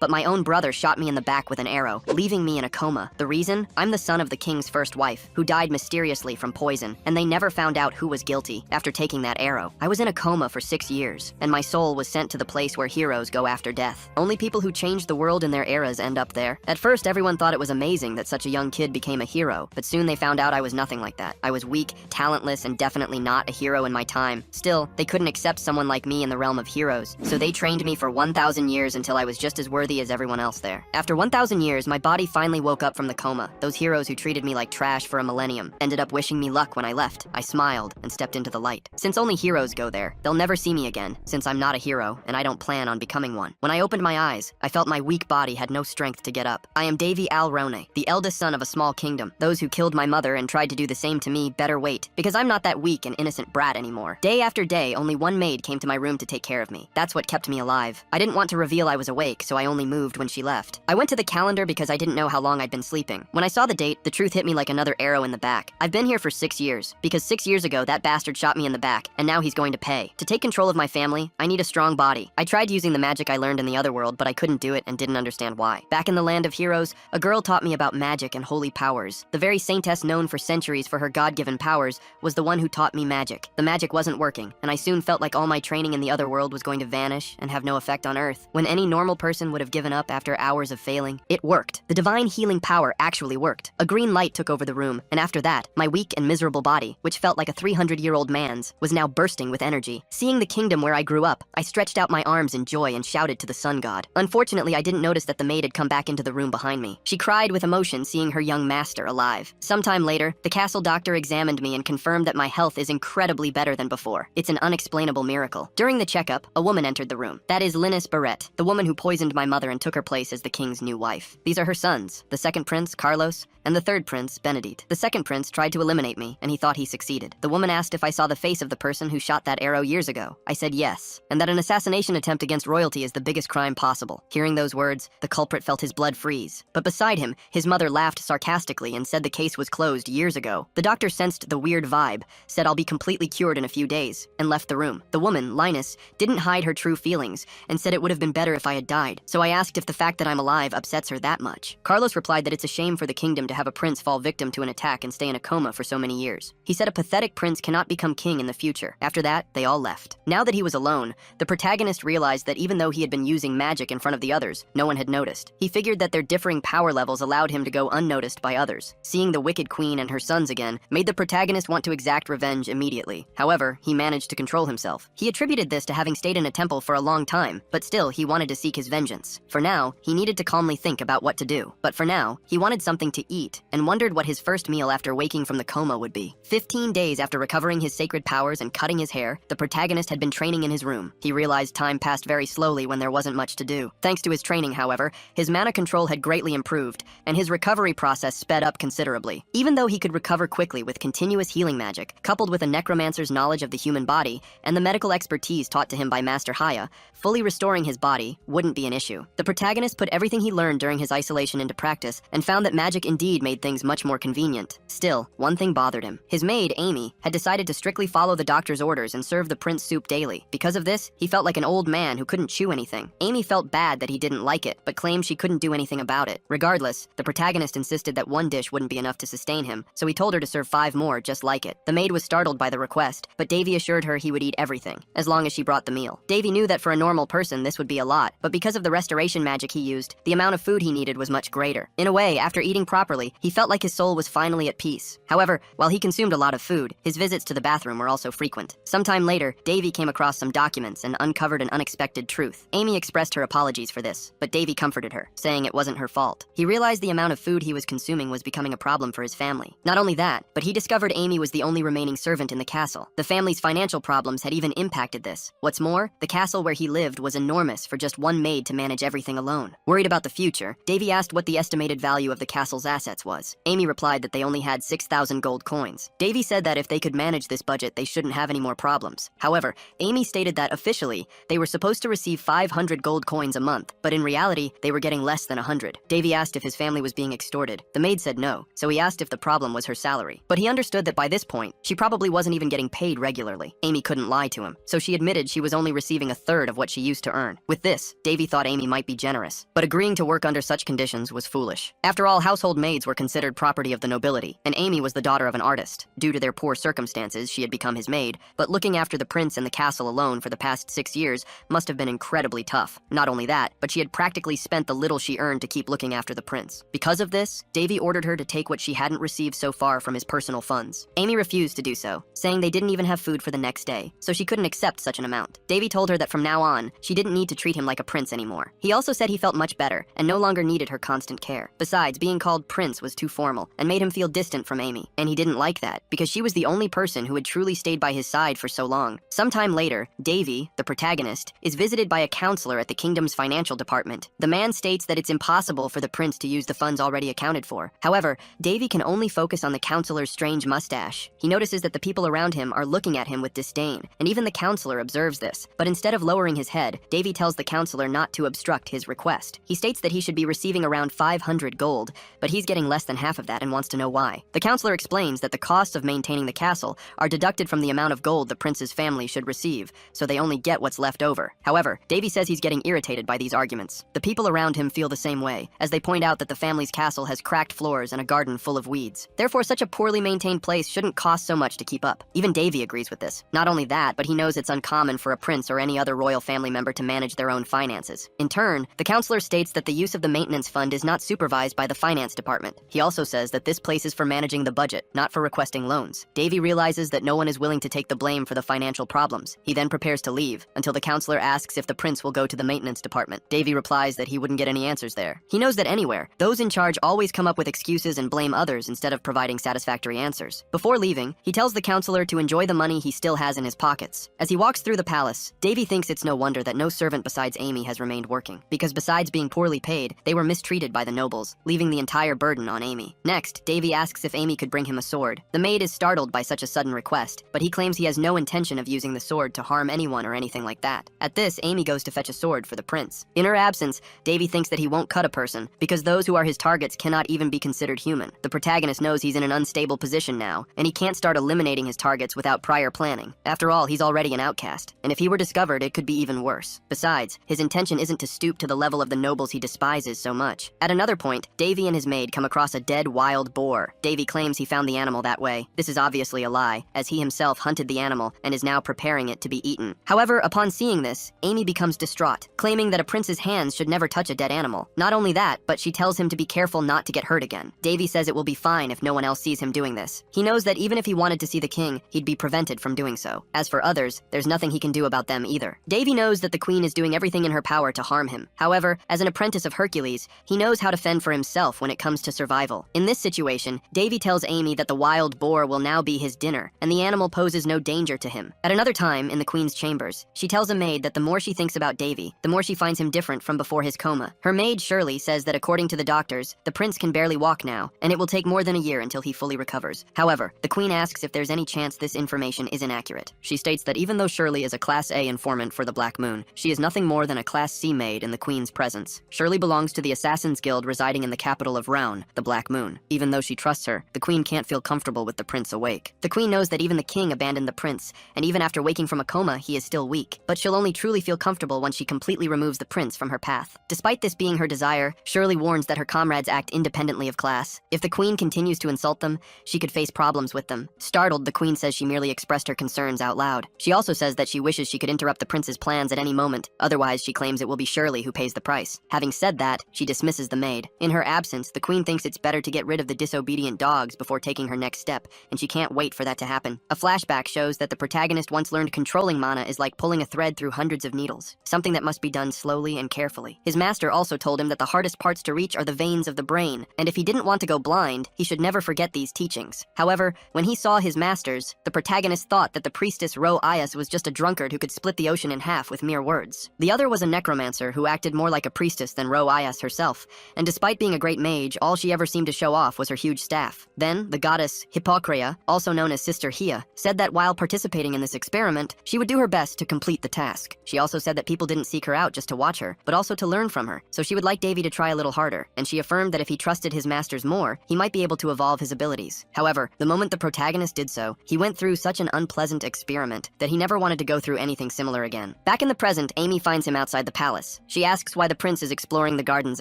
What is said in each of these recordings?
but my own brother shot me in the back with an arrow, leaving me in a coma. The reason? I'm the son of the king's first wife, who died mysteriously from poison, and they never found out who was guilty after taking that arrow. I was in a coma for 6 years, and my soul was sent to the place where heroes go after death. Only people who changed the world in their eras end up there. At first, everyone thought it was amazing that such a young kid became a hero, but soon they found out I was nothing like that. I was weak, talentless, and definitely not a hero in my time. Still, they couldn't accept someone like me in the realm of heroes, so they trained me for 1,000 years until I was just as worthy as everyone else there. After 1,000 years, my body finally woke up from the coma. Those heroes who treated me like trash for a millennium ended up wishing me luck when I left. I smiled and stepped into the light. Since only heroes go there, they'll never see me again, since I'm not a hero, and I don't plan on becoming one. When I opened my eyes, I felt my weak body had no strength to get up. I am Davy Alrone, the eldest son of a small kingdom. Those who killed my mother and tried to do the same to me better wait, because I'm not that weak and innocent brat anymore. Day after day, only one maid came to my room to take care of me. That's what kept me alive. I didn't want to reveal I was awake, so I only moved when she left. I went to the calendar because I didn't know how long I'd been sleeping. When I saw the date, the truth hit me like another arrow in the back. I've been here for 6 years, because 6 years ago, that bastard shot me in the back, and now he's going to pay. To take control of my family, I need a strong body. I tried using the magic I learned in the other world, but I couldn't do it and didn't understand why. Back in the land of heroes, a girl taught me about magic and holy powers. The very saintess known for centuries for her God-given powers was the one who taught me magic. The magic wasn't working, and I soon felt like all my training in the other world was going to vanish and have no effect on Earth. When any normal person would have given up after hours of failing, it worked. The divine healing power actually worked. A green light took over the room, and after that, my weak and miserable body, which felt like a 300-year-old man's, was now bursting with energy. Seeing the kingdom where I grew up, I stretched out my arms in joy and shouted to the sun god. Unfortunately, I didn't notice that the maid had come back into the room behind me. She cried with emotion seeing her young master alive. Sometime later, the castle doctor examined me and confirmed that my health is incredibly better than before. It's an unexplainable miracle. During the checkup, a woman entered the room. That is Linus Barrett, the woman who poisoned my mother and took her place as the king's new wife. These are her sons, the second prince, Carlos, and the third prince, Benedict. The second prince tried to eliminate me, and he thought he succeeded. The woman asked if I saw the face of the person who shot that arrow years ago. I said yes, and that an assassination attempt against royalty is the biggest crime possible. Hearing those words, the culprit felt his blood freeze. But beside him, his mother laughed sarcastically and said the case was closed years ago. The doctor sensed the weird vibe, said I'll be completely cured in a few days, and left the room. The woman, Linus, didn't hide her true feelings, and said it would have been better if I had died. So I asked if the fact that I'm alive upsets her that much. Carlos replied that it's a shame for the kingdom to have a prince fall victim to an attack and stay in a coma for so many years. He said a pathetic prince cannot become king in the future. After that, they all left. Now that he was alone, the protagonist realized that even though he had been using magic in front of the others, no one had noticed. He figured that their differing power levels allowed him to go unnoticed by others. Seeing the wicked queen and her sons again made the protagonist want to exact revenge immediately. However, he managed to control himself. He attributed this to having stayed in a temple for a long time, but still he wanted to seek his vengeance. For now, he needed to calmly think about what to do. But for now, he wanted something to eat and wondered what his first meal after waking from the coma would be. 15 days after recovering his sacred powers and cutting his hair, the protagonist had been training in his room. He realized time passed very slowly when there wasn't much to do. Thanks to his training, however, his mana control had greatly improved, and his recovery process sped up considerably. Even though he could recover quickly with continuous healing magic, coupled with a necromancer's knowledge of the human body and the medical expertise taught to him by Master Haya, fully restoring his body wouldn't be an issue. The protagonist put everything he learned during his isolation into practice and found that magic indeed made things much more convenient. Still, one thing bothered him. His maid, Amy, had decided to strictly follow the doctor's orders and serve the prince soup daily. Because of this, he felt like an old man who couldn't chew anything. Amy felt bad that he didn't like it, but claimed she couldn't do anything about it. Regardless, the protagonist insisted that one dish wouldn't be enough to sustain him, so he told her to serve 5 more just like it. The maid was startled by the request, but Davy assured her he would eat everything, as long as she brought the meal. Davy knew that for a normal person this would be a lot, but because of the restoration magic he used, the amount of food he needed was much greater. In a way, after eating properly, he felt like his soul was finally at peace. However, while he consumed a lot of food, his visits to the bathroom were also frequent. Sometime later, Davy came across some documents and uncovered an unexpected truth. Amy expressed her apologies for this, but Davy comforted her, saying it wasn't her fault. He realized the amount of food he was consuming was becoming a problem for his family. Not only that, but he discovered Amy was the only remaining servant in the castle. The family's financial problems had even impacted this. What's more, the castle where he lived was enormous for just one maid to manage everything alone. Worried about the future, Davy asked what the estimated value of the castle's assets was. Amy replied that they only had 6,000 gold coins. Davy said that if they could manage this budget, they shouldn't have any more problems. However, Amy stated that officially, they were supposed to receive 500 gold coins a month, but in reality, they were getting less than 100. Davy asked if his family was being extorted. The maid said no, so he asked if the problem was her salary. But he understood that by this point, she probably wasn't even getting paid regularly. Amy couldn't lie to him, so she admitted she was only receiving a third of what she used to earn. With this, Davy thought Amy might be generous, but agreeing to work under such conditions was foolish. After all, household maids were considered property of the nobility, and Amy was the daughter of an artist. Due to their poor circumstances, she had become his maid, but looking after the prince and the castle alone for the past 6 years must have been incredibly tough. Not only that, but she had practically spent the little she earned to keep looking after the prince. Because of this, Davy ordered her to take what she hadn't received so far from his personal funds. Amy refused to do so, saying they didn't even have food for the next day, so she couldn't accept such an amount. Davy told her that from now on, she didn't need to treat him like a prince anymore. He also said he felt much better and no longer needed her constant care. Besides, being called prince was too formal and made him feel distant from Amy, and he didn't like that because she was the only person who had truly stayed by his side for so long. Sometime later, Davy, the protagonist, is visited by a counselor at the kingdom's financial department. The man states that it's impossible for the prince to use the funds already accounted for. However, Davy can only focus on the counselor's strange mustache. He notices that the people around him are looking at him with disdain, and even the counselor observes this. But instead of lowering his head, Davy tells the counselor not to obstruct his request. He states that he should be receiving around 500 gold, but he's getting less than half of that and wants to know why. The counselor explains that the costs of maintaining the castle are deducted from the amount of gold the prince's family should receive, so they only get what's left over. However, Davy says he's getting irritated by these arguments. The people around him feel the same way, as they point out that the family's castle has cracked floors and a garden full of weeds. Therefore, such a poorly maintained place shouldn't cost so much to keep up. Even Davy agrees with this. Not only that, but he knows it's uncommon for a prince or any other royal family member to manage their own finances. In turn, the counselor states that the use of the maintenance fund is not supervised by the finance department. He also says that this place is for managing the budget, not for requesting loans. Davy realizes that no one is willing to take the blame for the financial problems. He then prepares to leave, until the counselor asks if the prince will go to the maintenance department. Davy replies that he wouldn't get any answers there. He knows that anywhere, those in charge always come up with excuses and blame others instead of providing satisfactory answers. Before leaving, he tells the counselor to enjoy the money he still has in his pockets. As he walks through the palace, Davy thinks it's no wonder that no servant besides Amy has remained working, because besides being poorly paid, they were mistreated by the nobles, leaving the entire burden on Amy. Next, Davy asks if Amy could bring him a sword. The maid is startled by such a sudden request, but he claims he has no intention of using the sword to harm anyone or anything like that. At this, Amy goes to fetch a sword for the prince. In her absence, Davy thinks that he won't cut a person, because those who are his targets cannot even be considered human. The protagonist knows he's in an unstable position now, and he can't start eliminating his targets without prior planning. After all, he's already an outcast, and if he were discovered, it could be even worse. Besides, his intention isn't to stoop to the level of the nobles he despises so much. At another point, Davy and his maid come across a dead wild boar. Davy claims he found the animal that way. This is obviously a lie, as he himself hunted the animal and is now preparing it to be eaten. However, upon seeing this, Amy becomes distraught, claiming that a prince's hands should never touch a dead animal. Not only that, but she tells him to be careful not to get hurt again. Davy says it will be fine if no one else sees him doing this. He knows that even if he wanted to see the king, he'd be prevented from doing so. As for others, there's nothing he can do about them either. Davy knows that the queen is doing everything in her power to harm him. However, as an apprentice of Hercules, he knows how to fend for himself when it comes to survival. In this situation, Davy tells Amy that the wild boar will now be his dinner, and the animal poses no danger to him. At another time, in the queen's chambers, she tells a maid that the more she thinks about Davy, the more she finds him different from before his coma. Her maid, Shirley, says that according to the doctors, the prince can barely walk now, and it will take more than a year until he fully recovers. However, the queen asks if there's any chance this information is inaccurate. She states that even though Shirley is a Class A informant for the Black Moon, she is nothing more than a Class C maid in the queen's presence. Shirley belongs to the Assassin's Guild residing in the capital of Roun, the Black Moon. Even though she trusts her, the queen can't feel comfortable with the prince awake. The queen knows that even the king abandoned the prince, and even after waking from a coma, he is still weak. But she'll only truly feel comfortable when she completely removes the prince from her path. Despite this being her desire, Shirley warns that her comrades act independently of class. If the queen continues to insult them, she could face problems with them. Startled, the queen says she merely expressed her concerns out loud. She also says that she wishes she could interrupt the prince's plans at any moment, otherwise she claims it will be Shirley who pays the price. Having said that, she dismisses the maid. In her absence, the queen thinks it's better to get rid of the disobedient dogs before taking her next step, and she can't wait for that to happen. A flashback shows that the protagonist once learned controlling mana is like pulling a thread through hundreds of needles, something that must be done slowly and carefully. His master also told him that the hardest parts to reach are the veins of the brain, and if he didn't want to go blind, he should never forget these teachings. However, when he saw his masters, the protagonist thought that the priestess Ro Ayas was just a drunkard who could split the ocean in half with mere words. The other was a necromancer who acted more like a priestess than Ro Ayas herself, and despite being a great mage, all she ever seemed to show off was her huge staff. Then, the goddess Hippocrea, also known as Sister Hia, said that while participating in this experiment, she would do her best to complete the task. She also said that people didn't seek her out just to watch her, but also to learn from her, so she would like Davy to try a little harder, and she affirmed that if he trusted his masters more, he might be able to evolve his abilities. However, the moment the protagonist did so, he went through such an unpleasant experiment that he never wanted to go through anything similar again. Back in the present, Amy finds him outside the palace. She asks why the prince is exploring the gardens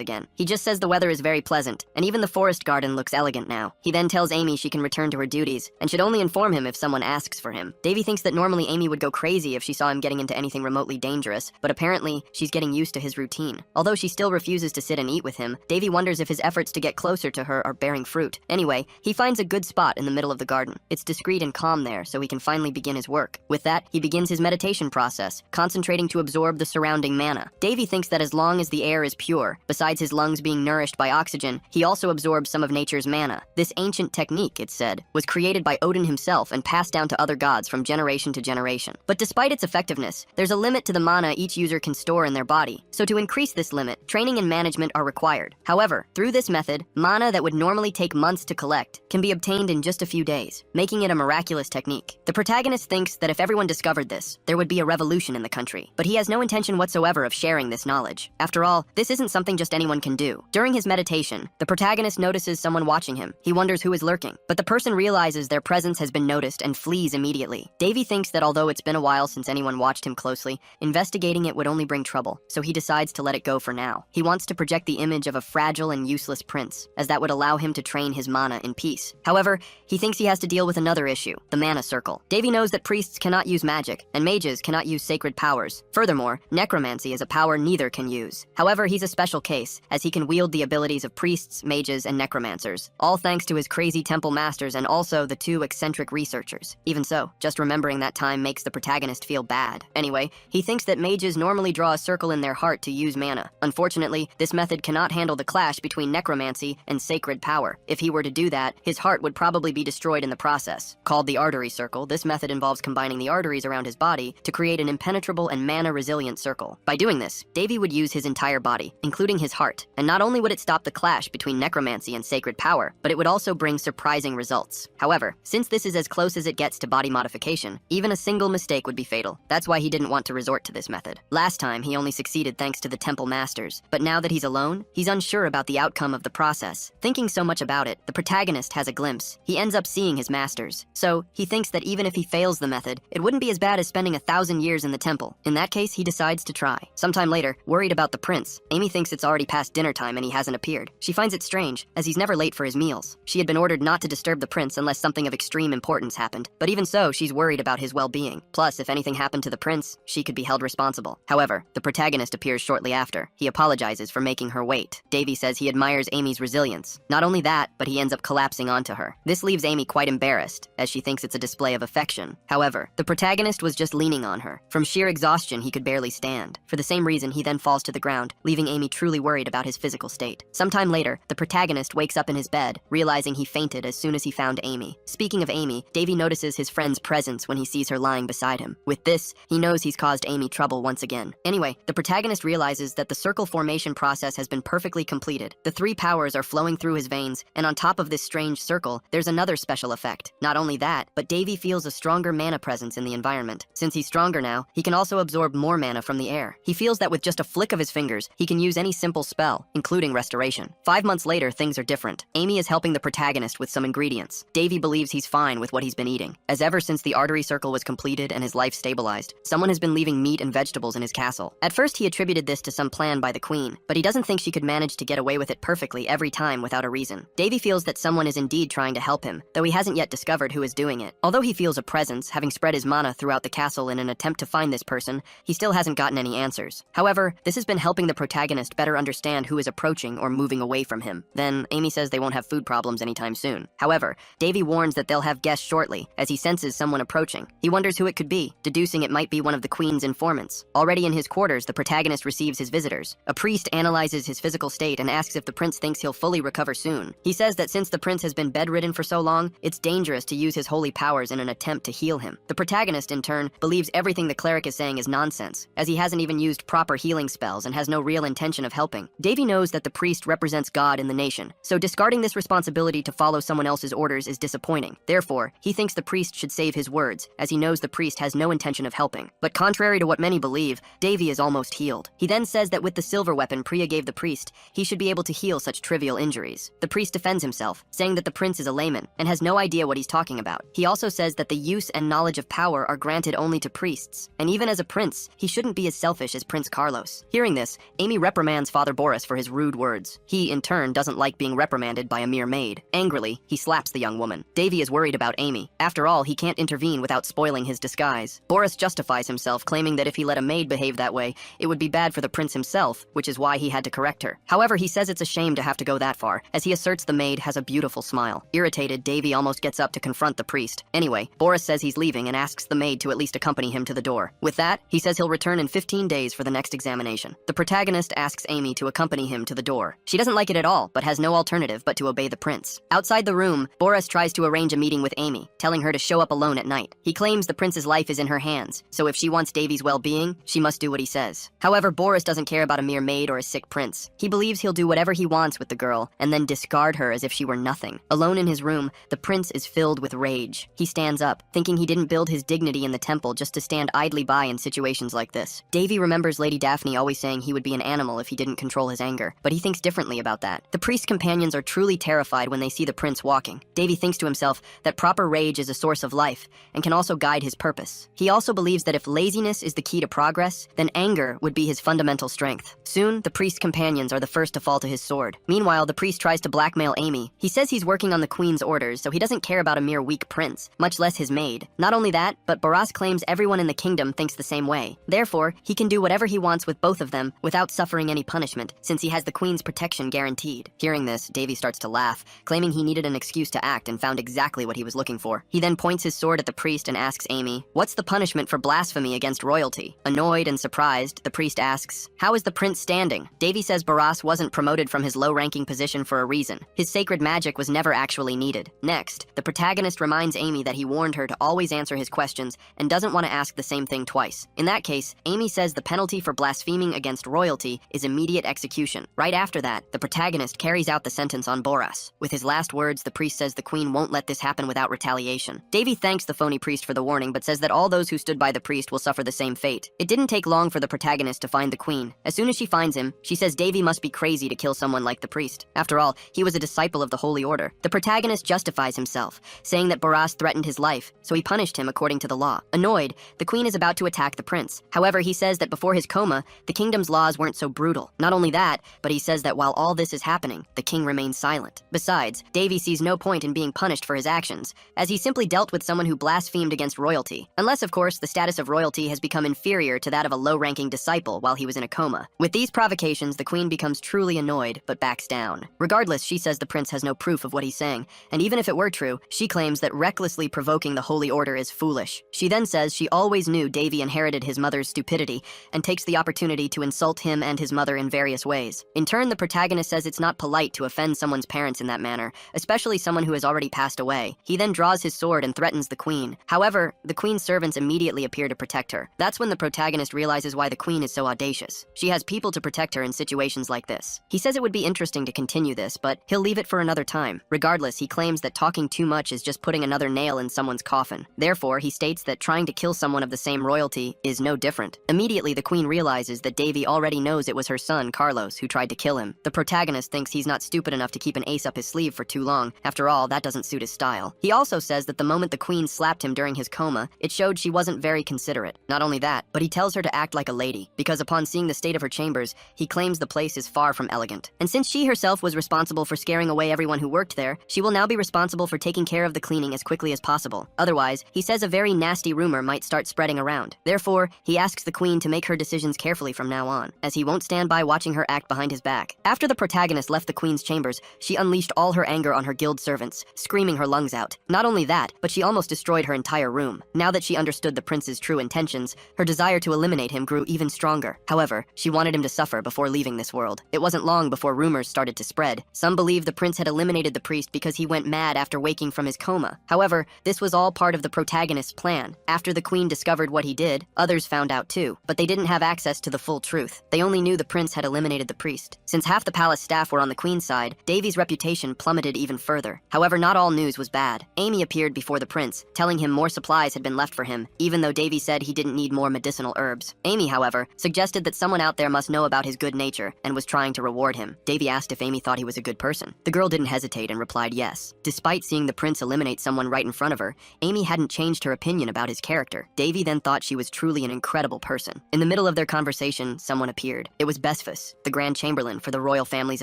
again. He just says the weather is very pleasant, and even the forest garden looks elegant now. He then tells Amy she can return to her duties, and should only inform him if someone asks for him. Davy thinks that normally Amy would go crazy if she saw him getting into anything remotely dangerous, but apparently, she's getting used to his routine. Although she still refuses to sit and eat with him, Davy wonders if his efforts to get closer to her are bearing fruit. Anyway, he finds a good spot in the middle of the garden. It's discreet and calm there, so he can finally begin his work. With that, he begins his meditation process, concentrating to absorb the surrounding mana. Davy thinks that as long as the air is pure, besides his lungs being nourished by oxygen, he also absorbs some of nature's mana. This ancient technique, it's said, was created by Odin himself and passed down to other gods from generation to generation. But despite its effectiveness, there's a limit to the mana each user can store in their body. So to increase this limit, training and management are required. However, through this method, mana that would normally take months to collect can be obtained in just a few days, making it a miraculous technique. The protagonist thinks that if everyone discovered this, there would be a revolution in the country, but he has no intention whatsoever of sharing this knowledge. After all, this isn't something just anyone can do. During his meditation, the protagonist notices someone watching him. He wonders who is lurking, but the person realizes their presence has been noticed and flees immediately. Davy thinks that although it's been a while since anyone watched him closely, investigating it would only bring trouble, so he decides to let it go for now. He wants to project the image of a fragile and useless prince, as that would allow him to train his mana in peace. However, he thinks he has to deal with another issue, the mana circle. Davy knows that priests cannot use magic, and mages cannot use sacred powers. Furthermore, necromancy is a power neither can use. However, he's a special case, as he can wield the abilities of priests, mages, and necromancers, all thanks to his crazy temple masters and also the two eccentric researchers. Even so, just remembering that time makes the protagonist feel bad. Anyway, he thinks that mages normally draw a circle in their heart to use mana. Unfortunately, this method cannot handle the clash between necromancy and sacred power. If he were to do that, his heart would probably be destroyed in the process. Called the artery circle, this method involves combining the arteries around his body to create an impenetrable and mana-resilient circle. By doing this, Davy would use his entire body, including his heart, and not only would it stop the clash between necromancy and sacred power, but it would also bring surprising results. However, since this is as close as it gets to body modification, even a single mistake would be fatal. That's why he didn't want to resort to this method. Last time, he only succeeded thanks to the temple masters, but now that he's alone, he's unsure about the outcome of the process. Thinking so much about it, the protagonist has a glimpse. He ends up seeing his masters. So, he thinks that even if he fails the method, it wouldn't be as bad as spending 1,000 years in the temple. In that case, he decides to try. Sometime later, worried about the prince, Amy thinks it's already past dinner time and he hasn't appeared. She finds it strange, as he's never late for his meals. She had been ordered not to disturb the prince unless something of extreme importance happened, but even so, she's worried about his well-being. Plus, if anything happened to the prince, she could be held responsible. However, the protagonist appears shortly after. He apologizes for making her wait. Davy says he admires Amy's resilience. Not only that, but he ends up collapsing onto her. This leaves Amy quite embarrassed, as she thinks it's a display of affection. However, the protagonist was just leaning on her. From sheer exhaustion, he could barely stand. For the same reason, he then falls to the ground, leaving Amy truly worried about his physical state. Sometime later, the protagonist wakes up in his bed, realizing he fainted as soon as he found Amy. Speaking of Amy, Davy notices his friend's presence when he sees her lying beside him. With this, he knows he's caused Amy trouble once again. Anyway, the protagonist realizes that the circle formation process has been perfectly completed. The three powers are flowing through his veins, and on top of this strange circle, there's another special effect. Not only that, but Davy feels a stronger mana presence in the environment. Since he's stronger now, he can also absorb more mana from the air. He feels that with just a flick of his fingers, he can use any simple spell, including restoration. 5 months later, things are different. Amy is helping the protagonist with some ingredients. Davy believes he's fine with what he's been eating, as ever since the artery circle was completed and his life stabilized, someone has been leaving meat and vegetables in his castle. At first, he attributed this to some plan by the queen, but he doesn't think she could manage to get away with it perfectly every time without a reason. Davy feels that someone is indeed trying to help him, though he hasn't yet discovered who is doing it. Although he feels a presence, having spread his mana throughout the castle in an attempt to find this person, he still hasn't gotten any answers. However, this has been helping the protagonist better understand who is approaching or moving away from him. Then, Amy says they won't have food problems anytime soon. However, Davy warns that they'll have guests shortly, as he senses someone approaching. He wonders who it could be, deducing it might be one of the queen's informants. Already in his quarters, the protagonist receives his visitors. A priest analyzes his physical state and asks if the prince thinks he'll fully recover soon. He says that since the prince has been bedridden for so long, it's dangerous to use his holy powers in an attempt to heal him. The protagonist, in turn, believes everything the cleric is saying is nonsense, as he hasn't even used proper healing spells and has no real intention of helping. Davy knows that the priest represents God in the nation, so discarding this responsibility to follow someone else's orders is disappointing. Therefore, he thinks the priest should save his words, as he knows the priest has no intention of helping. But contrary to what many believe, Davy is almost healed. He then says that with the silver weapon Priya gave the priest, he should be able to heal such trivial injuries. The priest defends himself, saying that the prince is a layman and has no idea what he's talking about. He also says that the use and knowledge of power are granted only to priests, and even as a prince, he shouldn't be as selfish as Prince Carlo. Carlos. Hearing this, Amy reprimands Father Boris for his rude words. He, in turn, doesn't like being reprimanded by a mere maid. Angrily, he slaps the young woman. Davy is worried about Amy. After all, he can't intervene without spoiling his disguise. Boris justifies himself, claiming that if he let a maid behave that way, it would be bad for the prince himself, which is why he had to correct her. However, he says it's a shame to have to go that far, as he asserts the maid has a beautiful smile. Irritated, Davy almost gets up to confront the priest. Anyway, Boris says he's leaving and asks the maid to at least accompany him to the door. With that, he says he'll return in 15 days for the next examination. The protagonist asks Amy to accompany him to the door. She doesn't like it at all, but has no alternative but to obey the prince. Outside the room, Boris tries to arrange a meeting with Amy, telling her to show up alone at night. He claims the prince's life is in her hands, so if she wants Davy's well-being, she must do what he says. However, Boris doesn't care about a mere maid or a sick prince. He believes he'll do whatever he wants with the girl, and then discard her as if she were nothing. Alone in his room, the prince is filled with rage. He stands up, thinking he didn't build his dignity in the temple just to stand idly by in situations like this. Davy remembers Lady Daphne always saying he would be an animal if he didn't control his anger, but he thinks differently about that. The priest's companions are truly terrified when they see the prince walking. Davy thinks to himself that proper rage is a source of life and can also guide his purpose. He also believes that if laziness is the key to progress, then anger would be his fundamental strength. Soon, the priest's companions are the first to fall to his sword. Meanwhile, the priest tries to blackmail Amy. He says he's working on the queen's orders, so he doesn't care about a mere weak prince, much less his maid. Not only that, but Boris claims everyone in the kingdom thinks the same way. Therefore, he can do whatever he wants with both of them without suffering any punishment, since he has the queen's protection guaranteed. Hearing this, Davy starts to laugh, claiming he needed an excuse to act and found exactly what he was looking for. He then points his sword at the priest and asks Amy, "What's the punishment for blasphemy against royalty?" Annoyed and surprised, the priest asks, "How is the prince standing?" Davy says Boris wasn't promoted from his low-ranking position for a reason. His sacred magic was never actually needed. Next, the protagonist reminds Amy that he warned her to always answer his questions and doesn't want to ask the same thing twice. In that case, Amy says the penalty for blaspheming against royalty is immediate execution. Right after that, the protagonist carries out the sentence on Boris. With his last words, the priest says the queen won't let this happen without retaliation. Davy thanks the phony priest for the warning, but says that all those who stood by the priest will suffer the same fate. It didn't take long for the protagonist to find the queen. As soon as she finds him, she says Davy must be crazy to kill someone like the priest. After all, he was a disciple of the Holy Order. The protagonist justifies himself, saying that Boris threatened his life, so he punished him according to the law. Annoyed, the queen is about to attack the prince. However, he says that before his coma, the kingdom's laws weren't so brutal. Not only that, but he says that while all this is happening, the king remains silent. Besides, Davy sees no point in being punished for his actions, as he simply dealt with someone who blasphemed against royalty. Unless, of course, the status of royalty has become inferior to that of a low-ranking disciple while he was in a coma. With these provocations, the queen becomes truly annoyed, but backs down. Regardless, she says the prince has no proof of what he's saying, and even if it were true, she claims that recklessly provoking the Holy Order is foolish. She then says she always knew Davy inherited his mother's stupidity, and takes the opportunity to insult him and his mother in various ways. In turn, the protagonist says it's not polite to offend someone's parents in that manner, especially someone who has already passed away. He then draws his sword and threatens the queen. However, the queen's servants immediately appear to protect her. That's when the protagonist realizes why the queen is so audacious. She has people to protect her in situations like this. He says it would be interesting to continue this, but he'll leave it for another time. Regardless, he claims that talking too much is just putting another nail in someone's coffin. Therefore, he states that trying to kill someone of the same royalty is no different. Immediately, the queen realizes that Davy already knows it was her son, Carlos, who tried to kill him. The protagonist thinks he's not stupid enough to keep an ace up his sleeve for too long. After all, that doesn't suit his style. He also says that the moment the queen slapped him during his coma, it showed she wasn't very considerate. Not only that, but he tells her to act like a lady, because upon seeing the state of her chambers, he claims the place is far from elegant. And since she herself was responsible for scaring away everyone who worked there, she will now be responsible for taking care of the cleaning as quickly as possible. Otherwise, he says a very nasty rumor might start spreading around. Therefore, he asks the queen to make her decisions carefully from now on, as he won't stand by watching her act behind his back. After the protagonist left the queen's chambers, she unleashed all her anger on her guild servants, screaming her lungs out. Not only that, but she almost destroyed her entire room. Now that she understood the prince's true intentions, her desire to eliminate him grew even stronger. However, she wanted him to suffer before leaving this world. It wasn't long before rumors started to spread. Some believed the prince had eliminated the priest because he went mad after waking from his coma. However, this was all part of the protagonist's plan. After the queen discovered what he did, others found out too, but they didn't have access to the full truth. They only knew the prince had eliminated the priest. Since half the palace staff were on the queen's side, Davy's reputation plummeted even further. However, not all news was bad. Amy appeared before the prince, telling him more supplies had been left for him, even though Davy said he didn't need more medicinal herbs. Amy, however, suggested that someone out there must know about his good nature and was trying to reward him. Davy asked if Amy thought he was a good person. The girl didn't hesitate and replied yes. Despite seeing the prince eliminate someone right in front of her, Amy hadn't changed her opinion about his character. Davy then thought she was truly an incredible person. In the middle of their conversation, conversation, someone appeared. It was Besfus, the Grand Chamberlain for the royal family's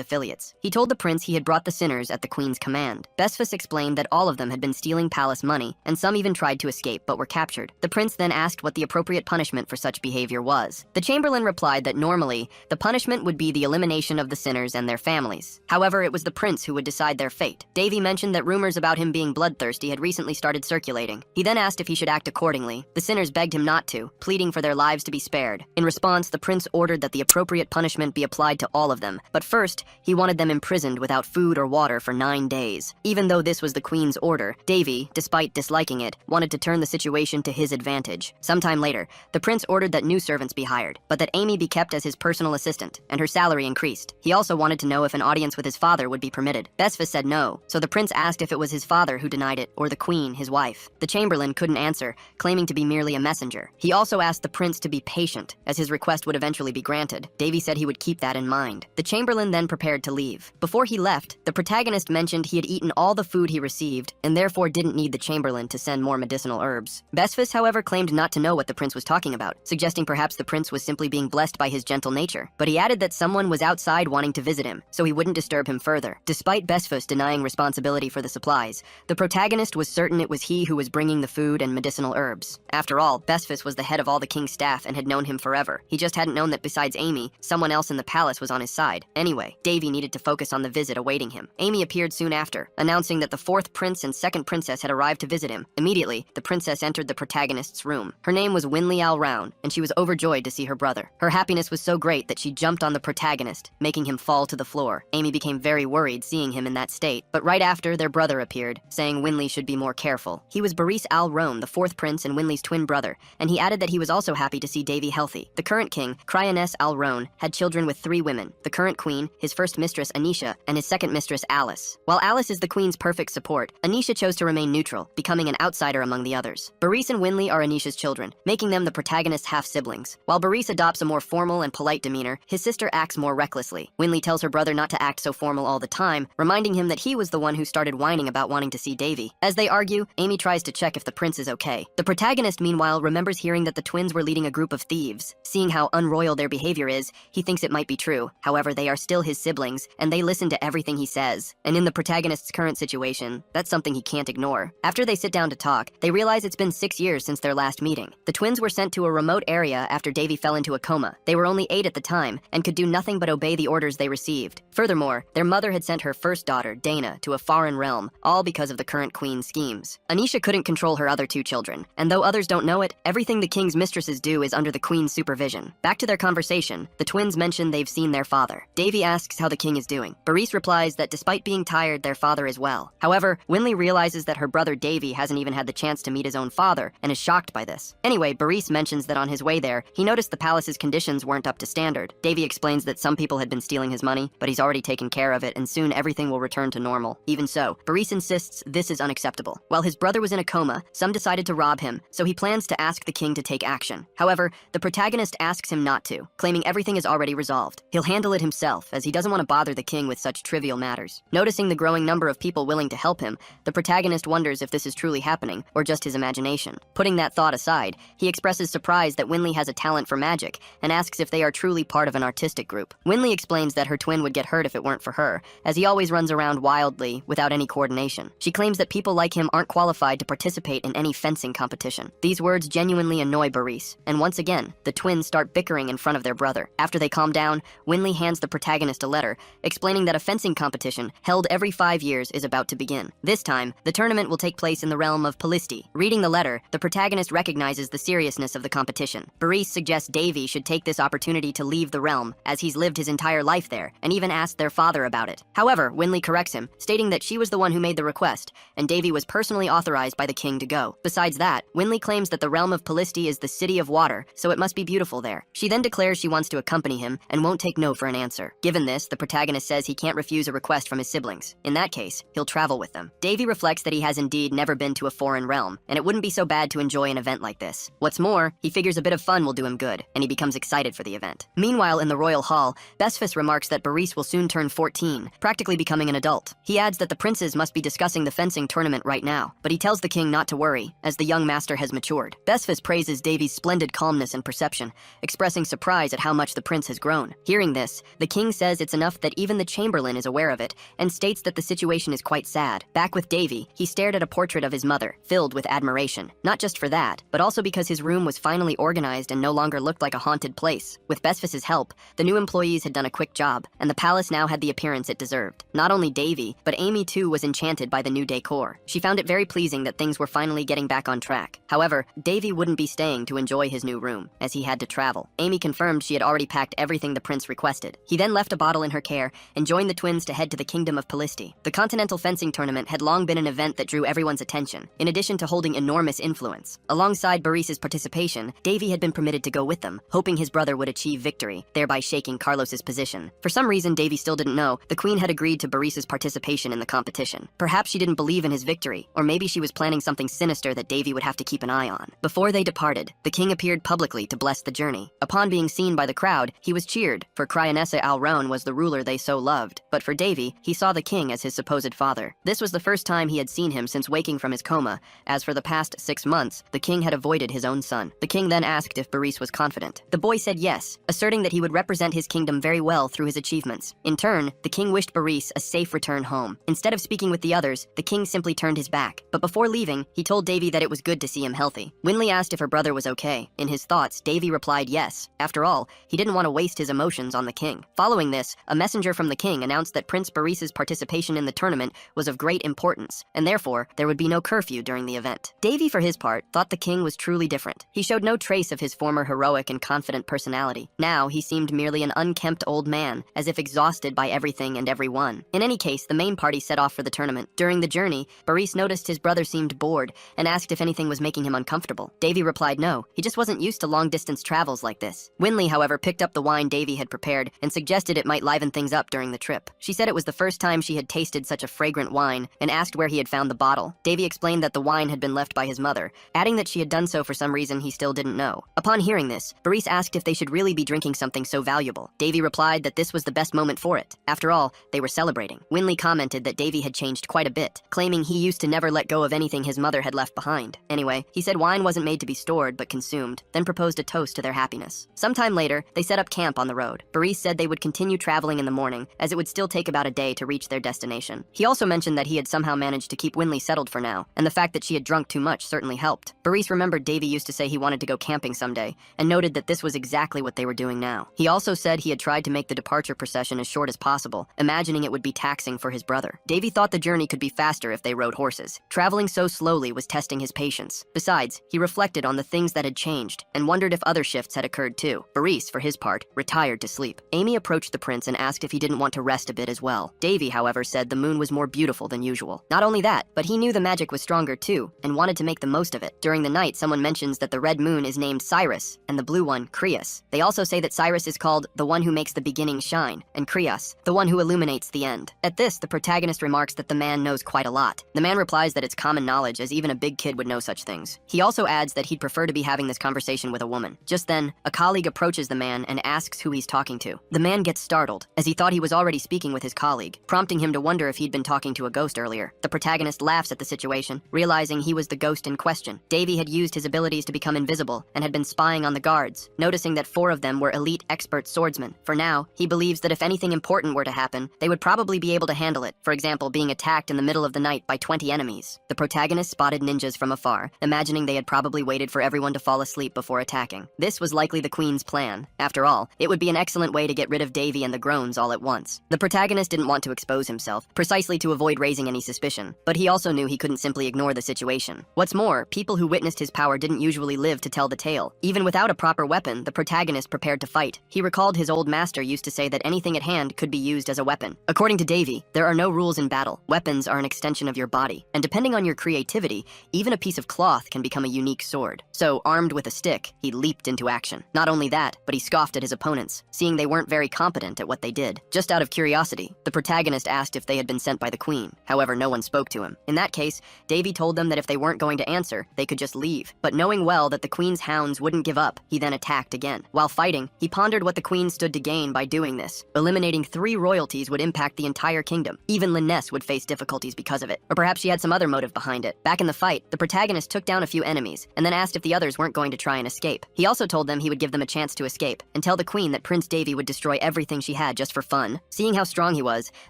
affiliates. He told the prince he had brought the sinners at the queen's command. Besfus explained that all of them had been stealing palace money, and some even tried to escape but were captured. The prince then asked what the appropriate punishment for such behavior was. The chamberlain replied that normally, the punishment would be the elimination of the sinners and their families. However, it was the prince who would decide their fate. Davy mentioned that rumors about him being bloodthirsty had recently started circulating. He then asked if he should act accordingly. The sinners begged him not to, pleading for their lives to be spared. In response, the prince ordered that the appropriate punishment be applied to all of them, but first, he wanted them imprisoned without food or water for 9 days. Even though this was the queen's order, Davy, despite disliking it, wanted to turn the situation to his advantage. Sometime later, the prince ordered that new servants be hired, but that Amy be kept as his personal assistant, and her salary increased. He also wanted to know if an audience with his father would be permitted. Besfus said no, so the prince asked if it was his father who denied it, or the queen, his wife. The chamberlain couldn't answer, claiming to be merely a messenger. He also asked the prince to be patient, as his request would eventually be granted. Davy said he would keep that in mind. The chamberlain then prepared to leave. Before he left, the protagonist mentioned he had eaten all the food he received, and therefore didn't need the chamberlain to send more medicinal herbs. Besfus, however, claimed not to know what the prince was talking about, suggesting perhaps the prince was simply being blessed by his gentle nature. But he added that someone was outside wanting to visit him, so he wouldn't disturb him further. Despite Besfus denying responsibility for the supplies, the protagonist was certain it was he who was bringing the food and medicinal herbs. After all, Besfus was the head of all the king's staff and had known him forever. He just hadn't known that besides Amy, someone else in the palace was on his side. Anyway, Davy needed to focus on the visit awaiting him. Amy appeared soon after, announcing that the 4th prince and 2nd princess had arrived to visit him. Immediately, the princess entered the protagonist's room. Her name was Winley Alround, and she was overjoyed to see her brother. Her happiness was so great that she jumped on the protagonist, making him fall to the floor. Amy became very worried seeing him in that state, but right after, their brother appeared, saying Winley should be more careful. He was Baris Alroan, the 4th prince and Winley's twin brother, and he added that he was also happy to see Davy healthy. The current king, Cryones Alroan, had children with 3 women, the current queen, his first mistress Anisha, and his second mistress Alice. While Alice is the queen's perfect support, Anisha chose to remain neutral, becoming an outsider among the others. Baris and Winley are Anisha's children, making them the protagonist's half-siblings. While Baris adopts a more formal and polite demeanor, his sister acts more recklessly. Winley tells her brother not to act so formal all the time, reminding him that he was the one who started whining about wanting to see Davy. As they argue, Amy tries to check if the prince is okay. The protagonist, meanwhile, remembers hearing that the twins were leading a group of thieves. Seeing how unroyal their behavior is, he thinks it might be true. However, they are still his siblings, and they listen to everything he says. And in the protagonist's current situation, that's something he can't ignore. After they sit down to talk, they realize it's been 6 years since their last meeting. The twins were sent to a remote area after Davy fell into a coma. They were only 8 at the time, and could do nothing but obey the orders they received. Furthermore, their mother had sent her first daughter, Dana, to a foreign realm, all because of the current queen's schemes. Anisha couldn't control her other 2 children, and though others don't know it, everything the king's mistresses do is under the queen's supervision. Back to their conversation, the twins mention they've seen their father. Davy asks how the king is doing. Baris replies that despite being tired, their father is well. However, Winley realizes that her brother Davy hasn't even had the chance to meet his own father, and is shocked by this. Anyway, Baris mentions that on his way there, he noticed the palace's conditions weren't up to standard. Davy explains that some people had been stealing his money, but he's already taken care of it, and soon everything will return to normal. Even so, Baris insists this is unacceptable. While his brother was in a coma, some decided to rob him, so he plans to ask the king to take action. However, the protagonist asks him not to, claiming everything is already resolved. He'll handle it himself, as he doesn't want to bother the king with such trivial matters. Noticing the growing number of people willing to help him, the protagonist wonders if this is truly happening, or just his imagination. Putting that thought aside, he expresses surprise that Winley has a talent for magic, and asks if they are truly part of an artistic group. Winley explains that her twin would get hurt if it weren't for her, as he always runs around wildly, without any coordination. She claims that people like him aren't qualified to participate in any fencing competition. These words genuinely annoy Baris, and once again, the twins start bickering in front of their brother. After they calm down, Winley hands the protagonist a letter, explaining that a fencing competition, held every 5 years, is about to begin. This time, the tournament will take place in the realm of Polisti. Reading the letter, the protagonist recognizes the seriousness of the competition. Baris suggests Davy should take this opportunity to leave the realm, as he's lived his entire life there, and even asked their father about it. However, Winley corrects him, stating that she was the one who made the request, and Davy was personally authorized by the king to go. Besides that, Winley claims that the realm of Polisti is the city of water, so it must be beautiful there. She then declares she wants to accompany him, and won't take no for an answer. Given this, the protagonist says he can't refuse a request from his siblings. In that case, he'll travel with them. Davy reflects that he has indeed never been to a foreign realm, and it wouldn't be so bad to enjoy an event like this. What's more, he figures a bit of fun will do him good, and he becomes excited for the event. Meanwhile, in the royal hall, Besfus remarks that Baris will soon turn 14, practically becoming an adult. He adds that the princes must be discussing the fencing tournament right now, but he tells the king not to worry, as the young master has matured. Besfus praises Davy's splendid calmness and perception, expressing surprise at how much the prince has grown. Hearing this, the king says it's enough that even the chamberlain is aware of it, and states that the situation is quite sad. Back with Davy, he stared at a portrait of his mother, filled with admiration. Not just for that, but also because his room was finally organized and no longer looked like a haunted place. With Besfus's help, the new employees had done a quick job, and the palace now had the appearance it deserved. Not only Davy, but Amy too was enchanted by the new decor. She found it very pleasing that things were finally getting back on track. However, Davy wouldn't be staying to enjoy his new room, as he had to travel. Amy confirmed she had already packed everything the prince requested. He then left a bottle in her care and joined the twins to head to the kingdom of Pelisti. The continental fencing tournament had long been an event that drew everyone's attention, in addition to holding enormous influence. Alongside Boris's participation, Davy had been permitted to go with them, hoping his brother would achieve victory, thereby shaking Carlos's position. For some reason Davy still didn't know, the queen had agreed to Boris's participation in the competition. Perhaps she didn't believe in his victory, or maybe she was planning something sinister that Davy would have to keep an eye on. Before they departed, the king appeared publicly to bless the journey. Upon being seen by the crowd, he was cheered, for Cryanessa Alrone was the ruler they so loved. But for Davy, he saw the king as his supposed father. This was the first time he had seen him since waking from his coma, as for the past 6 months, the king had avoided his own son. The king then asked if Boris was confident. The boy said yes, asserting that he would represent his kingdom very well through his achievements. In turn, the king wished Boris a safe return home. Instead of speaking with the others, the king simply turned his back. But before leaving, he told Davy that it was good to see him healthy. Winley asked if her brother was okay. In his thoughts, Davy replied yes. After all, he didn't want to waste his emotions on the king. Following this, a messenger from the king announced that Prince Boris's participation in the tournament was of great importance, and therefore, there would be no curfew during the event. Davy, for his part, thought the king was truly different. He showed no trace of his former heroic and confident personality. Now, he seemed merely an unkempt old man, as if exhausted by everything and everyone. In any case, the main party set off for the tournament. During the journey, Boris noticed his brother seemed bored and asked if anything was making him uncomfortable. Davy replied no, he just wasn't used to long-distance travels like this. Winley, however, picked up the wine Davy had prepared and suggested it might liven things up during the trip. She said it was the first time she had tasted such a fragrant wine and asked where he had found the bottle. Davy explained that the wine had been left by his mother, adding that she had done so for some reason he still didn't know. Upon hearing this, Boris asked if they should really be drinking something so valuable. Davy replied that this was the best moment for it. After all, they were celebrating. Winley commented that Davy had changed quite a bit, claiming he used to never let go of anything his mother had left behind. Anyway, he said wine wasn't made to be stored but consumed, then proposed a toast to their happiness. Sometime later, they set up camp on the road. Boris said they would continue traveling in the morning, as it would still take about a day to reach their destination. He also mentioned that he had somehow managed to keep Winley settled for now, and the fact that she had drunk too much certainly helped. Boris remembered Davy used to say he wanted to go camping someday, and noted that this was exactly what they were doing now. He also said he had tried to make the departure procession as short as possible, imagining it would be taxing for his brother. Davy thought the journey could be faster if they rode horses. Traveling so slowly was testing his patience. Besides, he reflected on the things that had changed, and wondered if other shifts had occurred too. Boris, for his part, retired to sleep. Amy approached the prince and asked if he didn't want to rest a bit as well. Davy, however, said the moon was more beautiful than usual. Not only that, but he knew the magic was stronger too, and wanted to make the most of it. During the night, someone mentions that the red moon is named Cyrus, and the blue one, Crius. They also say that Cyrus is called the one who makes the beginning shine, and Crius, the one who illuminates the end. At this, the protagonist remarks that the man knows quite a lot. The man replies that it's common knowledge, as even a big kid would know such things. He also adds that he'd prefer to be having this conversation with a woman. Just then, a colleague approaches the man and asks who he's talking to. The man gets startled, as he thought he was already speaking with his colleague, prompting him to wonder if he'd been talking to a ghost earlier. The protagonist laughs at the situation, realizing he was the ghost in question. Davy had used his abilities to become invisible and had been spying on the guards, noticing that 4 of them were elite expert swordsmen. For now, he believes that if anything important were to happen, they would probably be able to handle it, for example, being attacked in the middle of the night by 20 enemies. The protagonist spotted ninjas from afar, imagining they had probably waited for everyone to fall asleep before attacking. This was likely the queen's plan. After all, it would be an excellent way to get rid of Davy and the groans all at once. The protagonist didn't want to expose himself, precisely to avoid raising any suspicion, but he also knew he couldn't simply ignore the situation. What's more, people who witnessed his power didn't usually live to tell the tale. Even without a proper weapon, the protagonist prepared to fight. He recalled his old master used to say that anything at hand could be used as a weapon. According to Davy, there are no rules in battle. Weapons are an extension of your body, and depending on your creativity, even a piece of cloth can become a unique sword. So, armed with a stick, he leaped into action. Not only that, but he scoffed at his opponents, seeing they weren't very competent at what they did. Just out of curiosity, the protagonist asked if they had been sent by the queen. However, no one spoke to him. In that case, Davy told them that if they weren't going to answer, they could just leave. But knowing well that the queen's hounds wouldn't give up, he then attacked again. While fighting, he pondered what the queen stood to gain by doing this. Eliminating 3 royalties would impact the entire kingdom. Even Linnes would face difficulties because of it. Or perhaps she had some other motive behind it. Back in the fight, the protagonist took down a few enemies, and then asked if the others weren't going to try and escape. He also told told them he would give them a chance to escape, and tell the queen that Prince Davy would destroy everything she had just for fun. Seeing how strong he was,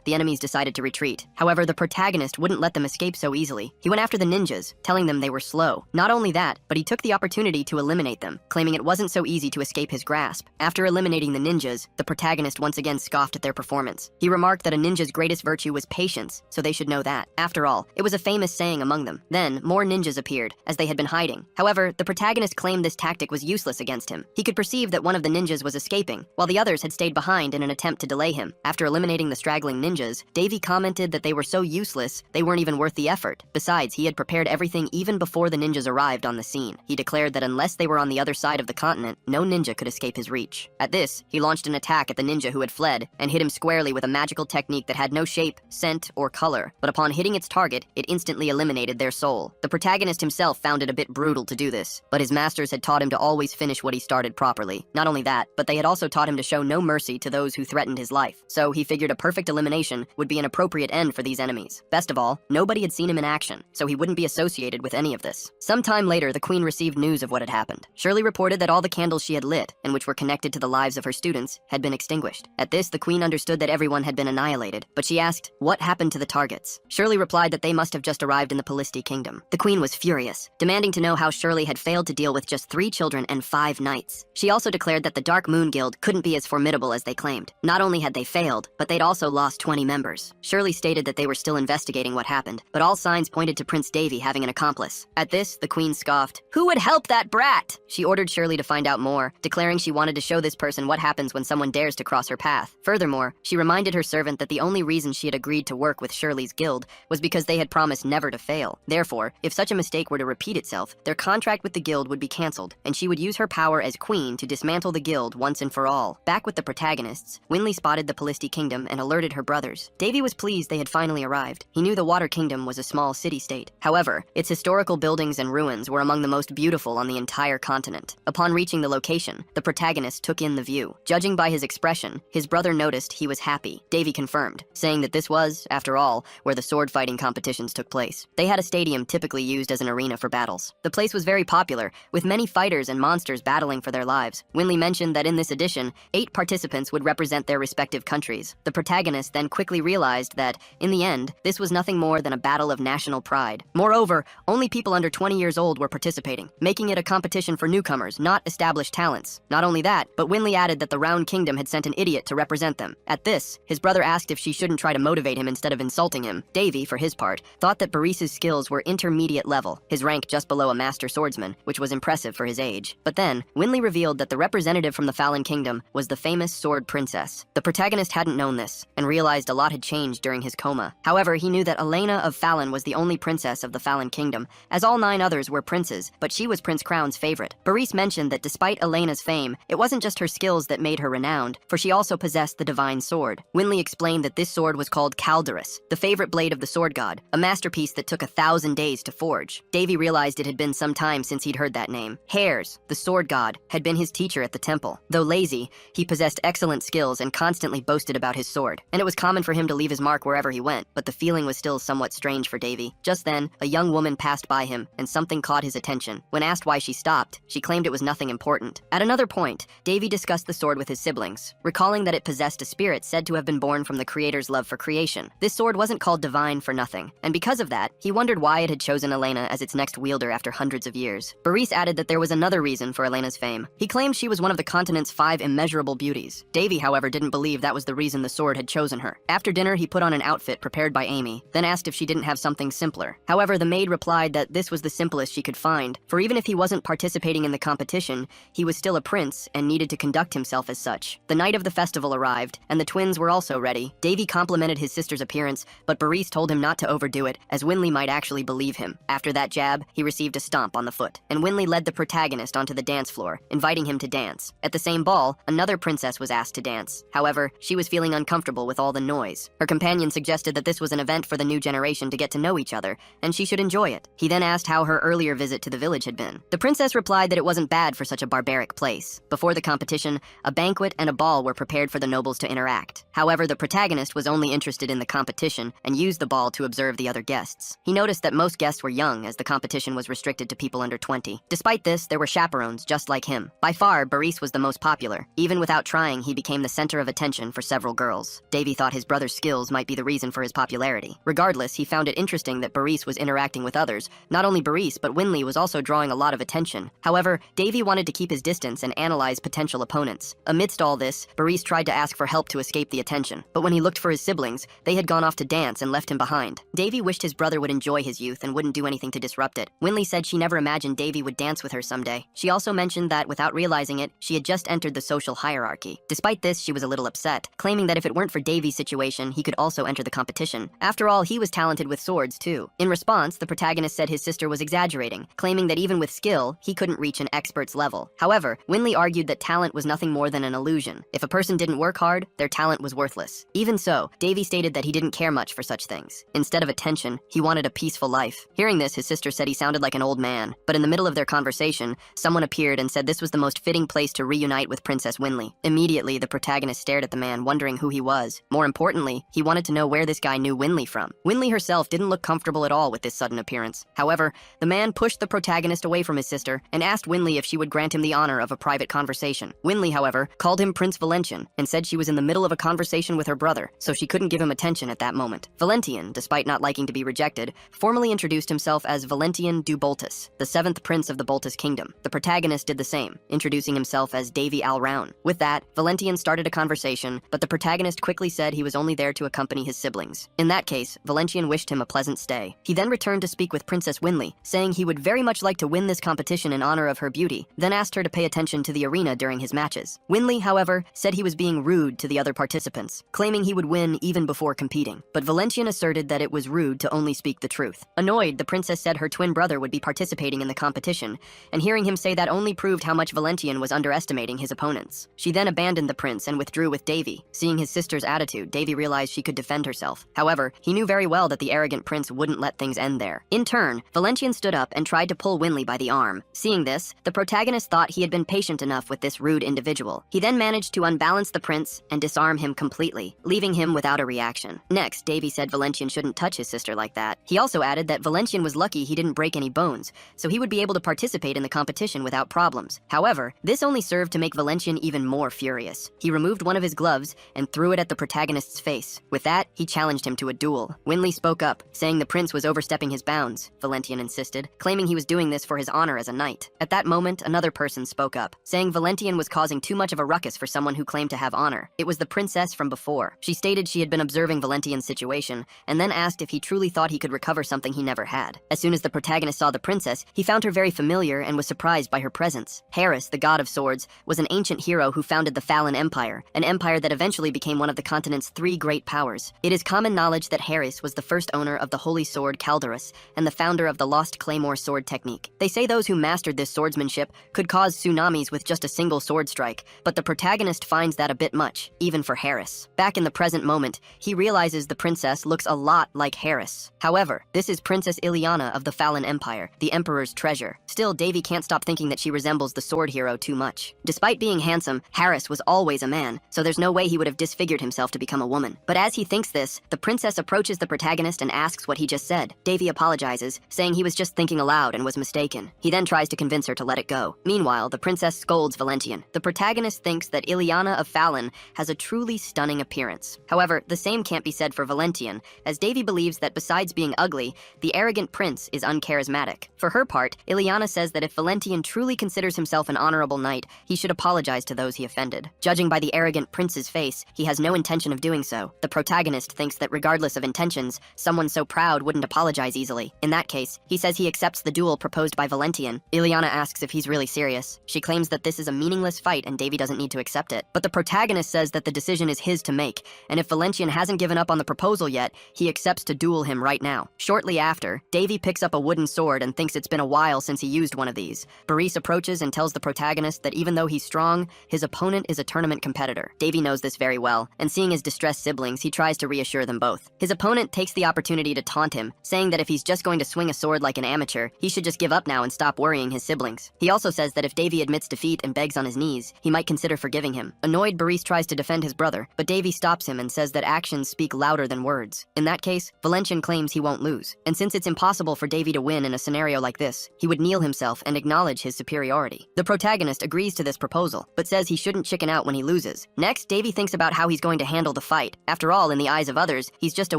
the enemies decided to retreat. However, the protagonist wouldn't let them escape so easily. He went after the ninjas, telling them they were slow. Not only that, but he took the opportunity to eliminate them, claiming it wasn't so easy to escape his grasp. After eliminating the ninjas, the protagonist once again scoffed at their performance. He remarked that a ninja's greatest virtue was patience, so they should know that. After all, it was a famous saying among them. Then, more ninjas appeared, as they had been hiding. However, the protagonist claimed this tactic was useless against him. He could perceive that one of the ninjas was escaping, while the others had stayed behind in an attempt to delay him. After eliminating the straggling ninjas, Davy commented that they were so useless, they weren't even worth the effort. Besides, he had prepared everything even before the ninjas arrived on the scene. He declared that unless they were on the other side of the continent, no ninja could escape his reach. At this, he launched an attack at the ninja who had fled, and hit him squarely with a magical technique that had no shape, scent, or color. But upon hitting its target, it instantly eliminated their soul. The protagonist himself found it a bit brutal to do this, but his masters had taught him to always finish what he started properly. Not only that, but they had also taught him to show no mercy to those who threatened his life. So he figured a perfect elimination would be an appropriate end for these enemies. Best of all, nobody had seen him in action, so he wouldn't be associated with any of this. Sometime later, the queen received news of what had happened. Shirley reported that all the candles she had lit, and which were connected to the lives of her students, had been extinguished. At this, the queen understood that everyone had been annihilated, but she asked, what happened to the targets? Shirley replied that they must have just arrived in the Polisti kingdom. The queen was furious, demanding to know how Shirley had failed to deal with just 3 children and 5 knights. She also declared that the Dark Moon Guild couldn't be as formidable as they claimed. Not only had they failed, but they'd also lost 20 members. Shirley stated that they were still investigating what happened, but all signs pointed to Prince Davy having an accomplice. At this, the queen scoffed. Who would help that brat? She ordered Shirley to find out more, declaring she wanted to show this person what happens when someone dares to cross her path. Furthermore, she reminded her servant that the only reason she had agreed to work with Shirley's guild was because they had promised never to fail. Therefore, if such a mistake were to repeat itself, their contract with the guild would be cancelled, and she would use her power as queen to dismantle the guild once and for all. Back with the protagonists, Winley spotted the Polisti kingdom and alerted her brothers. Davy was pleased they had finally arrived. He knew the Water Kingdom was a small city-state. However, its historical buildings and ruins were among the most beautiful on the entire continent. Upon reaching the location, the protagonist took in the view. Judging by his expression, his brother noticed he was happy. Davy confirmed, saying that this was, after all, where the sword fighting competitions took place. They had a stadium typically used as an arena for battles. The place was very popular, with many fighters and monsters battling for their lives. Winley mentioned that in this edition, 8 participants would represent their respective countries. The protagonist then quickly realized that, in the end, this was nothing more than a battle of national pride. Moreover, only people under 20 years old were participating, making it a competition for newcomers, not established talents. Not only that, but Winley added that the Round Kingdom had sent an idiot to represent them. At this, his brother asked if she shouldn't try to motivate him instead of insulting him. Davy, for his part, thought that Boris's skills were intermediate level, his rank just below a master swordsman, which was impressive for his age. But then, Winley revealed that the representative from the Fallen Kingdom was the famous Sword Princess. The protagonist hadn't known this, and realized a lot had changed during his coma. However, he knew that Elena of Fallen was the only princess of the Fallen Kingdom, as all 9 others were princes, but she was Prince Crown's favorite. Boris mentioned that despite Elena's fame, it wasn't just her skills that made her renowned, for she also possessed the divine sword. Winley explained that this sword was called Calderus, the favorite blade of the sword god, a masterpiece that took 1,000 days to forge. Davy realized it had been some time since he'd heard that name. Hares, the sword god, had been his teacher at the temple. Though lazy, he possessed excellent skills and constantly boasted about his sword, and it was common for him to leave his mark wherever he went, but the feeling was still somewhat strange for Davy. Just then, a young woman passed by him, and something caught his attention. When asked why she stopped, she claimed it was nothing important. At another point, Davy discussed the sword with his siblings, recalling that it possessed a spirit said to have been born from the creator's love for creation. This sword wasn't called divine for nothing, and because of that, he wondered why it had chosen Elena as its next wielder after hundreds of years. Boris added that there was another reason for Elena's fame. He claimed she was one of the continent's 5 immeasurable beauties. Davy, however, didn't believe that was the reason the sword had chosen her. After dinner, he put on an outfit prepared by Amy, then asked if she didn't have something simpler. However, the maid replied that this was the simplest she could find, for even if he wasn't participating in the competition, he was still a prince and needed to conduct himself as such. The night of the festival arrived, and the twins were also ready. Davy complimented his sister's appearance, but Boris told him not to overdo it, as Winley might actually believe him. After that jab, he received a stomp on the foot, and Winley led the protagonist onto the dance floor, inviting him to dance. At the same ball, another princess was asked to dance. However, she was feeling uncomfortable with all the noise. Her companion suggested that this was an event for the new generation to get to know each other, and she should enjoy it. He then asked how her earlier visit to the village had been. The princess replied that it wasn't bad for such a barbaric place. Before the competition, a banquet and a ball were prepared for the nobles to interact. However, the protagonist was only interested in the competition and used the ball to observe the other guests. He noticed that most guests were young, as the competition was restricted to people under 20. Despite this, there were chaperones just just like him. By far, Baris was the most popular. Even without trying, he became the center of attention for several girls. Davy thought his brother's skills might be the reason for his popularity. Regardless, he found it interesting that Baris was interacting with others. Not only Baris, but Winley was also drawing a lot of attention. However, Davy wanted to keep his distance and analyze potential opponents. Amidst all this, Baris tried to ask for help to escape the attention. But when he looked for his siblings, they had gone off to dance and left him behind. Davy wished his brother would enjoy his youth and wouldn't do anything to disrupt it. Winley said she never imagined Davy would dance with her someday. She also mentioned that, without realizing it, she had just entered the social hierarchy. Despite this, she was a little upset, claiming that if it weren't for Davy's situation, he could also enter the competition. After all, he was talented with swords, too. In response, the protagonist said his sister was exaggerating, claiming that even with skill, he couldn't reach an expert's level. However, Winley argued that talent was nothing more than an illusion. If a person didn't work hard, their talent was worthless. Even so, Davy stated that he didn't care much for such things. Instead of attention, he wanted a peaceful life. Hearing this, his sister said he sounded like an old man. But in the middle of their conversation, someone appeared and said this was the most fitting place to reunite with Princess Winley. Immediately, the protagonist stared at the man, wondering who he was. More importantly, he wanted to know where this guy knew Winley from. Winley herself didn't look comfortable at all with this sudden appearance. However, the man pushed the protagonist away from his sister and asked Winley if she would grant him the honor of a private conversation. Winley, however, called him Prince Valentian and said she was in the middle of a conversation with her brother, so she couldn't give him attention at that moment. Valentian, despite not liking to be rejected, formally introduced himself as Valentian du Boltus, the 7th prince of the Boltus kingdom. The protagonist did the same, introducing himself as Davy Alroun. With that, Valentian started a conversation, but the protagonist quickly said he was only there to accompany his siblings. In that case, Valentian wished him a pleasant stay. He then returned to speak with Princess Winley, saying he would very much like to win this competition in honor of her beauty, then asked her to pay attention to the arena during his matches. Winley, however, said he was being rude to the other participants, claiming he would win even before competing. But Valentian asserted that it was rude to only speak the truth. Annoyed, the princess said her twin brother would be participating in the competition, and hearing him say that only proved how much Valentian was underestimating his opponents. She then abandoned the prince and withdrew with Davy. Seeing his sister's attitude, Davy realized she could defend herself. However, he knew very well that the arrogant prince wouldn't let things end there. In turn, Valentian stood up and tried to pull Winley by the arm. Seeing this, the protagonist thought he had been patient enough with this rude individual. He then managed to unbalance the prince and disarm him completely, leaving him without a reaction. Next, Davy said Valentian shouldn't touch his sister like that. He also added that Valentian was lucky he didn't break any bones, so he would be able to participate in the competition without problems. However, this only served to make Valentian even more furious. He removed one of his gloves and threw it at the protagonist's face. With that, he challenged him to a duel. Winley spoke up, saying the prince was overstepping his bounds, Valentian insisted, claiming he was doing this for his honor as a knight. At that moment, another person spoke up, saying Valentian was causing too much of a ruckus for someone who claimed to have honor. It was the princess from before. She stated she had been observing Valentian's situation, and then asked if he truly thought he could recover something he never had. As soon as the protagonist saw the princess, he found her very familiar and was surprised by her presence. Harris, the god of swords, was an ancient hero who founded the Fallen Empire, an empire that eventually became one of the continent's 3 great powers. It is common knowledge that Harris was the first owner of the holy sword Calderus and the founder of the Lost Claymore sword technique. They say those who mastered this swordsmanship could cause tsunamis with just a single sword strike, but the protagonist finds that a bit much, even for Harris. Back in the present moment, he realizes the princess looks a lot like Harris. However, this is Princess Ileana of the Fallen Empire, the Emperor's treasure. Still, Davy can't stop thinking that she resembles the sword hero too much. Despite being handsome, Harris was always a man, so there's no way he would have disfigured himself to become a woman. But as he thinks this, the princess approaches the protagonist and asks what he just said. Davy apologizes, saying he was just thinking aloud and was mistaken. He then tries to convince her to let it go. Meanwhile, the princess scolds Valentian. The protagonist thinks that Ileana of Fallen has a truly stunning appearance. However, the same can't be said for Valentian, as Davy believes that besides being ugly, the arrogant prince is uncharismatic. For her part, Ileana says that if Valentian truly considers himself an honorable knight, he should apologize to those he offended. Judging by the arrogant prince's face, he has no intention of doing so. The protagonist thinks that regardless of intentions, someone so proud wouldn't apologize easily. In that case, he says he accepts the duel proposed by Valentian. Ileana asks if he's really serious. She claims that this is a meaningless fight and Davy doesn't need to accept it. But the protagonist says that the decision is his to make, and if Valentian hasn't given up on the proposal yet, he accepts to duel him right now. Shortly after, Davy picks up a wooden sword and thinks it's been a while since he used one of these. Baris approaches and tells the protagonist that even though he's strong, his opponent is a tournament competitor. Davy knows this very well, and seeing his distressed siblings, he tries to reassure them both. His opponent takes the opportunity to taunt him, saying that if he's just going to swing a sword like an amateur, he should just give up now and stop worrying his siblings. He also says that if Davy admits defeat and begs on his knees, he might consider forgiving him. Annoyed, Baris tries to defend his brother, but Davy stops him and says that actions speak louder than words. In that case, Valentian claims he won't lose, and since it's impossible for Davy to win in a scenario like this, he would kneel himself and acknowledge his superiority. superiority. The protagonist agrees to this proposal, but says he shouldn't chicken out when he loses. Next, Davy thinks about how he's going to handle the fight. After all, in the eyes of others, he's just a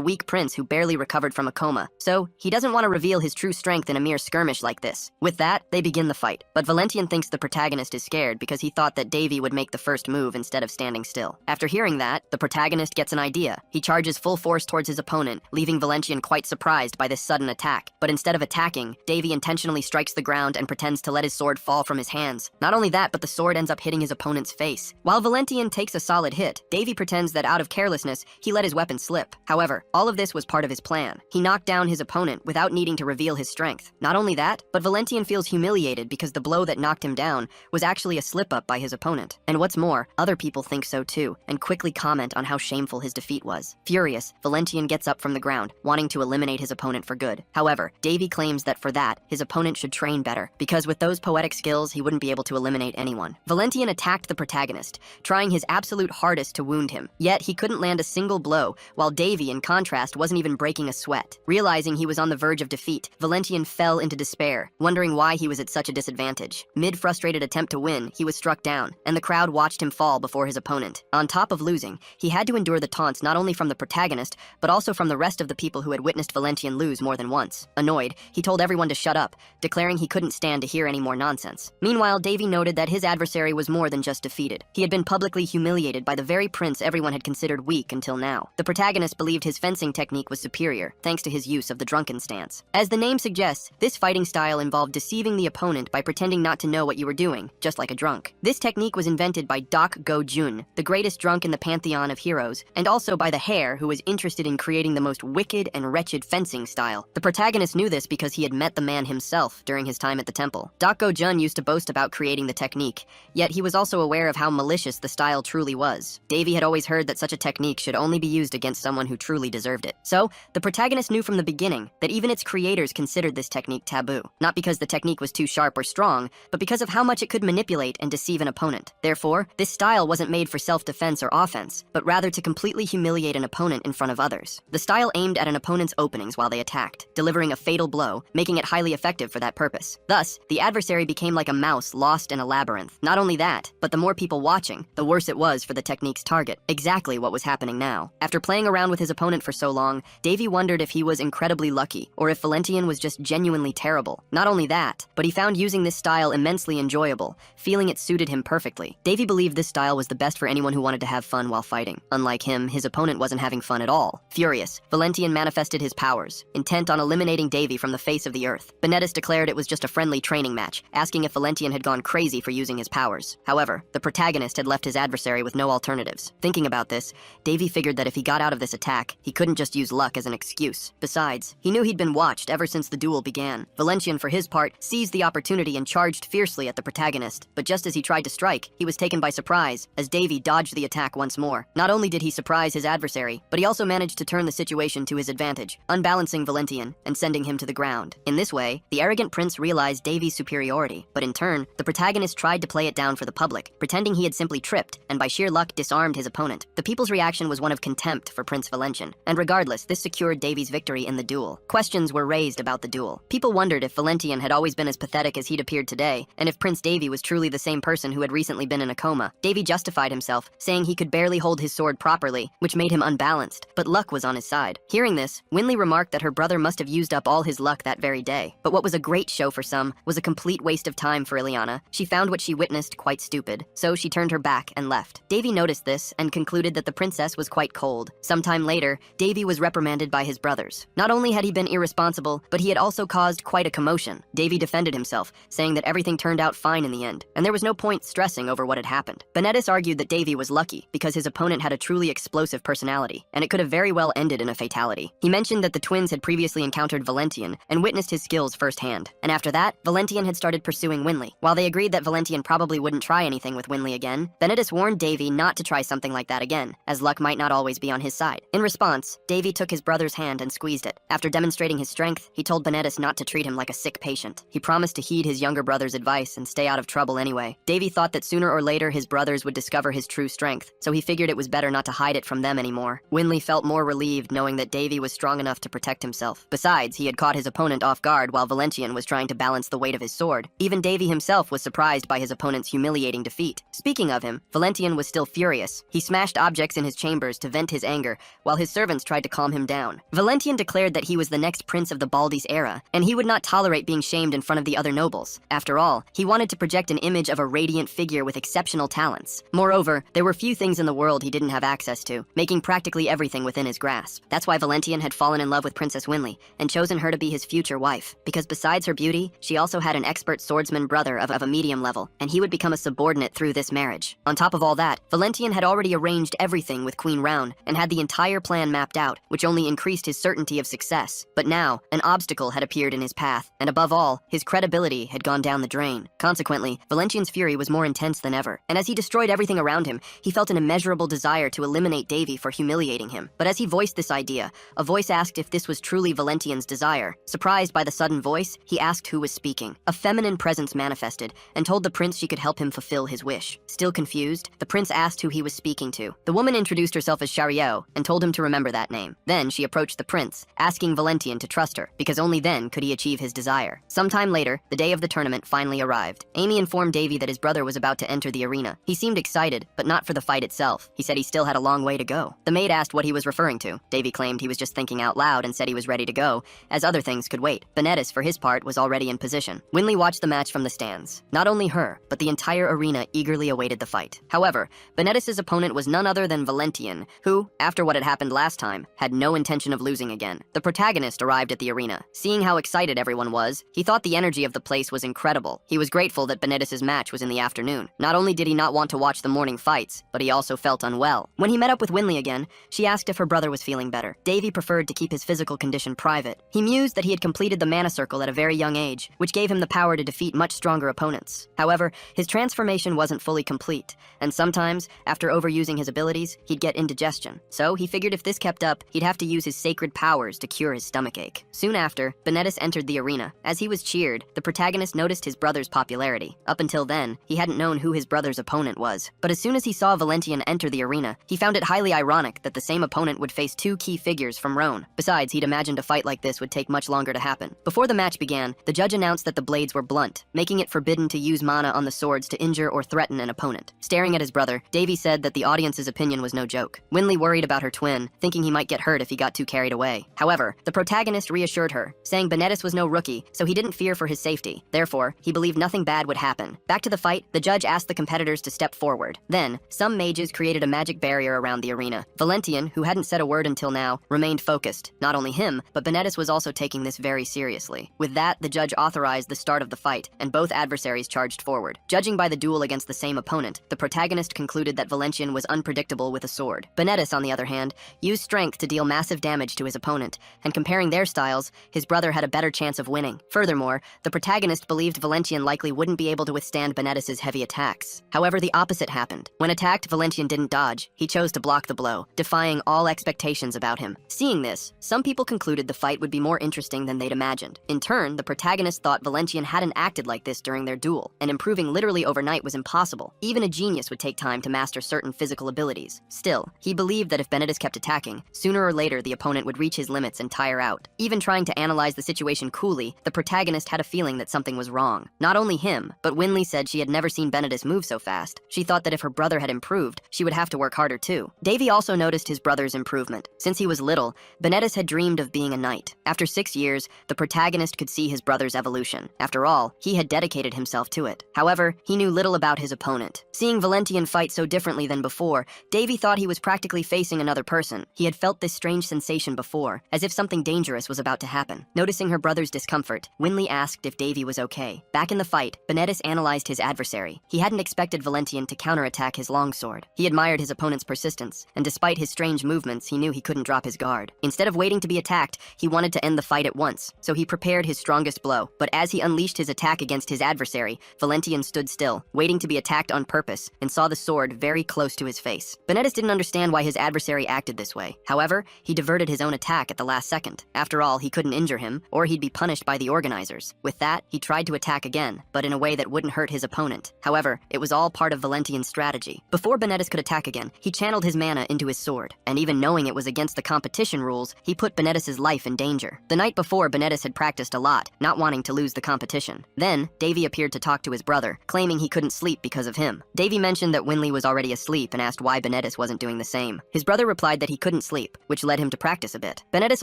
weak prince who barely recovered from a coma. So, he doesn't want to reveal his true strength in a mere skirmish like this. With that, they begin the fight. But Valentian thinks the protagonist is scared because he thought that Davy would make the first move instead of standing still. After hearing that, the protagonist gets an idea. He charges full force towards his opponent, leaving Valentian quite surprised by this sudden attack. But instead of attacking, Davy intentionally strikes the ground and pretends to let his sword fall from his hands. Not only that, but the sword ends up hitting his opponent's face. While Valentian takes a solid hit, Davy pretends that out of carelessness, he let his weapon slip. However, all of this was part of his plan. He knocked down his opponent without needing to reveal his strength. Not only that, but Valentian feels humiliated because the blow that knocked him down was actually a slip-up by his opponent. And what's more, other people think so too, and quickly comment on how shameful his defeat was. Furious, Valentian gets up from the ground, wanting to eliminate his opponent for good. However, Davy claims that for that, his opponent should train better, because with those poetic skills, he wouldn't be able to eliminate anyone. Valentian attacked the protagonist, trying his absolute hardest to wound him. Yet, he couldn't land a single blow, while Davy, in contrast, wasn't even breaking a sweat. Realizing he was on the verge of defeat, Valentian fell into despair, wondering why he was at such a disadvantage. Mid-frustrated attempt to win, he was struck down, and the crowd watched him fall before his opponent. On top of losing, he had to endure the taunts not only from the protagonist, but also from the rest of the people who had witnessed Valentian lose more than once. Annoyed, he told everyone to shut up, declaring he couldn't stand to hear any more nonsense. Meanwhile, Davy noted that his adversary was more than just defeated. He had been publicly humiliated by the very prince everyone had considered weak until now. The protagonist believed his fencing technique was superior, thanks to his use of the drunken stance. As the name suggests, this fighting style involved deceiving the opponent by pretending not to know what you were doing, just like a drunk. This technique was invented by Go-Jun, the greatest drunk in the pantheon of heroes, and also by the Hare, who was interested in creating the most wicked and wretched fencing style. The protagonist knew this because he had met the man himself during his time at the temple. Go-Jun used to boast about creating the technique, yet he was also aware of how malicious the style truly was. Davy had always heard that such a technique should only be used against someone who truly deserved it. So, the protagonist knew from the beginning that even its creators considered this technique taboo. Not because the technique was too sharp or strong, but because of how much it could manipulate and deceive an opponent. Therefore, this style wasn't made for self-defense or offense, but rather to completely humiliate an opponent in front of others. The style aimed at an opponent's openings while they attacked, delivering a fatal blow, making it highly effective for that purpose. Thus, the adversary became like a mouse lost in a labyrinth. Not only that, but the more people watching, the worse it was for the technique's target. Exactly what was happening now. After playing around with his opponent for so long, Davy wondered if he was incredibly lucky, or if Valentian was just genuinely terrible. Not only that, but he found using this style immensely enjoyable, feeling it suited him perfectly. Davy believed this style was the best for anyone who wanted to have fun while fighting. Unlike him, his opponent wasn't having fun at all. Furious, Valentian manifested his powers, intent on eliminating Davy from the face of the earth. Benedis declared it was just a friendly training match, asking if Valentian had gone crazy for using his powers. However, the protagonist had left his adversary with no alternatives. Thinking about this, Davy figured that if he got out of this attack, he couldn't just use luck as an excuse. Besides, he knew he'd been watched ever since the duel began. Valentian, for his part, seized the opportunity and charged fiercely at the protagonist. But just as he tried to strike, he was taken by surprise, as Davy dodged the attack once more. Not only did he surprise his adversary, but he also managed to turn the situation to his advantage, unbalancing Valentian and sending him to the ground. In this way, the arrogant prince realized Davy's superiority, but in turn, the protagonist tried to play it down for the public, pretending he had simply tripped, and by sheer luck disarmed his opponent. The people's reaction was one of contempt for Prince Valentian, and regardless, this secured Davy's victory in the duel. Questions were raised about the duel. People wondered if Valentian had always been as pathetic as he'd appeared today, and if Prince Davy was truly the same person who had recently been in a coma. Davy justified himself, saying he could barely hold his sword properly, which made him unbalanced, but luck was on his side. Hearing this, Winley remarked that her brother must have used up all his luck that very day. But what was a great show for some was a complete waste of time for Ileana. She found what she witnessed quite stupid, so she turned her back and left. Davy noticed this and concluded that the princess was quite cold. Sometime later, Davy was reprimanded by his brothers. Not only had he been irresponsible, but he had also caused quite a commotion. Davy defended himself, saying that everything turned out fine in the end, and there was no point stressing over what had happened. Benedis argued that Davy was lucky because his opponent had a truly explosive personality, and it could have very well ended in a fatality. He mentioned that the twins had previously encountered Valentian and witnessed his skills firsthand, and after that, Valentian had started pursuing Winley. While they agreed that Valentian probably wouldn't try anything with Winley again, Benedis warned Davy not to try something like that again, as luck might not always be on his side. In response, Davy took his brother's hand and squeezed it. After demonstrating his strength, he told Benedis not to treat him like a sick patient. He promised to heed his younger brother's advice and stay out of trouble anyway. Davy thought that sooner or later his brothers would discover his true strength, so he figured it was better not to hide it from them anymore. Winley felt more relieved knowing that Davy was strong enough to protect himself. Besides, he had caught his opponent off guard while Valentian was trying to balance the weight of his sword. Even Davy himself was surprised by his opponent's humiliating defeat. Speaking of him, Valentian was still furious. He smashed objects in his chambers to vent his anger, while his servants tried to calm him down. Valentian declared that he was the next prince of the Baldi's era, and he would not tolerate being shamed in front of the other nobles. After all, he wanted to project an image of a radiant figure with exceptional talents. Moreover, there were few things in the world he didn't have access to, making practically everything within his grasp. That's why Valentian had fallen in love with Princess Winley and chosen her to be his future wife, because besides her beauty, she also had an expert swordsman brother of a medium level, and he would become a subordinate through this marriage. On top of all that, Valentian had already arranged everything with Queen Round and had the entire plan mapped out, which only increased his certainty of success. But now, an obstacle had appeared in his path, and above all, his credibility had gone down the drain. Consequently, Valentian's fury was more intense than ever, and as he destroyed everything around him, he felt an immeasurable desire to eliminate Davy for humiliating him. But as he voiced this idea, a voice asked if this was truly Valentian's desire. Surprised by the sudden voice, he asked who was speaking. A feminine presence manifested and told the prince she could help him fulfill his wish. Still confused, the prince asked who he was speaking to. The woman introduced herself as Shariao and told him to remember that name. Then she approached the prince, asking Valentian to trust her, because only then could he achieve his desire. Sometime later, the day of the tournament finally arrived. Amy informed Davy that his brother was about to enter the arena. He seemed excited, but not for the fight itself. He said he still had a long way to go. The maid asked what he was referring to. Davy claimed he was just thinking out loud and said he was ready to go, as other things could wait. Benedis, for his part, was already in position. Winley watched the match from the stands. Not only her, but the entire arena eagerly awaited the fight. However, Benedis' opponent was none other than Valentian, who, after what had happened last time, had no intention of losing again. The protagonist arrived at the arena. Seeing how excited everyone was, he thought the energy of the place was incredible. He was grateful that Benedis' match was in the afternoon. Not only did he not want to watch the morning fights, but he also felt unwell. When he met up with Winley again, she asked if her brother was feeling better. Davy preferred to keep his physical condition private. He mused that he had completed the mana circle at a very young age, which gave him the power to defeat much stronger opponents. However, his transformation wasn't fully complete, and sometimes, after overusing his abilities, he'd get indigestion. So he figured if this kept up, he'd have to use his sacred powers to cure his stomachache. Soon after, Benedis entered the arena. As he was cheered, the protagonist noticed his brother's popularity. Up until then, he hadn't known who his brother's opponent was. But as soon as he saw Valentian enter the arena, he found it highly ironic that the same opponent would face two key figures from Rhone. Besides, he'd imagined a fight like this would take much longer to happen. Before the match began, the judge announced that the blades were blunt, making it forbidden to use mana on the swords to injure or threaten an opponent. Staring at his brother, Davy said that the audience's opinion was no joke. Winley worried about her twin, thinking he might get hurt if he got too carried away. However, the protagonist reassured her, saying Benedis was no rookie, so he didn't fear for his safety. Therefore, he believed nothing bad would happen. Back to the fight, the judge asked the competitors to step forward. Then, some mages created a magic barrier around the arena. Valentian, who hadn't said a word until now, remained focused. Not only him, but Benedis was also taking this very seriously. With that, the judge authorized the start of the fight, and both adversaries charged forward. Judging by the duel against the same opponent, the protagonist concluded that Valentian was unpredictable with a sword. Benedis, on the other hand, used strength to deal massive damage to his opponent, and comparing their styles, his brother had a better chance of winning. Furthermore, the protagonist believed Valentian likely wouldn't be able to withstand Benedis' heavy attacks. However, the opposite happened. When attacked, Valentian didn't dodge. He chose to block the blow, defying all expectations about him. Seeing this, some people concluded the fight would be more interesting than they'd imagined. In turn, the protagonist thought Valentian hadn't acted like this during their duel, and improving literally overnight was impossible. Even a genius would take time to master certain physical abilities. Still, he believed that if Benedis kept attacking, sooner or later the opponent would reach his limits and tire out. Even trying to analyze the situation coolly, the protagonist had a feeling that something was wrong. Not only him, but Winley said she had never seen Benedis move so fast. She thought that if her brother had improved, she would have to work harder too. Davy also noticed his brother's improvement. Since he was little, Benedis had dreamed of being a knight. After 6 years, the protagonist could see his brother's evolution. After all, he had dedicated himself to it. However, he knew little about his opponent. Seeing Valentian fight so differently than before, Davy thought he was practically facing another person. He had felt this strange sensation before, as if something dangerous was about to happen. Noticing her brother's discomfort, Winley asked if Davy was okay. Back in the fight, Benedis analyzed his adversary. He hadn't expected Valentian to counterattack his longsword. He admired his opponent's persistence, and despite his strange movements, he knew he couldn't drop his guard. Instead of waiting to be attacked, he wanted to end the fight at once, so he prepared his strongest blow. But as he unleashed his attack against his adversary, Valentian stood still, waiting to be attacked on purpose, and saw the sword very close to his face. Benedis didn't understand why his adversary acted this way. However, he diverted his own attack at the last second. After all, he couldn't injure him, or he'd be punished by the organizers. With that, he tried to attack again, but in a way that wouldn't hurt his opponent. However, it was all part of Valentian's strategy. Before Benedis could attack again, he channeled his mana into his sword, and even knowing it was against the competition rules, he put Benedis' life in danger. The night before, Benedis had practiced a lot, not wanting to lose the competition. Then, Then, Davy appeared to talk to his brother, claiming he couldn't sleep because of him. Davy mentioned that Winley was already asleep and asked why Benedis wasn't doing the same. His brother replied that he couldn't sleep, which led him to practice a bit. Benedis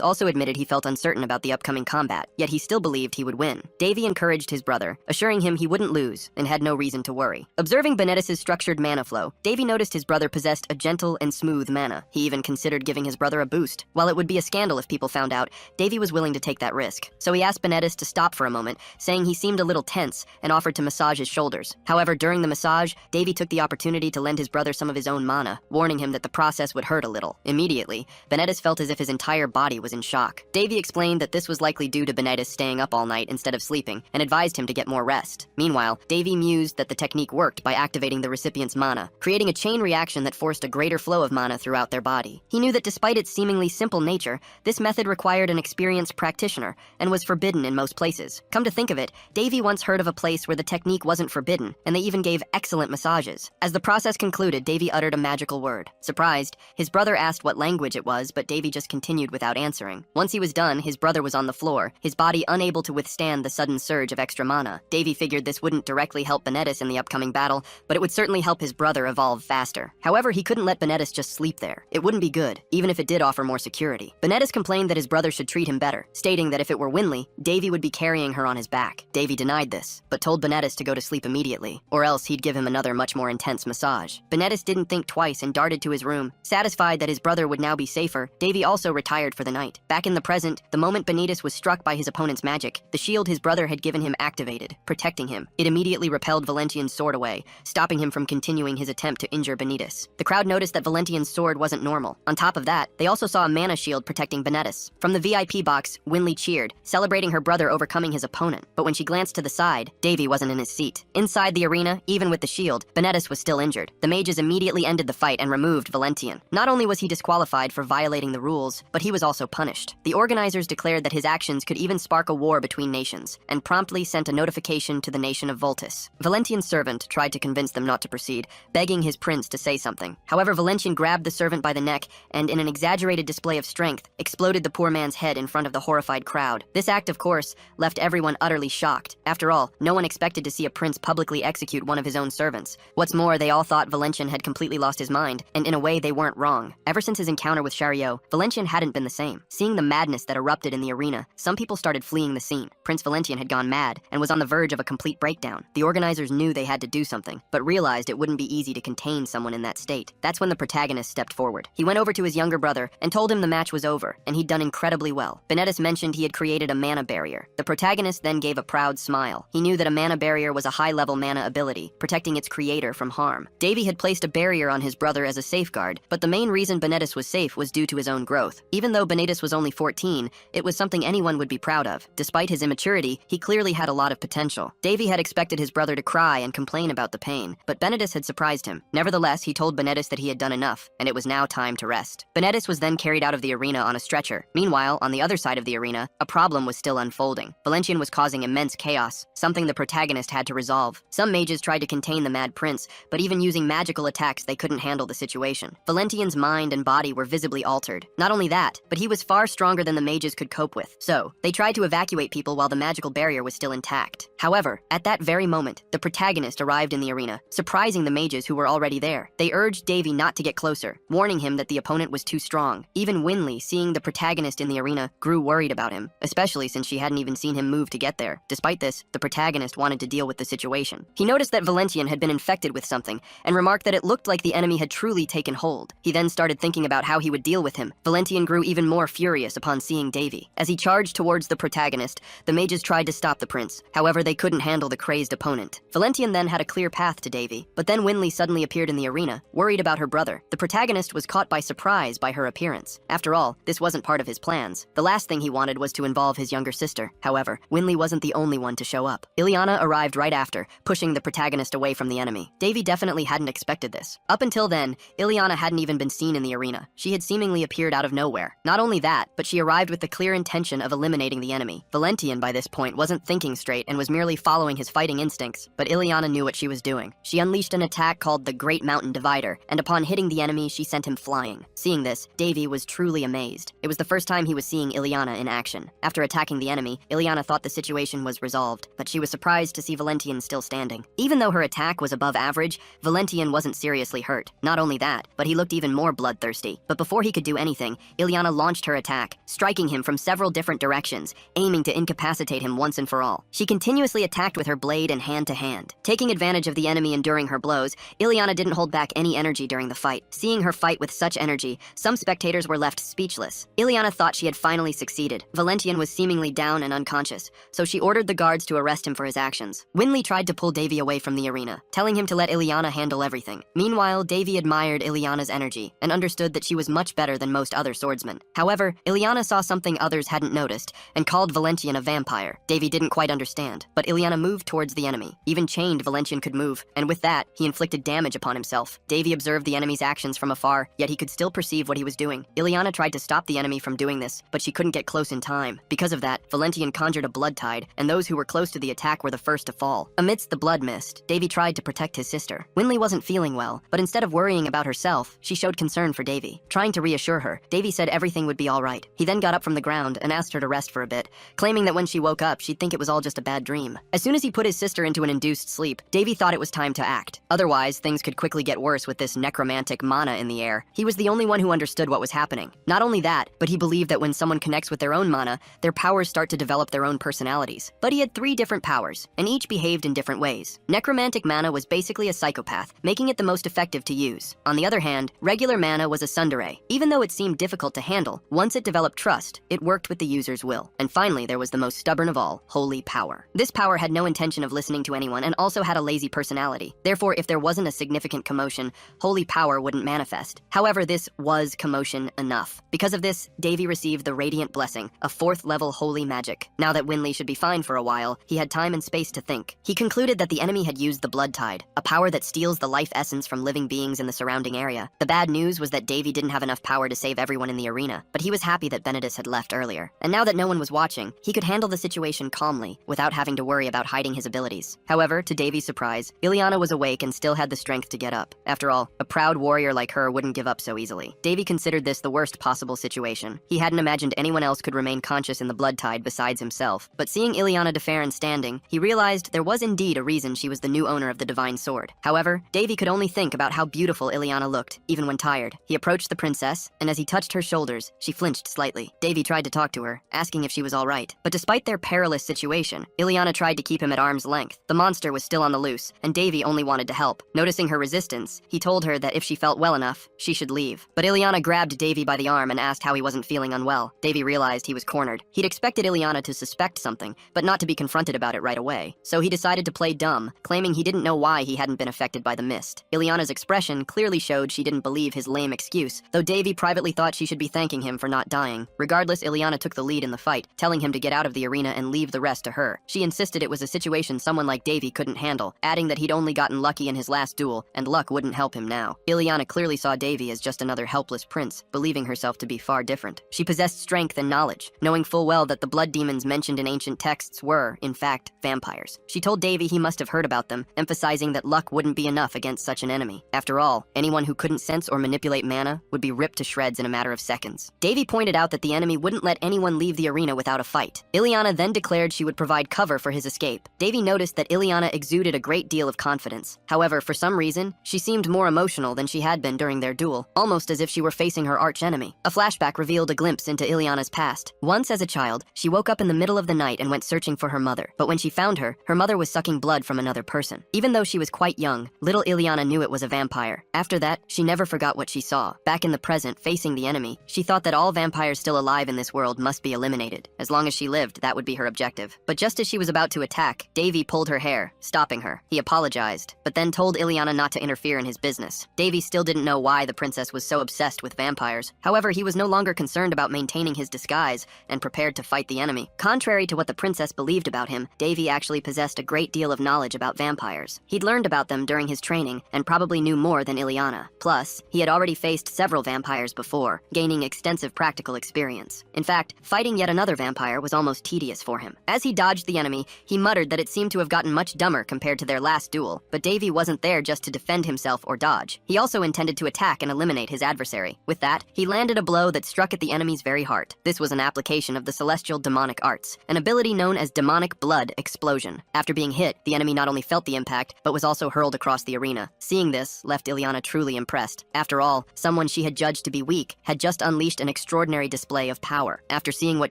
also admitted he felt uncertain about the upcoming combat, yet he still believed he would win. Davy encouraged his brother, assuring him he wouldn't lose and had no reason to worry. Observing Benedis' structured mana flow, Davy noticed his brother possessed a gentle and smooth mana. He even considered giving his brother a boost. While it would be a scandal if people found out, Davy was willing to take that risk. So he asked Benedis to stop for a moment, saying he seemed a little tense and offered to massage his shoulders. However, during the massage, Davy took the opportunity to lend his brother some of his own mana, warning him that the process would hurt a little. Immediately, Benedis felt as if his entire body was in shock. Davy explained that this was likely due to Benedis staying up all night instead of sleeping, and advised him to get more rest. Meanwhile, Davy mused that the technique worked by activating the recipient's mana, creating a chain reaction that forced a greater flow of mana throughout their body. He knew that despite its seemingly simple nature, this method required an experienced practitioner and was forbidden in most places. Come to think of it, Davy once heard of a place where the technique wasn't forbidden, and they even gave excellent massages. As the process concluded, Davy uttered a magical word. Surprised, his brother asked what language it was, but Davy just continued without answering. Once he was done, his brother was on the floor, his body unable to withstand the sudden surge of extra mana. Davy figured this wouldn't directly help Benedis in the upcoming battle, but it would certainly help his brother evolve faster. However, he couldn't let Benedis just sleep there. It wouldn't be good, even if it did offer more security. Benedis complained that his brother should treat him better, stating that if it were Winley, Davy would be carrying her on his back. Davy denied this, but told Benedis to go to sleep immediately, or else he'd give him another much more intense massage. Benedis didn't think twice and darted to his room. Satisfied that his brother would now be safer, Davy also retired for the night. Back in the present, the moment Benedis was struck by his opponent's magic, the shield his brother had given him activated, protecting him. It immediately repelled Valentian's sword away, stopping him from continuing his attempt to injure Benedis. The crowd noticed that Valentian's sword wasn't normal. On top of that, they also saw a mana shield protecting Benedis. From the VIP box, Winley cheered, celebrating her brother overcoming his opponent. But when she glanced to the side, Davy wasn't in his seat. Inside the arena, even with the shield, Benedis was still injured. The mages immediately ended the fight and removed Valentian. Not only was he disqualified for violating the rules, but he was also punished. The organizers declared that his actions could even spark a war between nations, and promptly sent a notification to the nation of Voltus. Valentian's servant tried to convince them not to proceed, begging his prince to say something. However, Valentian grabbed the servant by the neck and, in an exaggerated display of strength, exploded the poor man's head in front of the horrified crowd. This act, of course, left everyone utterly shocked. After all, no one expected to see a prince publicly execute one of his own servants. What's more, they all thought Valentian had completely lost his mind, and in a way they weren't wrong. Ever since his encounter with Chariot, Valentian hadn't been the same. Seeing the madness that erupted in the arena, some people started fleeing the scene. Prince Valentian had gone mad and was on the verge of a complete breakdown. The organizers knew they had to do something, but realized it wouldn't be easy to contain someone in that state. That's when the protagonist stepped forward. He went over to his younger brother and told him the match was over, and he'd done incredibly well. Benedis mentioned he had created a mana barrier. The protagonist then gave a proud smile. He knew that a mana barrier was a high-level mana ability, protecting its creator from harm. Davy had placed a barrier on his brother as a safeguard, but the main reason Benedis was safe was due to his own growth. Even though Benedis was only 14, it was something anyone would be proud of. Despite his immaturity, he clearly had a lot of potential. Davy had expected his brother to cry and complain about the pain, but Benedis had surprised him. Nevertheless, he told Benedis that he had done enough, and it was now time to rest. Benedis was then carried out of the arena on a stretcher. Meanwhile, on the other side of the arena, a problem was still unfolding. Valentian was causing immense chaos, something the protagonist had to resolve. Some mages tried to contain the Mad Prince, but even using magical attacks, they couldn't handle the situation. Valentian's mind and body were visibly altered. Not only that, but he was far stronger than the mages could cope with. So, they tried to evacuate people while the magical barrier was still intact. However, at that very moment, the protagonist arrived in the arena, surprising the mages who were already there. They urged Davy not to get closer, warning him that the opponent was too strong. Even Winley, seeing the protagonist in the arena, grew worried about him, especially since she hadn't even seen him move to get there. Despite this, the protagonist wanted to deal with the situation. He noticed that Valentian had been infected with something, and remarked that it looked like the enemy had truly taken hold. He then started thinking about how he would deal with him. Valentian grew even more furious upon seeing Davy. As he charged towards the protagonist, the mages tried to stop the prince. However, they couldn't handle the crazed opponent. Valentian then had a clear path to Davy, but then Winley suddenly appeared in the arena, worried about her brother. The protagonist was caught by surprise by her appearance. After all, this wasn't part of his plans. The last thing he wanted was to involve his younger sister. However, Winley wasn't the only one to show up. Ileana arrived right after, pushing the protagonist away from the enemy. Davy definitely hadn't expected this. Up until then, Ileana hadn't even been seen in the arena. She had seemingly appeared out of nowhere. Not only that, but she arrived with the clear intention of eliminating the enemy. Valentian, by this point, wasn't thinking straight and was merely following his fighting instincts, but Ileana knew what she was doing. She unleashed an attack called the Great Mountain Divider, and upon hitting the enemy, she sent him flying. Seeing this, Davy was truly amazed. It was the first time he was seeing Ileana in action. After attacking the enemy, Ileana thought the situation was resolved. involved, but she was surprised to see Valentian still standing. Even though her attack was above average, Valentian wasn't seriously hurt. Not only that, but he looked even more bloodthirsty. But before he could do anything, Ileana launched her attack, striking him from several different directions, aiming to incapacitate him once and for all. She continuously attacked with her blade and hand to hand. Taking advantage of the enemy enduring her blows, Ileana didn't hold back any energy during the fight. Seeing her fight with such energy, some spectators were left speechless. Ileana thought she had finally succeeded. Valentian was seemingly down and unconscious, so she ordered the guards to arrest him for his actions. Winley tried to pull Davy away from the arena, telling him to let Ileana handle everything. Meanwhile, Davy admired Ileana's energy and understood that she was much better than most other swordsmen. However, Ileana saw something others hadn't noticed and called Valentian a vampire. Davy didn't quite understand, but Ileana moved towards the enemy. Even chained, Valentian could move, and with that, he inflicted damage upon himself. Davy observed the enemy's actions from afar, yet he could still perceive what he was doing. Ileana tried to stop the enemy from doing this, but she couldn't get close in time. Because of that, Valentian conjured a blood tide, and those who were close to the attack were the first to fall. Amidst the blood mist, Davy tried to protect his sister. Winley wasn't feeling well, but instead of worrying about herself, she showed concern for Davy. Trying to reassure her, Davy said everything would be all right. He then got up from the ground and asked her to rest for a bit, claiming that when she woke up, she'd think it was all just a bad dream. As soon as he put his sister into an induced sleep, Davy thought it was time to act. Otherwise, things could quickly get worse with this necromantic mana in the air. He was the only one who understood what was happening. Not only that, but he believed that when someone connects with their own mana, their powers start to develop their own personalities. But he had 3 different powers, and each behaved in different ways. Necromantic mana was basically a psychopath, making it the most effective to use. On the other hand, regular mana was a tsundere. Even though it seemed difficult to handle, once it developed trust, it worked with the user's will. And finally, there was the most stubborn of all, holy power. This power had no intention of listening to anyone and also had a lazy personality. Therefore, if there wasn't a significant commotion, holy power wouldn't manifest. However, this was commotion enough. Because of this, Davy received the Radiant Blessing, a 4th level holy magic. Now that Winley should be fine for a while, he had time and space to think. He concluded that the enemy had used the Blood Tide, a power that steals the life essence from living beings in the surrounding area. The bad news was that Davy didn't have enough power to save everyone in the arena, but he was happy that Benedis had left earlier. And now that no one was watching, he could handle the situation calmly, without having to worry about hiding his abilities. However, to Davy's surprise, Ileana was awake and still had the strength to get up. After all, a proud warrior like her wouldn't give up so easily. Davy considered this the worst possible situation. He hadn't imagined anyone else could remain conscious in the Blood Tide besides himself. But seeing Ileana deferent standing, he realized there was indeed a reason she was the new owner of the Divine Sword. However, Davy could only think about how beautiful Ileana looked, even when tired. He approached the princess, and as he touched her shoulders, she flinched slightly. Davy tried to talk to her, asking if she was all right. But despite their perilous situation, Ileana tried to keep him at arm's length. The monster was still on the loose, and Davy only wanted to help. Noticing her resistance, he told her that if she felt well enough, she should leave. But Ileana grabbed Davy by the arm and asked how he wasn't feeling unwell. Davy realized he was cornered. He'd expected Ileana to suspect something, but not to be confronted about it right away. So he decided to play dumb, claiming he didn't know why he hadn't been affected by the mist. Ileana's expression clearly showed she didn't believe his lame excuse, though Davy privately thought she should be thanking him for not dying. Regardless, Ileana took the lead in the fight, telling him to get out of the arena and leave the rest to her. She insisted it was a situation someone like Davy couldn't handle, adding that he'd only gotten lucky in his last duel, and luck wouldn't help him now. Ileana clearly saw Davy as just another helpless prince, believing herself to be far different. She possessed strength and knowledge, knowing full well that the blood demons mentioned in ancient texts were, in fact, vampires. She told Davy he must have heard about them, emphasizing that luck wouldn't be enough against such an enemy. After all, anyone who couldn't sense or manipulate mana would be ripped to shreds in a matter of seconds. Davy pointed out that the enemy wouldn't let anyone leave the arena without a fight. Ileana then declared she would provide cover for his escape. Davy noticed that Ileana exuded a great deal of confidence. However, for some reason, she seemed more emotional than she had been during their duel, almost as if she were facing her archenemy. A flashback revealed a glimpse into Ileana's past. Once as a child, she woke up in the middle of the night and went searching for her mother. But when she found her mother was sucking blood from another person. Even though she was quite young, little Ileana knew it was a vampire. After that, she never forgot what she saw. Back in the present, facing the enemy, she thought that all vampires still alive in this world must be eliminated. As long as she lived, that would be her objective. But just as she was about to attack, Davy pulled her hair, stopping her. He apologized, but then told Ileana not to interfere in his business. Davy still didn't know why the princess was so obsessed with vampires. However, he was no longer concerned about maintaining his disguise and prepared to fight the enemy. Contrary to what the princess believed about him, Davy actually possessed a great deal of knowledge about vampires. He'd learned about them during his training and probably knew more than Ileana. Plus, he had already faced several vampires before, gaining extensive practical experience. In fact, fighting yet another vampire was almost tedious for him. As he dodged the enemy, he muttered that it seemed to have gotten much dumber compared to their last duel, but Davy wasn't there just to defend himself or dodge. He also intended to attack and eliminate his adversary. With that, he landed a blow that struck at the enemy's very heart. This was an application of the celestial demonic arts, an ability known as demonic sonic blood explosion. After being hit, the enemy not only felt the impact, but was also hurled across the arena. Seeing this left Ileana truly impressed. After all, someone she had judged to be weak had just unleashed an extraordinary display of power. After seeing what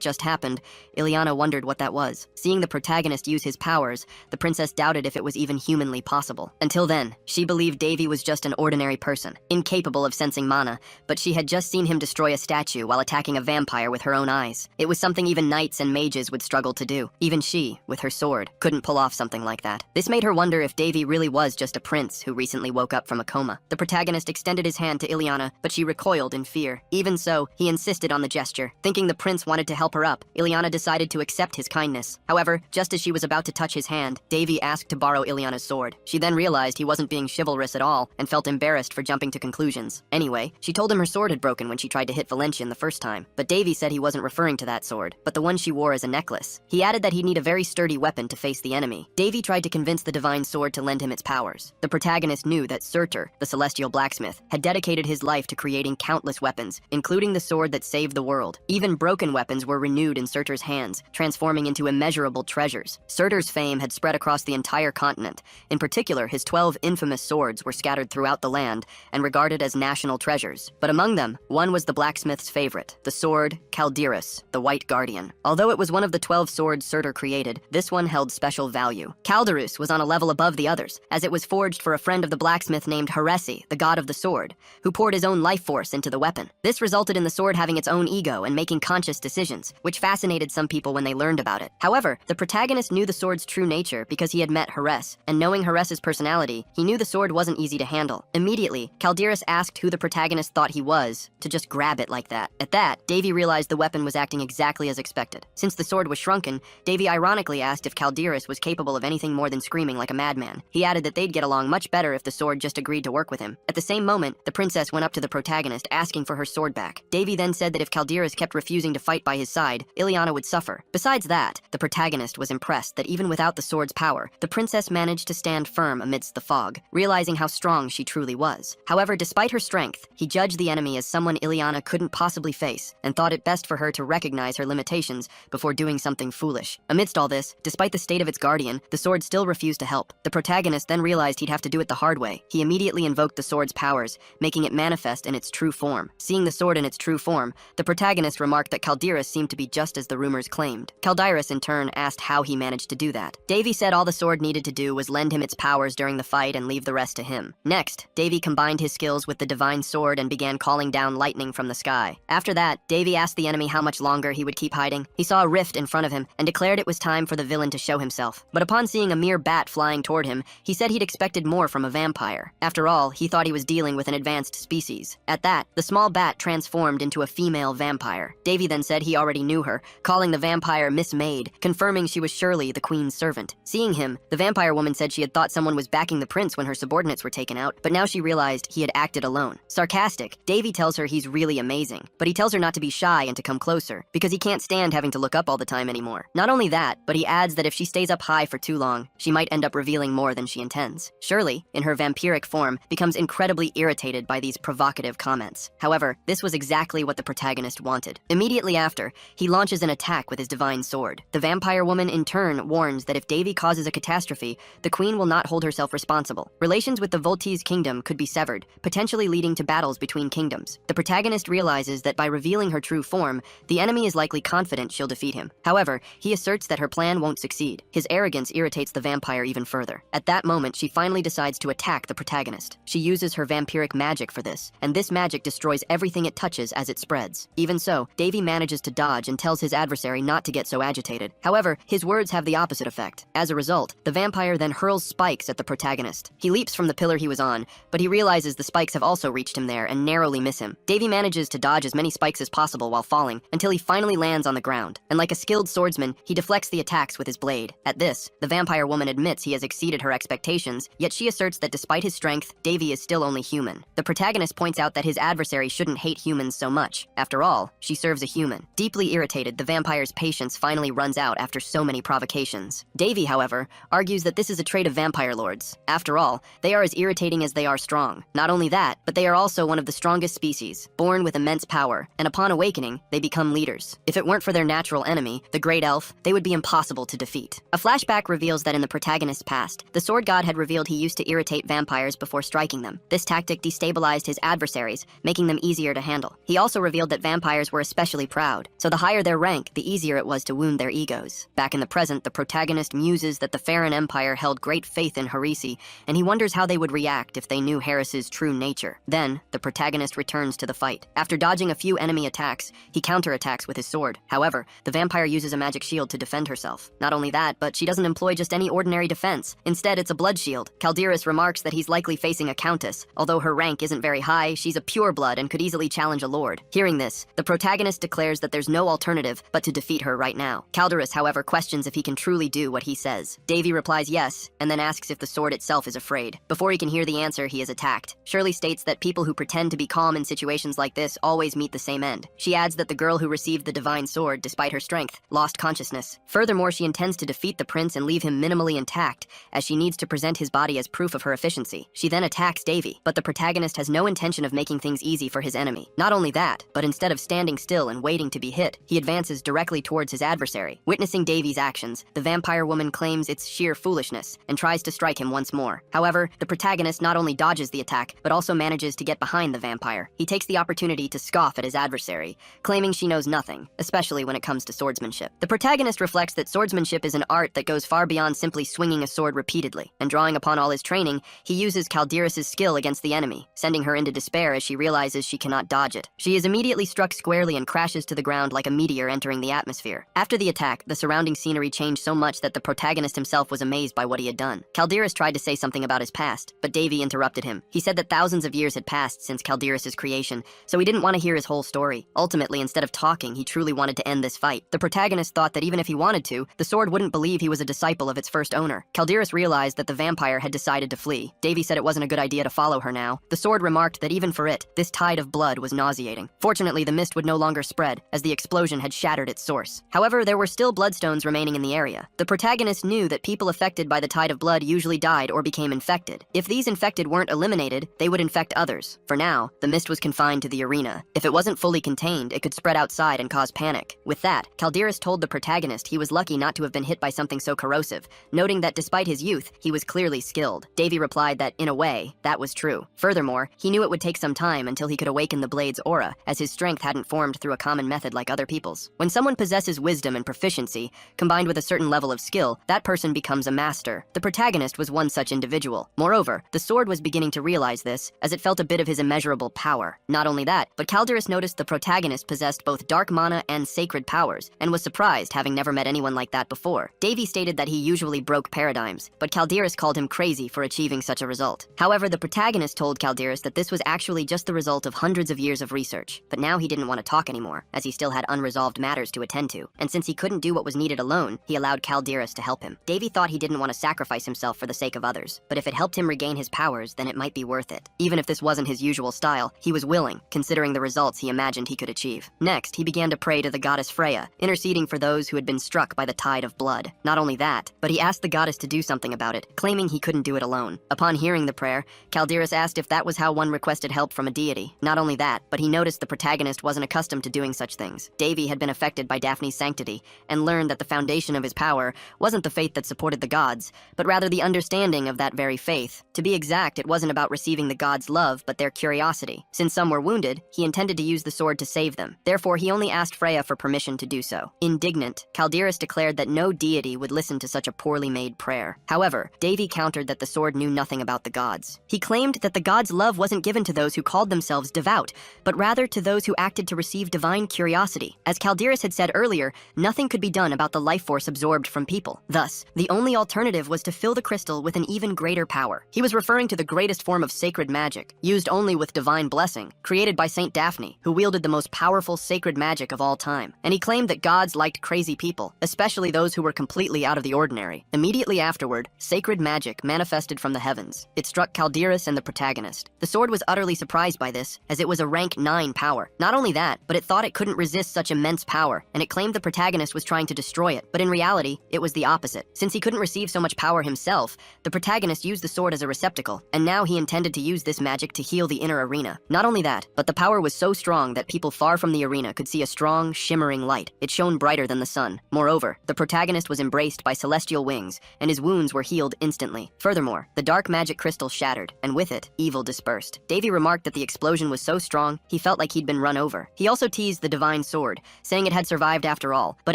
just happened, Ileana wondered what that was. Seeing the protagonist use his powers, the princess doubted if it was even humanly possible. Until then, she believed Davy was just an ordinary person, incapable of sensing mana, but she had just seen him destroy a statue while attacking a vampire with her own eyes. It was something even knights and mages would struggle to do. Even she, with her sword, couldn't pull off something like that. This made her wonder if Davy really was just a prince who recently woke up from a coma. The protagonist extended his hand to Ileana, but she recoiled in fear. Even so, he insisted on the gesture. Thinking the prince wanted to help her up, Ileana decided to accept his kindness. However, just as she was about to touch his hand, Davy asked to borrow Ileana's sword. She then realized he wasn't being chivalrous at all and felt embarrassed for jumping to conclusions. Anyway, she told him her sword had broken when she tried to hit Valentian the first time, but Davy said he wasn't referring to that sword, but the one she wore as a necklace. He added that he'd need a very sturdy weapon to face the enemy. Davy tried to convince the divine sword to lend him its powers. The protagonist knew that Surtur, the celestial blacksmith, had dedicated his life to creating countless weapons, including the sword that saved the world. Even broken weapons were renewed in Surtur's hands, transforming into immeasurable treasures. Surtur's fame had spread across the entire continent. In particular, his 12 infamous swords were scattered throughout the land and regarded as national treasures. But among them, one was the blacksmith's favorite, the sword Caldeirus, the White Guardian. Although it was one of the 12 swords Surtur created, this one held special value. Caldeirus was on a level above the others, as it was forged for a friend of the blacksmith named Heresi, the god of the sword, who poured his own life force into the weapon. This resulted in the sword having its own ego and making conscious decisions, which fascinated some people when they learned about it. However, the protagonist knew the sword's true nature because he had met Heres, and knowing Heres's personality, he knew the sword wasn't easy to handle. Immediately, Caldeirus asked who the protagonist thought he was to just grab it like that. At that, Davy realized the weapon was acting exactly as expected. Since the sword was shrunken, Davy ironically asked if Caldeirus was capable of anything more than screaming like a madman. He added that they'd get along much better if the sword just agreed to work with him. At the same moment, the princess went up to the protagonist asking for her sword back. Davy then said that if Caldeirus kept refusing to fight by his side, Ileana would suffer. Besides that, the protagonist was impressed that even without the sword's power, the princess managed to stand firm amidst the fog, realizing how strong she truly was. However, despite her strength, he judged the enemy as someone Ileana couldn't possibly face, and thought it best for her to recognize her limitations before doing something foolish. Amidst all this, despite the state of its guardian, the sword still refused to help. The protagonist then realized he'd have to do it the hard way. He immediately invoked the sword's powers, making it manifest in its true form. Seeing the sword in its true form, the protagonist remarked that Caldeirus seemed to be just as the rumors claimed. Caldeirus, in turn, asked how he managed to do that. Davy said all the sword needed to do was lend him its powers during the fight and leave the rest to him. Next, Davy combined his skills with the divine sword and began calling down lightning from the sky. After that, Davy asked the enemy how much longer he would keep hiding. He saw a rift in front of him and declared it was time for the villain to show himself. But upon seeing a mere bat flying toward him, he said he'd expected more from a vampire. After all, he thought he was dealing with an advanced species. At that, the small bat transformed into a female vampire. Davy then said he already knew her, calling the vampire Miss Maid, confirming she was surely the queen's servant. Seeing him, the vampire woman said she had thought someone was backing the prince when her subordinates were taken out, but now she realized he had acted alone. Sarcastic, Davy tells her he's really amazing, but he tells her not to be shy and to come closer, because he can't stand having to look up all the time anymore. Not only that, but he adds that if she stays up high for too long, she might end up revealing more than she intends. Shirley, in her vampiric form, becomes incredibly irritated by these provocative comments. However, this was exactly what the protagonist wanted. Immediately after, he launches an attack with his divine sword. The vampire woman in turn warns that if Davy causes a catastrophe, the queen will not hold herself responsible. Relations with the Voltese kingdom could be severed, potentially leading to battles between kingdoms. The protagonist realizes that by revealing her true form, the enemy is likely confident she'll defeat him. However, he asserts that her plan won't succeed. His arrogance irritates the vampire even further. At that moment, she finally decides to attack the protagonist. She uses her vampiric magic for this, and this magic destroys everything it touches as it spreads. Even so, Davy manages to dodge and tells his adversary not to get so agitated. However, his words have the opposite effect. As a result, the vampire then hurls spikes at the protagonist. He leaps from the pillar he was on, but he realizes the spikes have also reached him there and narrowly miss him. Davy manages to dodge as many spikes as possible while falling, until he finally lands on the ground, and like a skilled swordsman, he deflects the attacks with his blade. At this, the vampire woman admits he has exceeded her expectations, yet she asserts that despite his strength, Davy is still only human. The protagonist points out that his adversary shouldn't hate humans so much. After all, she serves a human. Deeply irritated, the vampire's patience finally runs out after so many provocations. Davy, however, argues that this is a trait of vampire lords. After all, they are as irritating as they are strong. Not only that, but they are also one of the strongest species, born with immense power, and upon awakening, they become leaders. If it weren't for their natural enemy, the great elf, they would be impossible to defeat. A flashback reveals that in the protagonist's past, the sword god had revealed he used to irritate vampires before striking them. This tactic destabilized his adversaries, making them easier to handle. He also revealed that vampires were especially proud, so the higher their rank, the easier it was to wound their egos. Back in the present, the protagonist muses that the Farron Empire held great faith in Harisi, and he wonders how they would react if they knew Harris's true nature. Then, the protagonist returns to the fight. After dodging a few enemy attacks, he counterattacks with his sword. However, the vampire uses a magic shield to defend herself. Not only that, but she doesn't employ just any ordinary defense. Instead, it's a blood shield. Calderas remarks that he's likely facing a countess. Although her rank isn't very high, she's a pureblood and could easily challenge a lord. Hearing this, the protagonist declares that there's no alternative but to defeat her right now. Calderas, however, questions if he can truly do what he says. Davy replies yes, and then asks if the sword itself is afraid. Before he can hear the answer, he is attacked. Shirley states that people who pretend to be calm in situations like this always meet the same end. She adds that the girl who received the divine sword, despite her strength, lost consciousness. Furthermore, she intends to defeat the prince and leave him minimally intact, as she needs to present his body as proof of her efficiency. She then attacks Davy, but the protagonist has no intention of making things easy for his enemy. Not only that, but instead of standing still and waiting to be hit, he advances directly towards his adversary. Witnessing Davy's actions, the vampire woman claims it's sheer foolishness and tries to strike him once more. However, the protagonist not only dodges the attack, but also manages to get behind the vampire. He takes the opportunity to scoff at his adversary, claiming she knows nothing, especially when it comes to swordsmanship. The protagonist reflects that swordsmanship is an art that goes far beyond simply swinging a sword repeatedly, and drawing upon all his training, he uses Calderas' skill against the enemy, sending her into despair as she realizes she cannot dodge it. She is immediately struck squarely and crashes to the ground like a meteor entering the atmosphere. After the attack, the surrounding scenery changed so much that the protagonist himself was amazed by what he had done. Calderas tried to say something about his past, but Davy interrupted him. He said that thousands of years had passed since Calderas' creation, so he didn't want to hear his whole story. Ultimately, instead of talking, he truly wanted to end this fight. The protagonist thought that even if he wanted to, the sword wouldn't believe he was a disciple of its first owner. Calderas realized that the vampire had decided to flee. Davy said it wasn't a good idea to follow her now. The sword remarked that even for it, this tide of blood was nauseating. Fortunately, the mist would no longer spread, as the explosion had shattered its source. However, there were still bloodstones remaining in the area. The protagonist knew that people affected by the tide of blood usually died or became infected. If these infected weren't eliminated, they would infect others. For now, the mist was confined to the arena. If it wasn't fully contained, it could spread outside and cause panic. With that, Calderas told the protagonist he was lucky not to have been hit by something so corrosive, noting that despite his youth, he was clearly skilled. Davy replied that, in a way, that was true. Furthermore, he knew it would take some time until he could awaken the blade's aura, as his strength hadn't formed through a common method like other people's. When someone possesses wisdom and proficiency, combined with a certain level of skill, that person becomes a master. The protagonist was one such individual. Moreover, the sword was beginning to realize this, as it felt a bit of his immeasurable power. Not only that, but Calderas noticed the protagonist possessed both dark mana and sacred powers, and was surprised, having never met anyone like that before. Davy stated that he usually broke paradigms, but Calderas called him crazy for achieving such a result. However, the protagonist told Calderas that this was actually just the result of hundreds of years of research, but now he didn't want to talk anymore, as he still had unresolved matters to attend to, and since he couldn't do what was needed alone, he allowed Calderas to help him. Davy thought he didn't want to sacrifice himself for the sake of others, but if it helped him regain his powers, then it might be worth it. Even if this wasn't his usual style, he was willing, considering the results he imagined he could achieve. Next, he began to pray to the goddess Freya, interceding for those who had been struck by the tide of blood. Not only that, but he asked the goddess to do something about it, claiming he couldn't do it alone. Upon hearing the prayer, Calderas asked if that was how one requested help from a deity. Not only that, but he noticed the protagonist wasn't accustomed to doing such things. Davy had been affected by Daphne's sanctity, and learned that the foundation of his power wasn't the faith that supported the gods, but rather the understanding of that very faith. To be exact, it wasn't about receiving the gods' love, but their curiosity. Since some were wounded, he intended to use the sword to save them. Therefore, he only asked Freya for permission to do so. Indignant, Calderas declared that no deity would listen to such a poorly made prayer. However, Davy countered that the sword knew nothing about the gods. He claimed that the gods' love wasn't given to those who called themselves devout, but rather to those who acted to receive divine curiosity. As Calderas had said earlier, nothing could be done about the life force absorbed from people. Thus, the only alternative was to fill the crystal with an even greater power. He was referring to the greatest form of sacred magic, used only with divine blessing, created by Saint Daphne, who wielded the most powerful sacred magic of all time. And he claimed that gods liked crazy people, especially those who were completely out of the ordinary. Immediately afterward, sacred magic manifested from the heavens. It struck Calderas and the protagonist. The sword was utterly surprised by this, as it was a rank 9 power. Not only that, but it thought it couldn't resist such immense power, and it claimed the protagonist was trying to destroy it. But in reality, it was the opposite. Since he couldn't receive so much power himself, the protagonist used the sword as a receptacle, and now he intended to use this magic to heal the inner arena. Not only that, but the power was so strong that people far from the arena could see a strong, shimmering light. It shone brighter than the sun. Moreover, Moreover, the protagonist was embraced by celestial wings, and his wounds were healed instantly. Furthermore, the dark magic crystal shattered, and with it, evil dispersed. Davy remarked that the explosion was so strong, he felt like he'd been run over. He also teased the divine sword, saying it had survived after all, but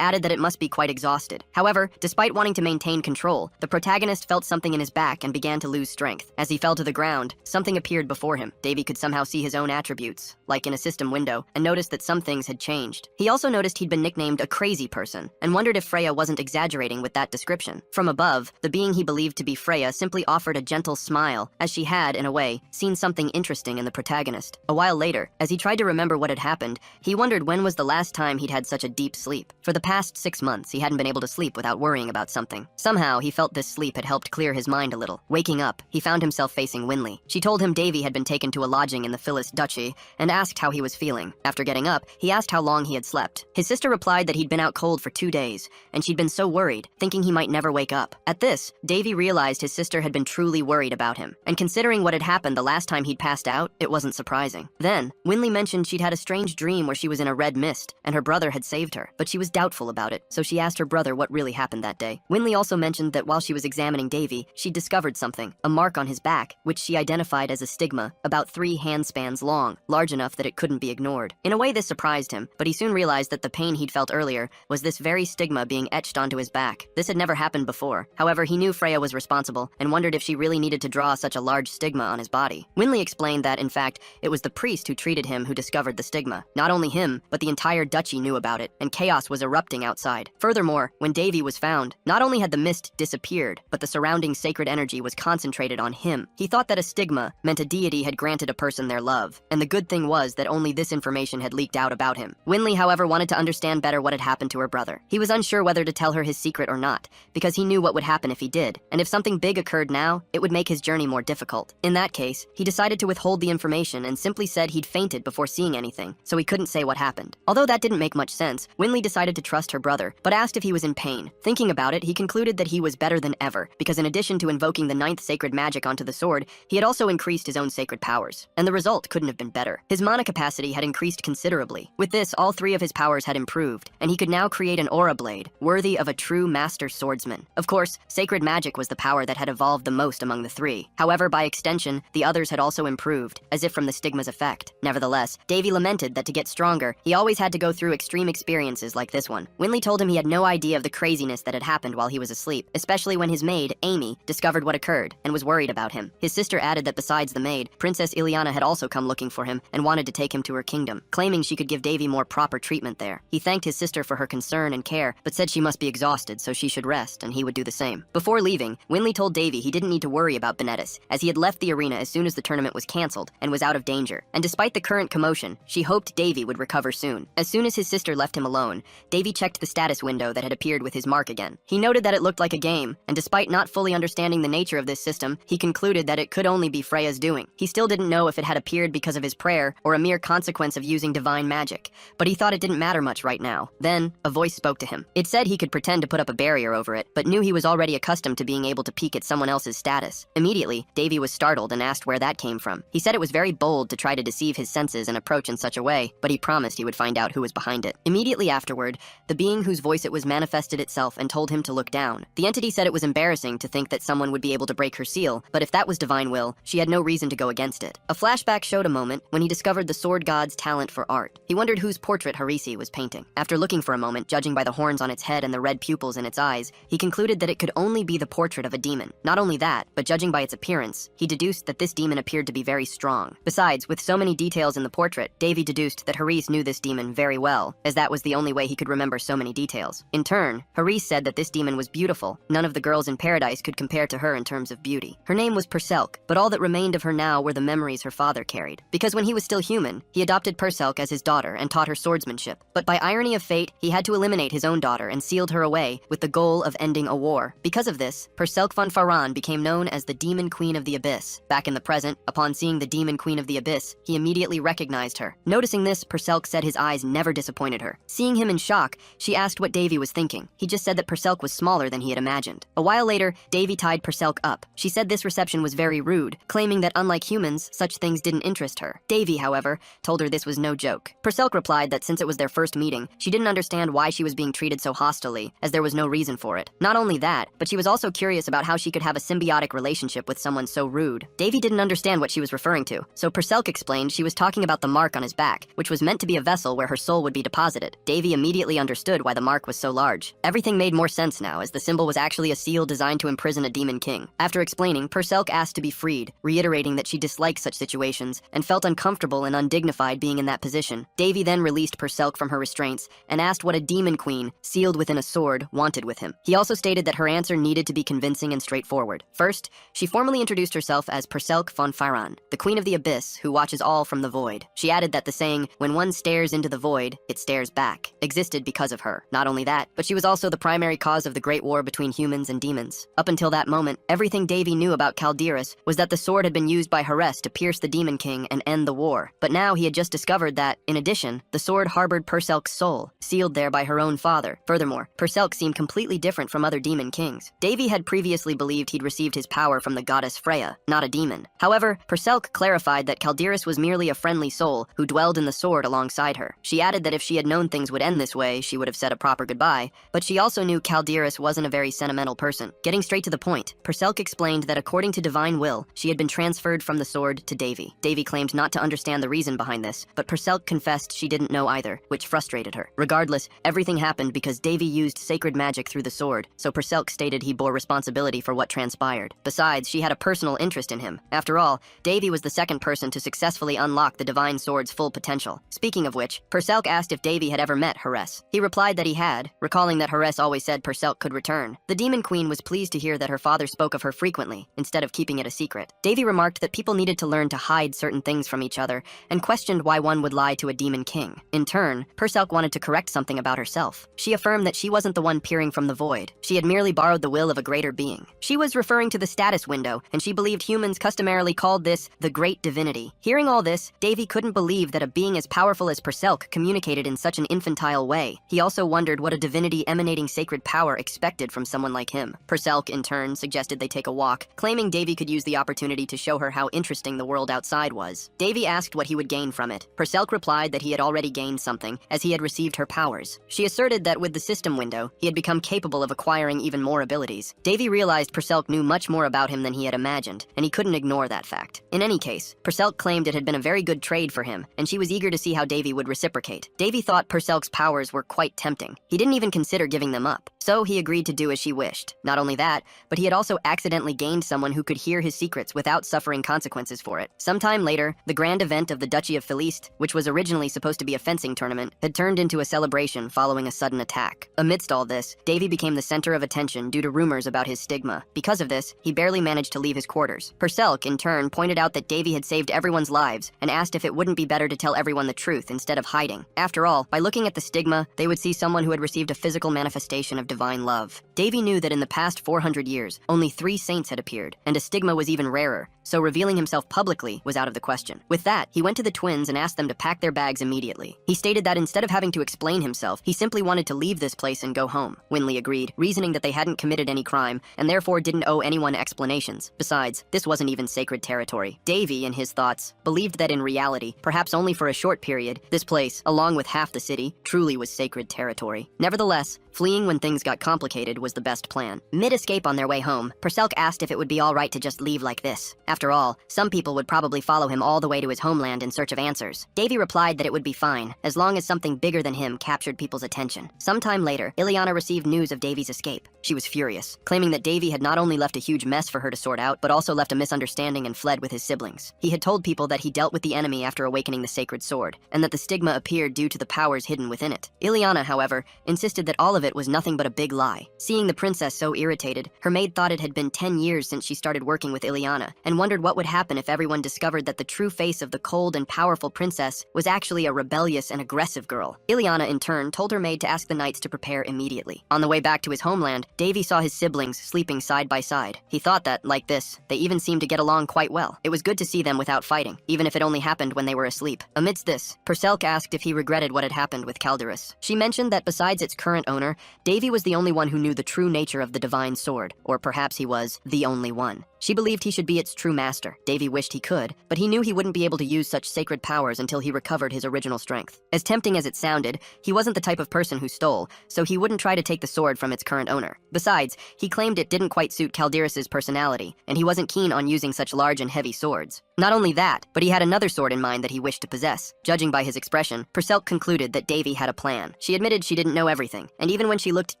added that it must be quite exhausted. However, despite wanting to maintain control, the protagonist felt something in his back and began to lose strength. As he fell to the ground, something appeared before him. Davy could somehow see his own attributes, like in a system window, and noticed that some things had changed. He also noticed he'd been nicknamed a crazy person, and wondered if Freya wasn't exaggerating with that description. From above, the being he believed to be Freya simply offered a gentle smile, as she had, in a way, seen something interesting in the protagonist. A while later, as he tried to remember what had happened, he wondered when was the last time he'd had such a deep sleep. For the past 6 months, he hadn't been able to sleep without worrying about something. Somehow, he felt this sleep had helped clear his mind a little. Waking up, he found himself facing Winley. She told him Davy had been taken to a lodging in the Phyllis Duchy, and asked how he was feeling. After getting up, he asked how long he had slept. His sister replied that he'd been out cold for 2 days, and she'd been so worried, thinking he might never wake up. At this, Davy realized his sister had been truly worried about him, and considering what had happened the last time he'd passed out, it wasn't surprising. Then, Winley mentioned she'd had a strange dream where she was in a red mist, and her brother had saved her, but she was doubtful about it, so she asked her brother what really happened that day. Winley also mentioned that while she was examining Davy, she'd discovered something, a mark on his back, which she identified as a stigma, about 3 handspans long, large enough that it couldn't be ignored. In a way, this surprised him, but he soon realized that the pain he'd felt earlier was this very stigma being etched onto his back. This had never happened before. However, he knew Freya was responsible, and wondered if she really needed to draw such a large stigma on his body. Winley explained that, in fact, it was the priest who treated him who discovered the stigma. Not only him, but the entire duchy knew about it, and chaos was erupting outside. Furthermore, when Davy was found, not only had the mist disappeared, but the surrounding sacred energy was concentrated on him. He thought that a stigma meant a deity had granted a person their love, and the good thing was that only this information had leaked out about him. Winley, however, wanted to understand better what had happened to her brother. He was unsure whether to tell her his secret or not, because he knew what would happen if he did, and if something big occurred now, it would make his journey more difficult. In that case, he decided to withhold the information and simply said he'd fainted before seeing anything, so he couldn't say what happened. Although that didn't make much sense, Winley decided to trust her brother, but asked if he was in pain. Thinking about it, he concluded that he was better than ever, because in addition to invoking the 9th sacred magic onto the sword, he had also increased his own sacred powers. And the result couldn't have been better. His mana capacity had increased considerably. With this, all 3 of his powers had improved, and he could now create an aura blade, worthy of a true master swordsman. Of course, sacred magic was the power that had evolved the most among the 3. However, by extension, the others had also improved, as if from the stigma's effect. Nevertheless, Davy lamented that to get stronger, he always had to go through extreme experiences like this one. Winley told him he had no idea of the craziness that had happened while he was asleep, especially when his maid, Amy, discovered what occurred, and was worried about him. His sister added that besides the maid, Princess Ileana had also come looking for him, and wanted to take him to her kingdom, claiming she could give Davy more proper treatment there. He thanked his sister for her concern and care, but said she must be exhausted, so she should rest, and he would do the same. Before leaving, Winley told Davy he didn't need to worry about Benedis, as he had left the arena as soon as the tournament was cancelled, and was out of danger. And despite the current commotion, she hoped Davy would recover soon. As soon as his sister left him alone, Davy checked the status window that had appeared with his mark again. He noted that it looked like a game, and despite not fully understanding the nature of this system, he concluded that it could only be Freya's doing. He still didn't know if it had appeared because of his prayer, or a mere consequence of using divine magic, but he thought it didn't matter much right now. Then, a voice spoke to him. It said he could pretend to put up a barrier over it, but knew he was already accustomed to being able to peek at someone else's status. Immediately, Davy was startled and asked where that came from. He said it was very bold to try to deceive his senses and approach in such a way, but he promised he would find out who was behind it. Immediately afterward, the being whose voice it was manifested itself and told him to look down. The entity said it was embarrassing to think that someone would be able to break her seal, but if that was divine will, she had no reason to go against it. A flashback showed a moment when he discovered the sword god's talent for art. He wondered whose portrait Harisi was painting. After looking for a moment, judging by the horns on its head and the red pupils in its eyes, he concluded that it could only be the portrait of a demon. Not only that, but judging by its appearance, he deduced that this demon appeared to be very strong. Besides, with so many details in the portrait, Davy deduced that Haris knew this demon very well, as that was the only way he could remember so many details. In turn, Haris said that this demon was beautiful. None of the girls in paradise could compare to her in terms of beauty. Her name was Perselk, but all that remained of her now were the memories her father carried. Because when he was still human, he adopted Perselk as his daughter and taught her swordsmanship. But by irony of fate, he had to eliminate his own daughter and sealed her away with the goal of ending a war. Because of this, Perselk von Faran became known as the Demon Queen of the Abyss. Back in the present, upon seeing the Demon Queen of the Abyss, he immediately recognized her. Noticing this, Perselk said his eyes never disappointed her. Seeing him in shock, she asked what Davy was thinking. He just said that Perselk was smaller than he had imagined. A while later, Davy tied Perselk up. She said this reception was very rude, claiming that unlike humans, such things didn't interest her. Davy, however, told her this was no joke. Perselk replied that since it was their first meeting, she didn't understand why she was being treated so hostilely, as there was no reason for it. Not only that, but she was also curious about how she could have a symbiotic relationship with someone so rude. Davy didn't understand what she was referring to, so Perselk explained she was talking about the mark on his back, which was meant to be a vessel where her soul would be deposited. Davy immediately understood why the mark was so large. Everything made more sense now, as the symbol was actually a seal designed to imprison a demon king. After explaining, Perselk asked to be freed, reiterating that she disliked such situations and felt uncomfortable and undignified being in that position. Davy then released Perselk from her restraints and asked what a demon queen, sealed within a sword, wanted with him. He also stated that her answer needed to be convincing and straightforward. First, she formally introduced herself as Perselk von Fyron, the Queen of the Abyss who watches all from the void. She added that the saying, "When one stares into the void, it stares back," existed because of her. Not only that, but she was also the primary cause of the Great War between humans and demons. Up until that moment, everything Davy knew about Calderas was that the sword had been used by Hares to pierce the Demon King and end the war. But now he had just discovered that, in addition, the sword harbored Perselk's soul, sealed there by her own father. Furthermore, Perselk seemed completely different from other demon kings. Davy had previously believed he'd received his power from the goddess Freya, not a demon. However, Perselk clarified that Calderas was merely a friendly soul who dwelled in the sword alongside her. She added that if she had known things would end this way, she would have said a proper goodbye, but she also knew Calderas wasn't a very sentimental person. Getting straight to the point, Perselk explained that according to divine will, she had been transferred from the sword to Davy. Davy claimed not to understand the reason behind this, but Perselk confessed she didn't know either, which frustrated her. Regardless, everything happened because Davy used sacred magic through the sword, so Perselk stated he bore responsibility for what transpired. Besides, she had a personal interest in him. After all, Davy was the second person to successfully unlock the divine sword's full potential. Speaking of which, Perselk asked if Davy had ever met Hares. He replied that he had, recalling that Hares always said Perselk could return. The Demon Queen was pleased to hear that her father spoke of her frequently, instead of keeping it a secret. Davy remarked that people needed to learn to hide certain things from each other, and questioned why one would lie to a demon king. In turn, Perselk wanted to correct something about herself. She affirmed that she wasn't the one peering from the void. She had merely borrowed the will of a greater being. She was referring to the status window, and she believed humans customarily called this the Great Divinity. Hearing all this, Davy couldn't believe that a being as powerful as Perselk communicated in such an infantile way. He also wondered what a divinity emanating sacred power expected from someone like him. Perselk, in turn, suggested they take a walk, claiming Davy could use the opportunity to show her how interesting the world outside was. Davy asked what he would gain from it. Perselk replied that he had already gained something, as he had received her powers. She asserted that with the system window, he had become capable of acquiring even more abilities. Davy realized Perselk knew much more about him than he had imagined, and he couldn't ignore that fact. In any case, Perselk claimed it had been a very good trade for him, and she was eager to see how Davy would reciprocate. Davy thought Perselk's powers were quite tempting. He didn't even consider giving them up, so he agreed to do as she wished. Not only that, but he had also accidentally gained someone who could hear his secrets without suffering consequences for it. Sometime later, the grand event of the Duchy of Feliste, which was originally supposed to be a fencing tournament, had turned into a celebration following a sudden attack. Amidst all this, Davy became the center of attention due to rumors about his stigma. Because of this, he barely managed to leave his quarters. Perselk, in turn, pointed out that Davy had saved everyone's lives and asked if it wouldn't be better to tell everyone the truth instead of hiding. After all, by looking at the stigma, they would see someone who had received a physical manifestation of divine love. Davy knew that in the past 400 years, only 3 saints had appeared, and a stigma was even rarer, so revealing himself publicly was out of the question. With that, he went to the twins and asked them to pack their bags immediately. He stated that instead of having to explain himself, he simply wanted to leave this place and go home. Winley agreed, reasoning that they hadn't committed any crime and therefore didn't owe anyone explanations. Besides, this wasn't even sacred territory. Davy, in his thoughts, believed that in reality, perhaps only for a short period, this place, along with half the city, truly was sacred territory. Nevertheless, fleeing when things got complicated was the best plan. Mid-escape on their way home, Perselk asked if it would be all right to just leave like this. After all, some people would probably follow him all the way to his homeland in search of answers. Davy replied that it would be fine, as long as something bigger than him captured people's attention. Sometime later, Ileana received news of Davy's escape. She was furious, claiming that Davy had not only left a huge mess for her to sort out, but also left a misunderstanding and fled with his siblings. He had told people that he dealt with the enemy after awakening the sacred sword, and that the stigma appeared due to the powers hidden within it. Ileana, however, insisted that all of it was nothing but a big lie. Seeing the princess so irritated, her maid thought it had been 10 years since she started working with Ileana, and wondered what would happen if everyone discovered that the true face of the cold and powerful princess was actually a rebellious and aggressive girl. Ileana, in turn, told her maid to ask the knights to prepare immediately. On the way back to his homeland, Davy saw his siblings sleeping side by side. He thought that, like this, they even seemed to get along quite well. It was good to see them without fighting, even if it only happened when they were asleep. Amidst this, Perselk asked if he regretted what had happened with Calderas. She mentioned that besides its current owner, Davy was the only one who knew the true nature of the divine sword, or perhaps he was the only one. She believed he should be its true master. Davy wished he could, but he knew he wouldn't be able to use such sacred powers until he recovered his original strength. As tempting as it sounded, he wasn't the type of person who stole, so he wouldn't try to take the sword from its current owner. Besides, he claimed it didn't quite suit Calderis's personality, and he wasn't keen on using such large and heavy swords. Not only that, but he had another sword in mind that he wished to possess. Judging by his expression, Perselk concluded that Davy had a plan. She admitted she didn't know everything, and even when she looked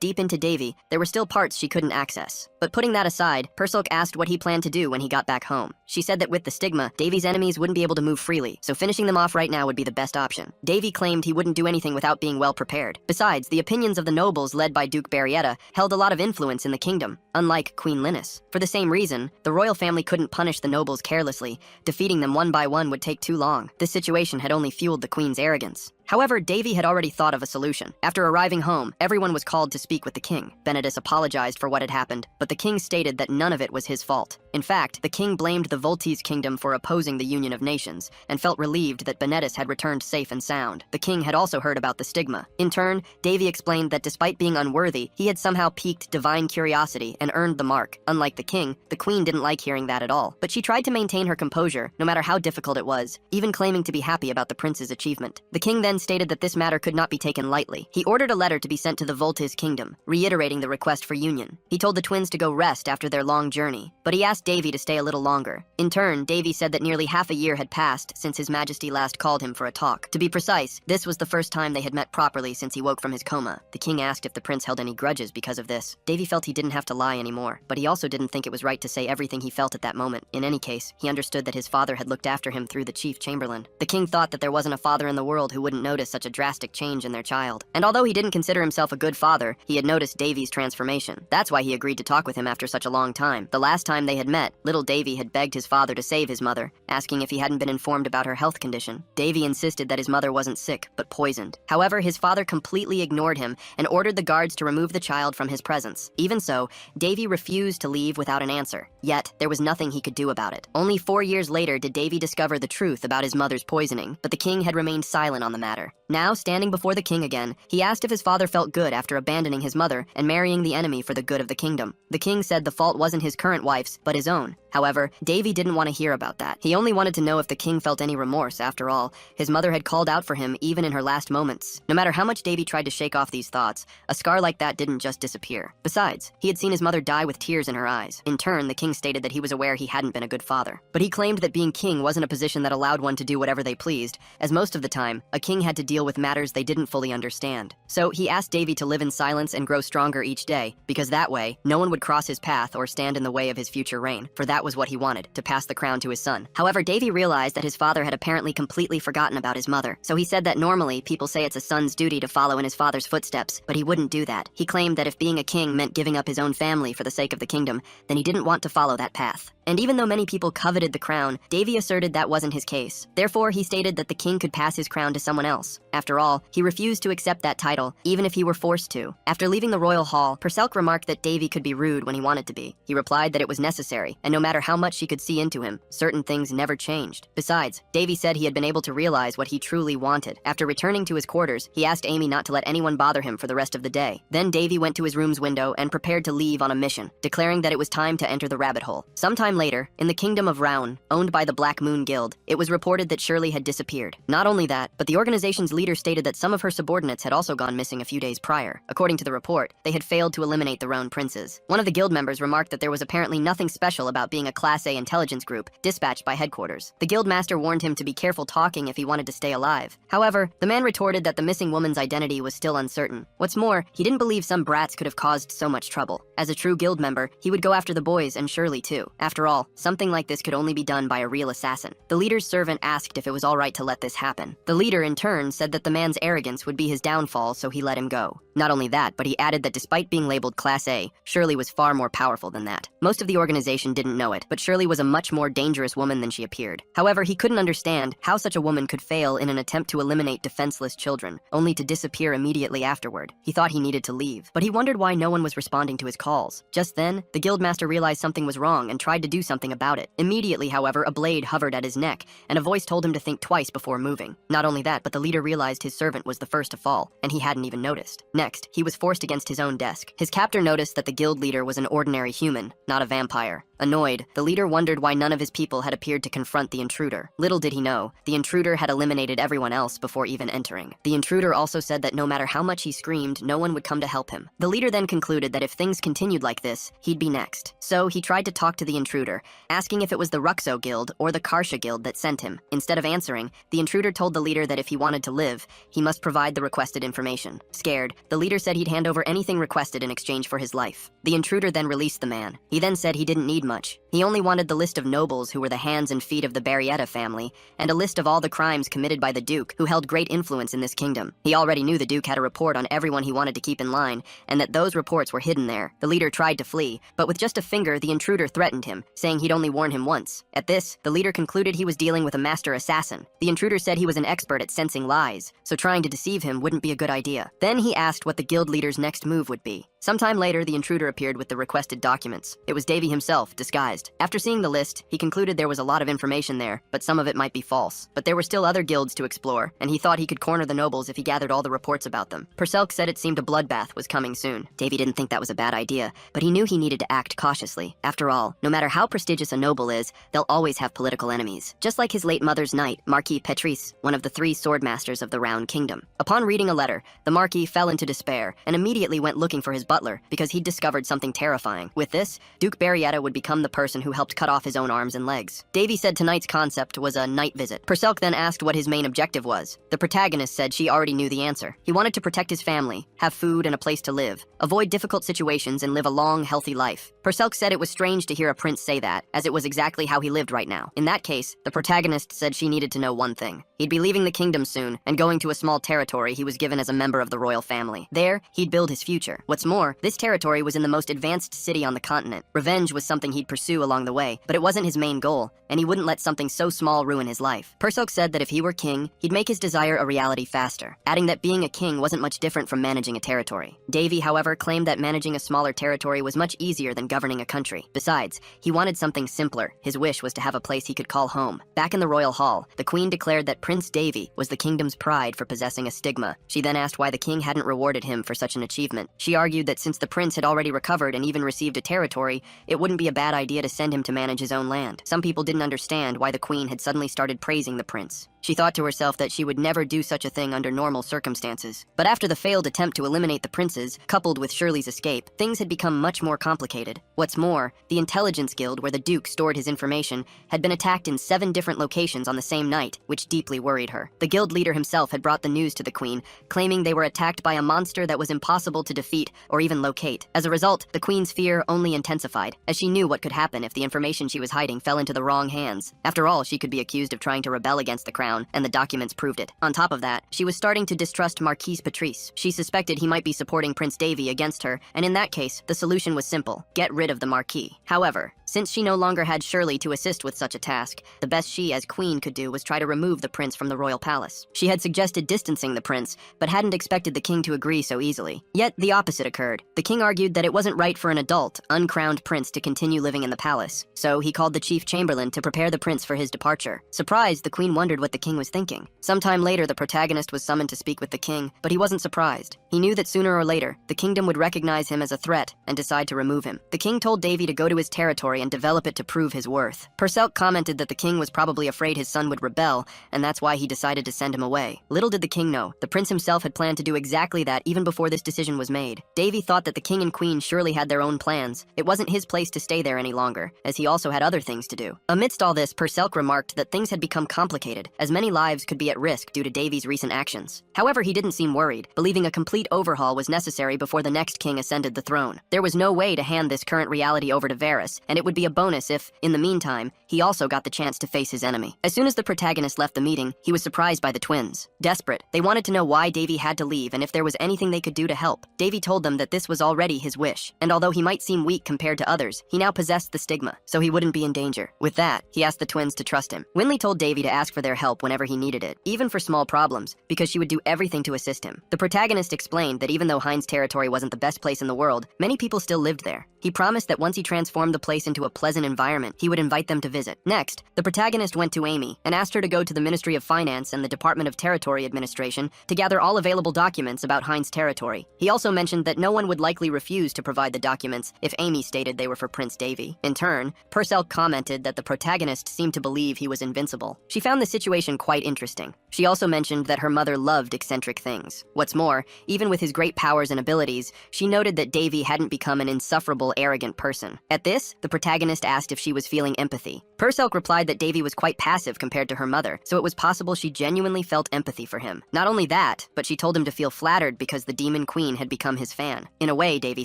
deep into Davy, there were still parts she couldn't access. But putting that aside, Perselk asked what he planned to do when he got back home. She said that with the stigma, Davy's enemies wouldn't be able to move freely, so finishing them off right now would be the best option. Davy claimed he wouldn't do anything without being well prepared. Besides, the opinions of the nobles led by Duke Barrietta held a lot of influence in the kingdom, unlike Queen Linus. For the same reason, the royal family couldn't punish the nobles carelessly. Defeating them one by one would take too long. This situation had only fueled the queen's arrogance. However, Davy had already thought of a solution. After arriving home, everyone was called to speak with the king. Benedis apologized for what had happened, but the king stated that none of it was his fault. In fact, the king blamed the Voltes kingdom for opposing the Union of Nations, and felt relieved that Benedis had returned safe and sound. The king had also heard about the stigma. In turn, Davy explained that despite being unworthy, he had somehow piqued divine curiosity and earned the mark. Unlike the king, the queen didn't like hearing that at all, but she tried to maintain her composure, no matter how difficult it was, even claiming to be happy about the prince's achievement. The king then stated that this matter could not be taken lightly. He ordered a letter to be sent to the Voltes kingdom, reiterating the request for union. He told the twins to go rest after their long journey, but he asked Davy to stay a little longer. In turn, Davy said that nearly half a year had passed since His Majesty last called him for a talk. To be precise, this was the first time they had met properly since he woke from his coma. The king asked if the prince held any grudges because of this. Davy felt he didn't have to lie anymore, but he also didn't think it was right to say everything he felt at that moment. In any case, he understood that his father had looked after him through the chief chamberlain. The king thought that there wasn't a father in the world who wouldn't notice such a drastic change in their child. And although he didn't consider himself a good father, he had noticed Davy's transformation. That's why he agreed to talk with him after such a long time. The last time they had met, little Davy had begged his father to save his mother, asking if he hadn't been informed about her health condition. Davy insisted that his mother wasn't sick, but poisoned. However, his father completely ignored him and ordered the guards to remove the child from his presence. Even so, Davy refused to leave without an answer. Yet, there was nothing he could do about it. Only 4 years later did Davy discover the truth about his mother's poisoning, but the king had remained silent on the matter. Now, standing before the king again, he asked if his father felt good after abandoning his mother and marrying the enemy for the good of the kingdom. The king said the fault wasn't his current wife's, but his own. However, Davy didn't want to hear about that. He only wanted to know if the king felt any remorse. After all, his mother had called out for him even in her last moments. No matter how much Davy tried to shake off these thoughts, a scar like that didn't just disappear. Besides, he had seen his mother die with tears in her eyes. In turn, the king stated that he was aware he hadn't been a good father. But he claimed that being king wasn't a position that allowed one to do whatever they pleased, as most of the time, a king had to deal with matters they didn't fully understand. So he asked Davy to live in silence and grow stronger each day, because that way, no one would cross his path or stand in the way of his future reign, for that was what he wanted, to pass the crown to his son. However, Davy realized that his father had apparently completely forgotten about his mother, so he said that normally people say it's a son's duty to follow in his father's footsteps, but he wouldn't do that. He claimed that if being a king meant giving up his own family for the sake of the kingdom, then he didn't want to follow that path. And even though many people coveted the crown, Davy asserted that wasn't his case. Therefore, he stated that the king could pass his crown to someone else. After all, he refused to accept that title, even if he were forced to. After leaving the royal hall, Perselk remarked that Davy could be rude when he wanted to be. He replied that it was necessary, and no matter how much she could see into him, certain things never changed. Besides, Davy said he had been able to realize what he truly wanted. After returning to his quarters, he asked Amy not to let anyone bother him for the rest of the day. Then Davy went to his room's window and prepared to leave on a mission, declaring that it was time to enter the rabbit hole. Sometime later, in the kingdom of Raun, owned by the Black Moon Guild, it was reported that Shirley had disappeared. Not only that, but the organization's leader stated that some of her subordinates had also gone missing a few days prior. According to the report, they had failed to eliminate the Raun princes. One of the guild members remarked that there was apparently nothing special about being a Class A intelligence group dispatched by headquarters. The guild master warned him to be careful talking if he wanted to stay alive. However, the man retorted that the missing woman's identity was still uncertain. What's more, he didn't believe some brats could have caused so much trouble. As a true guild member, he would go after the boys and Shirley too. After all, something like this could only be done by a real assassin. The leader's servant asked if it was all right to let this happen. The leader, in turn, said that the man's arrogance would be his downfall, so he let him go. Not only that, but he added that despite being labeled Class A, Shirley was far more powerful than that. Most of the organization didn't know it, but Shirley was a much more dangerous woman than she appeared. However, he couldn't understand how such a woman could fail in an attempt to eliminate defenseless children, only to disappear immediately afterward. He thought he needed to leave, but he wondered why no one was responding to his calls. Just then, the guildmaster realized something was wrong and tried to do something about it. Immediately, however, a blade hovered at his neck, and a voice told him to think twice before moving. Not only that, but the leader realized his servant was the first to fall, and he hadn't even noticed. Next, he was forced against his own desk. His captor noticed that the guild leader was an ordinary human, not a vampire. Annoyed, raid, the leader wondered why none of his people had appeared to confront the intruder. Little did he know, the intruder had eliminated everyone else before even entering. The intruder also said that no matter how much he screamed, no one would come to help him. The leader then concluded that if things continued like this, he'd be next. So he tried to talk to the intruder, asking if it was the Ruxo Guild or the Karsha Guild that sent him. Instead of answering, the intruder told the leader that if he wanted to live, he must provide the requested information. Scared, the leader said he'd hand over anything requested in exchange for his life. The intruder then released the man. He then said he didn't need much. He only wanted the list of nobles who were the hands and feet of the Barrietta family, and a list of all the crimes committed by the Duke, who held great influence in this kingdom. He already knew the Duke had a report on everyone he wanted to keep in line, and that those reports were hidden there. The leader tried to flee, but with just a finger, the intruder threatened him, saying he'd only warn him once. At this, the leader concluded he was dealing with a master assassin. The intruder said he was an expert at sensing lies, so trying to deceive him wouldn't be a good idea. Then he asked what the guild leader's next move would be. Sometime later, the intruder appeared with the requested documents. It was Davy himself, disguised. After seeing the list, he concluded there was a lot of information there, but some of it might be false. But there were still other guilds to explore, and he thought he could corner the nobles if he gathered all the reports about them. Perselk said it seemed a bloodbath was coming soon. Davy didn't think that was a bad idea, but he knew he needed to act cautiously. After all, no matter how prestigious a noble is, they'll always have political enemies. Just like his late mother's knight, Marquis Petrice, one of the 3 sword masters of the Round Kingdom. Upon reading a letter, the Marquis fell into despair and immediately went looking for his butler because he'd discovered something terrifying. With this, Duke Barrietta would become the person who helped cut off his own arms and legs. Davy said tonight's concept was a night visit. Perselk then asked what his main objective was. The protagonist said she already knew the answer. He wanted to protect his family, have food and a place to live, avoid difficult situations and live a long, healthy life. Perselk said it was strange to hear a prince say that, as it was exactly how he lived right now. In that case, the protagonist said she needed to know one thing. He'd be leaving the kingdom soon and going to a small territory he was given as a member of the royal family. There, he'd build his future. What's more, this territory was in the most advanced city on the continent. Revenge was something he'd pursue along the way, but it wasn't his main goal, and he wouldn't let something so small ruin his life. Perselk said that if he were king, he'd make his desire a reality faster, adding that being a king wasn't much different from managing a territory. Davy, however, claimed that managing a smaller territory was much easier than governing a country. Besides, he wanted something simpler. His wish was to have a place he could call home. Back in the royal hall, the queen declared that Prince Davy was the kingdom's pride for possessing a stigma. She then asked why the king hadn't rewarded him for such an achievement. She argued that since the prince had already recovered and even received a territory, it wouldn't be a bad idea to send him to manage his own land. Some people didn't understand why the queen had suddenly started praising the prince. She thought to herself that she would never do such a thing under normal circumstances. But after the failed attempt to eliminate the princes, coupled with Shirley's escape, things had become much more complicated. What's more, the intelligence guild where the Duke stored his information had been attacked in 7 different locations on the same night, which deeply worried her. The guild leader himself had brought the news to the queen, claiming they were attacked by a monster that was impossible to defeat or even locate. As a result, the queen's fear only intensified, as she knew what could happen if the information she was hiding fell into the wrong hands. After all, she could be accused of trying to rebel against the crown, and the documents proved it. On top of that, she was starting to distrust Marquis Patrice. She suspected he might be supporting Prince Davy against her, and in that case, the solution was simple: get rid of the Marquis. However, since she no longer had Shirley to assist with such a task, the best she as queen could do was try to remove the prince from the royal palace. She had suggested distancing the prince, but hadn't expected the king to agree so easily. Yet the opposite occurred. The king argued that it wasn't right for an adult, uncrowned prince to continue living in the palace, so he called the chief chamberlain to prepare the prince for his departure. Surprised, the queen wondered what the king was thinking. Sometime later, the protagonist was summoned to speak with the king, but he wasn't surprised. He knew that sooner or later, the kingdom would recognize him as a threat and decide to remove him. The king told Davy to go to his territory and develop it to prove his worth. Perselk commented that the king was probably afraid his son would rebel, and that's why he decided to send him away. Little did the king know, the prince himself had planned to do exactly that even before this decision was made. Davy thought that the king and queen surely had their own plans. It wasn't his place to stay there any longer, as he also had other things to do. Amidst all this, Perselk remarked that things had become complicated, as many lives could be at risk due to Davy's recent actions. However, he didn't seem worried, believing a complete overhaul was necessary before the next king ascended the throne. There was no way to hand this current reality over to Varys, and it would be a bonus if, in the meantime, he also got the chance to face his enemy. As soon as the protagonist left the meeting, he was surprised by the twins. Desperate, they wanted to know why Davy had to leave and if there was anything they could do to help. Davy told them that this was already his wish, and although he might seem weak compared to others, he now possessed the stigma, so he wouldn't be in danger. With that, he asked the twins to trust him. Winley told Davy to ask for their help whenever he needed it, even for small problems, because she would do everything to assist him. The protagonist explained that even though Hein's territory wasn't the best place in the world, many people still lived there. He promised that once he transformed the place into a pleasant environment, he would invite them to visit. Next, the protagonist went to Amy and asked her to go to the Ministry of Finance and the Department of Territory Administration to gather all available documents about Hein's territory. He also mentioned that no one would likely refuse to provide the documents if Amy stated they were for Prince Davy. In turn, Purcell commented that the protagonist seemed to believe he was invincible. She found the situation quite interesting. She also mentioned that her mother loved eccentric things. What's more, even with his great powers and abilities, she noted that Davy hadn't become an insufferable, arrogant person. At this, the protagonist asked if she was feeling empathy. Purcell replied that Davy was quite passive compared to her mother, so it was possible she genuinely felt empathy for him. Not only that, but she told him to feel flattered because the Demon Queen had become his fan. In a way, Davy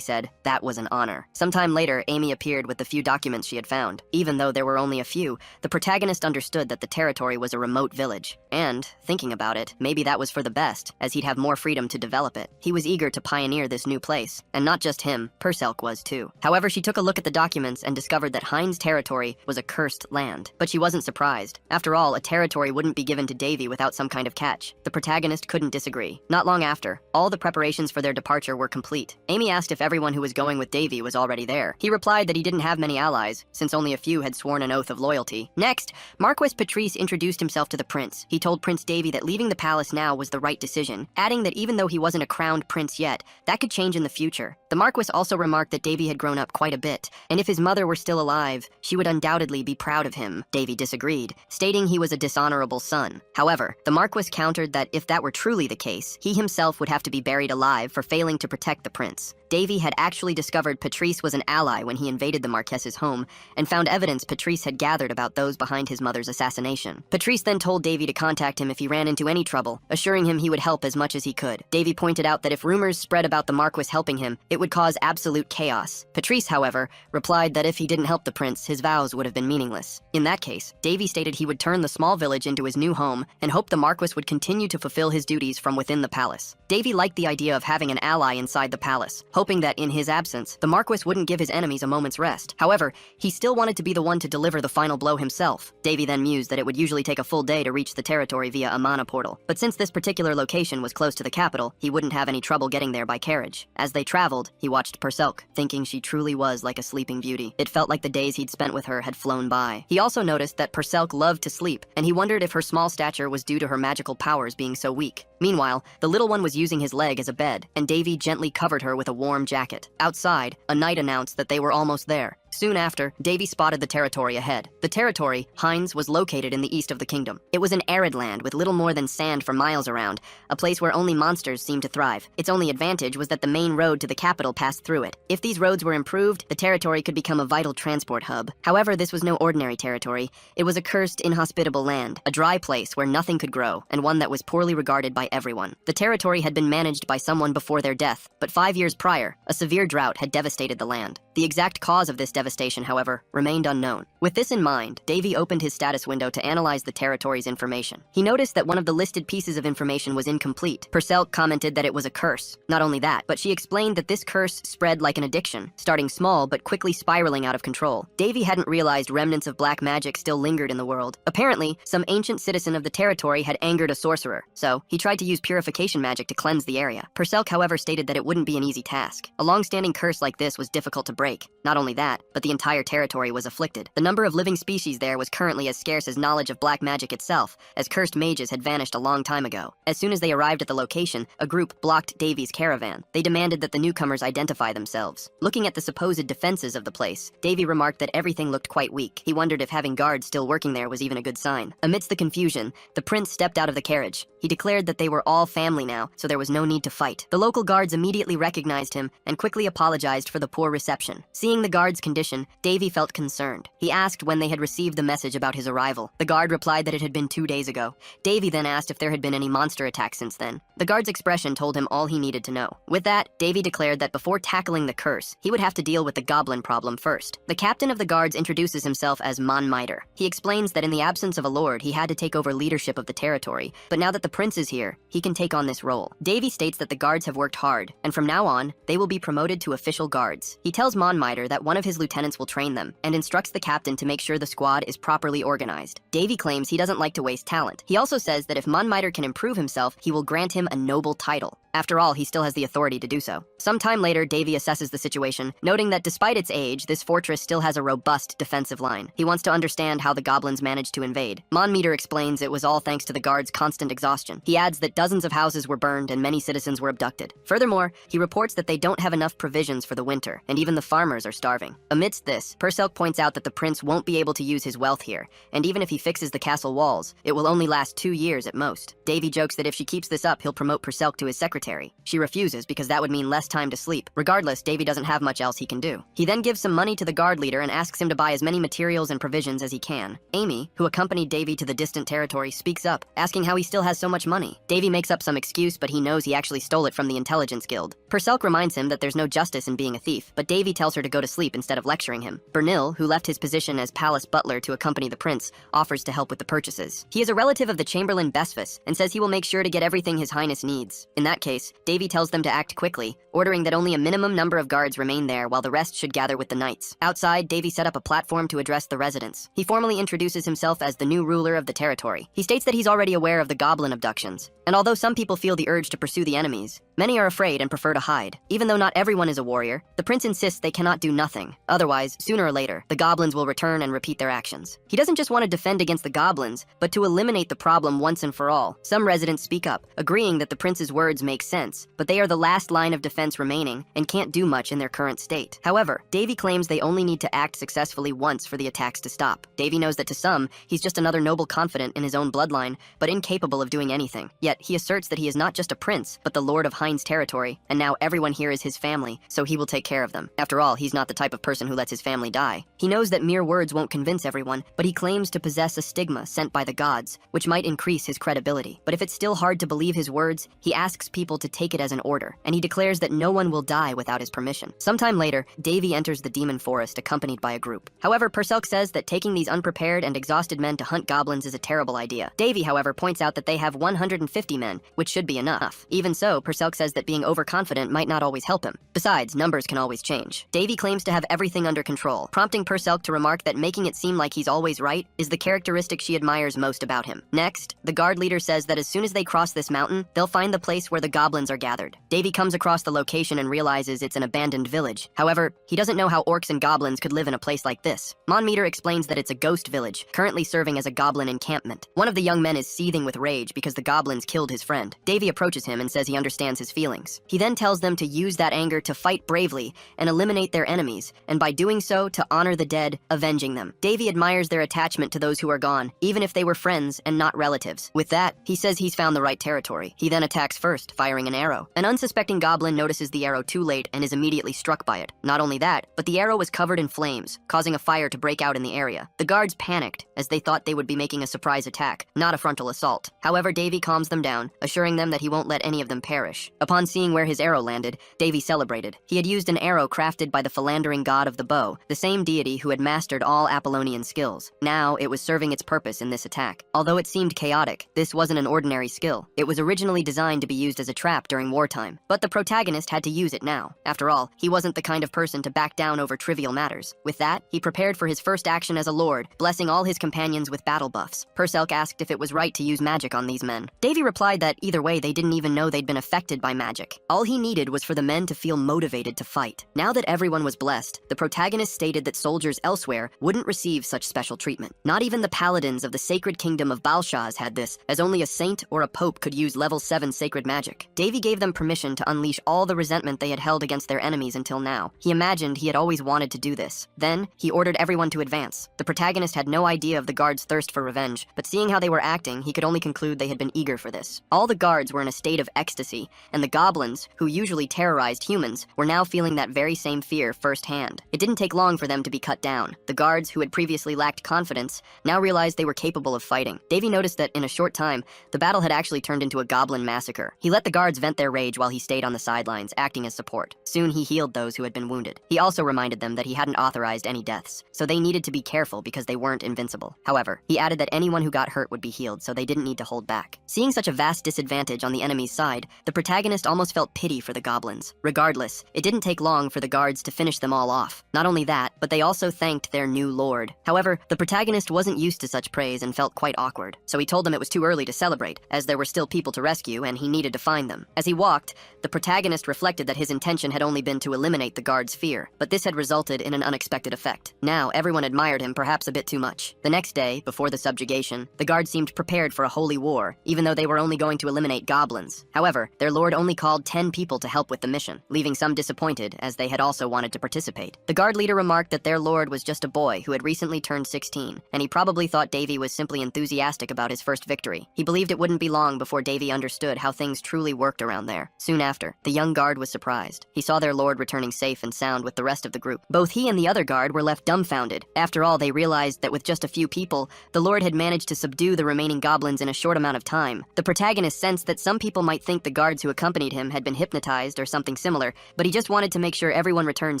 said, that was an honor. Sometime later, Amy appeared with the few documents she had found. Even though there were only a few, the protagonist understood that the territory was a remote village. And, thinking about it, maybe that was for the best, as he'd have more freedom to develop it. He was eager to pioneer this new place. And not just him, Purcell was too. However, she took a look at the documents and discovered that Hein's territory was a cursed land. But she wasn't surprised. After all, a territory wouldn't be given to Davy without some kind of catch. The protagonist couldn't disagree. Not long after, all the preparations for their departure were complete. Amy asked if everyone who was going with Davy was already there. He replied that he didn't have many allies, since only a few had sworn an oath of loyalty. Next, Marquis Patrice introduced himself to the prince. He told Prince Davy that leaving the palace now was the right decision, adding that even though he wasn't a crowned prince yet, that could change in the future. The Marquis also remarked that Davy had grown up quite a bit, and if his mother were still alive, she would undoubtedly be proud of him. Davy disagreed, stating he was a dishonorable son. However, the Marquis countered that if that were truly the case, he himself would have to be buried alive for failing to protect the prince. Davy had actually discovered Patrice was an ally when he invaded the Marquess's home and found evidence Patrice had gathered about those behind his mother's assassination. Patrice then told Davy to contact him if he ran into any trouble, assuring him he would help as much as he could. Davy pointed out that if rumors spread about the Marquis helping him, it would cause absolute chaos. Patrice, however, replied that if he didn't help the prince, his vows would have been meaningless. In that case, Davy stated he would turn the small village into his new home and hoped the Marquis would continue to fulfill his duties from within the palace. Davy liked the idea of having an ally inside the palace, hoping that in his absence, the Marquis wouldn't give his enemies a moment's rest. However, he still wanted to be the one to deliver the final blow himself. Davy then mused that it would usually take a full day to reach the territory via a mana portal, but since this particular location was close to the capital, he wouldn't have any trouble getting there by carriage. As they traveled, he watched Purcell, thinking she truly was like a sleeping beauty. It felt like the days he'd spent with her had flown by. He also noticed that Purcell loved to sleep, and he wondered if her small stature was due to her magical powers being so weak. Meanwhile, the little one was using his leg as a bed, and Davy gently covered her with a warm jacket. Outside, a knight announced that they were almost there. Soon after, Davy spotted the territory ahead. The territory, Heinz, was located in the east of the kingdom. It was an arid land with little more than sand for miles around, a place where only monsters seemed to thrive. Its only advantage was that the main road to the capital passed through it. If these roads were improved, the territory could become a vital transport hub. However, this was no ordinary territory. It was a cursed, inhospitable land, a dry place where nothing could grow, and one that was poorly regarded by everyone. The territory had been managed by someone before their death, but 5 years prior, a severe drought had devastated the land. The exact cause of this devastation, however, remained unknown. With this in mind, Davy opened his status window to analyze the territory's information. He noticed that one of the listed pieces of information was incomplete. Purcell commented that it was a curse. Not only that, but she explained that this curse spread like an addiction, starting small but quickly spiraling out of control. Davy hadn't realized remnants of black magic still lingered in the world. Apparently, some ancient citizen of the territory had angered a sorcerer, so he tried to use purification magic to cleanse the area. Purcell, however, stated that it wouldn't be an easy task. A long-standing curse like this was difficult to break. Not only that, but the entire territory was afflicted. The number of living species there was currently as scarce as knowledge of black magic itself, as cursed mages had vanished a long time ago. As soon as they arrived at the location, a group blocked Davy's caravan. They demanded that the newcomers identify themselves. Looking at the supposed defenses of the place, Davy remarked that everything looked quite weak. He wondered if having guards still working there was even a good sign. Amidst the confusion, the prince stepped out of the carriage. He declared that they were all family now, so there was no need to fight. The local guards immediately recognized him and quickly apologized for the poor reception. Seeing the guards' condition, Davy felt concerned. He asked when they had received the message about his arrival. The guard replied that it had been 2 days ago. Davy then asked if there had been any monster attacks since then. The guard's expression told him all he needed to know. With that, Davy declared that before tackling the curse, he would have to deal with the goblin problem first. The captain of the guards introduces himself as Manhwa. He explains that in the absence of a lord, he had to take over leadership of the territory, but now that the prince is here, he can take on this role. Davy states that the guards have worked hard, and from now on, they will be promoted to official guards. He tells Manhwa that one of his lieutenants will train them, and instructs the captain to make sure the squad is properly organized. Davy claims he doesn't like to waste talent. He also says that if Manhwa can improve himself, he will grant him a noble title. After all, he still has the authority to do so. Some time later, Davy assesses the situation, noting that despite its age, this fortress still has a robust defensive line. He wants to understand how the goblins managed to invade. Manmeter explains it was all thanks to the guards' constant exhaustion. He adds that dozens of houses were burned and many citizens were abducted. Furthermore, he reports that they don't have enough provisions for the winter, and even the farmers are starving. Amidst this, Perselk points out that the prince won't be able to use his wealth here, and even if he fixes the castle walls, it will only last 2 years at most. Davy jokes that if she keeps this up, he'll promote Perselk to his secretary. She refuses because that would mean less time to sleep. Regardless, Davy doesn't have much else he can do. He then gives some money to the guard leader and asks him to buy as many materials and provisions as he can. Amy, who accompanied Davy to the distant territory, speaks up, asking how he still has so much money. Davy makes up some excuse, but he knows he actually stole it from the intelligence guild. Perselk reminds him that there's no justice in being a thief, but Davy tells her to go to sleep instead of lecturing him. Bernil, who left his position as palace butler to accompany the prince, offers to help with the purchases. He is a relative of the Chamberlain Besfus and says he will make sure to get everything His Highness needs. In that case, Davy tells them to act quickly, ordering that only a minimum number of guards remain there while the rest should gather with the knights. Outside, Davy set up a platform to address the residents. He formally introduces himself as the new ruler of the territory. He states that he's already aware of the goblin abductions, and although some people feel the urge to pursue the enemies, many are afraid and prefer to hide. Even though not everyone is a warrior, the prince insists they cannot do nothing. Otherwise, sooner or later, the goblins will return and repeat their actions. He doesn't just want to defend against the goblins, but to eliminate the problem once and for all. Some residents speak up, agreeing that the prince's words make sense, but they are the last line of defense remaining and can't do much in their current state. However, Davy claims they only need to act successfully once for the attacks to stop. Davy knows that to some, he's just another noble confidant in his own bloodline, but incapable of doing anything. Yet, he asserts that he is not just a prince, but the lord of Hein's territory, and now everyone here is his family, so he will take care of them. After all, he's not the type of person who lets his family die. He knows that mere words won't convince everyone, but he claims to possess a stigma sent by the gods, which might increase his credibility. But if it's still hard to believe his words, he asks people to take it as an order, and he declares that no one will die without his permission. Sometime later, Davy enters the demon forest accompanied by a group. However, Perselk says that taking these unprepared and exhausted men to hunt goblins is a terrible idea. Davy, however, points out that they have 150 men, which should be enough. Even so, Perselk says that being overconfident might not always help him. Besides, numbers can always change. Davy claims to have everything under control, prompting Perselk to remark that making it seem like he's always right is the characteristic she admires most about him. Next, the guard leader says that as soon as they cross this mountain, they'll find the place where the goblins are gathered. Davy comes across the location and realizes it's an abandoned village. However, he doesn't know how orcs and goblins could live in a place like this. Manmeter explains that it's a ghost village, currently serving as a goblin encampment. One of the young men is seething with rage because the goblins killed his friend. Davy approaches him and says he understands his feelings. He then tells them to use that anger to fight bravely and eliminate their enemies, and by doing so, to honor the dead, avenging them. Davy admires their attachment to those who are gone, even if they were friends and not relatives. With that, he says he's found the right territory. He then attacks first, firing an arrow. An unsuspecting goblin notices the arrow too late and is immediately struck by it. Not only that, but the arrow was covered in flames, causing a fire to break out in the area. The guards panicked, as they thought they would be making a surprise attack, not a frontal assault. However, Davy calms them down, assuring them that he won't let any of them perish. Upon seeing where his arrow landed, Davy celebrated. He had used an arrow crafted by the philandering god of the bow, the same deity who had mastered all Apollonian skills. Now, it was serving its purpose in this attack. Although it seemed chaotic, this wasn't an ordinary skill. It was originally designed to be used as a trap during wartime, but the protagonist had to use it now. After all, he wasn't the kind of person to back down over trivial matters. With that, he prepared for his first action as a lord, blessing all his companions with battle buffs. Perselk asked if it was right to use magic on these men. Davy replied that either way they didn't even know they'd been affected by magic. All he needed was for the men to feel motivated to fight. Now that everyone was blessed, the protagonist stated that soldiers elsewhere wouldn't receive such special treatment. Not even the paladins of the sacred kingdom of Balshaz had this, as only a saint or a pope could use level 7 sacred magic. Davy gave them permission to unleash all the resentment they had held against their enemies until now. He imagined he had always wanted to do this. Then, he ordered everyone to advance. The protagonist had no idea of the guards' thirst for revenge, but seeing how they were acting, he could only conclude they had been eager for this. All the guards were in a state of ecstasy, and the goblins, who usually terrorized humans, were now feeling that very same fear firsthand. It didn't take long for them to be cut down. The guards, who had previously lacked confidence, now realized they were capable of fighting. Davy noticed that, in a short time, the battle had actually turned into a goblin massacre. He let the guards vent their rage while he stayed on the sidelines, acting as support. Soon he healed those who had been wounded. He also reminded them that he hadn't authorized any deaths, so they needed to be careful because they weren't invincible. However, he added that anyone who got hurt would be healed, so they didn't need to hold back. Seeing such a vast disadvantage on the enemy's side, the protagonist protagonist almost felt pity for the goblins. Regardless, it didn't take long for the guards to finish them all off. Not only that, but they also thanked their new lord. However, the protagonist wasn't used to such praise and felt quite awkward. So he told them it was too early to celebrate, as there were still people to rescue and he needed to find them. As he walked, the protagonist reflected that his intention had only been to eliminate the guards' fear, but this had resulted in an unexpected effect. Now, everyone admired him perhaps a bit too much. The next day, before the subjugation, the guards seemed prepared for a holy war, even though they were only going to eliminate goblins. However, their lord only called 10 people to help with the mission, leaving some disappointed, as they had also wanted to participate. The guard leader remarked that their lord was just a boy who had recently turned 16, and he probably thought Davy was simply enthusiastic about his first victory. He believed it wouldn't be long before Davy understood how things truly worked around there. Soon after, the young guard was surprised. He saw their lord returning safe and sound with the rest of the group. Both he and the other guard were left dumbfounded. After all, they realized that with just a few people, the lord had managed to subdue the remaining goblins in a short amount of time. The protagonist sensed that some people might think the guards who accompanied him had been hypnotized or something similar, but he just wanted to make sure everyone returned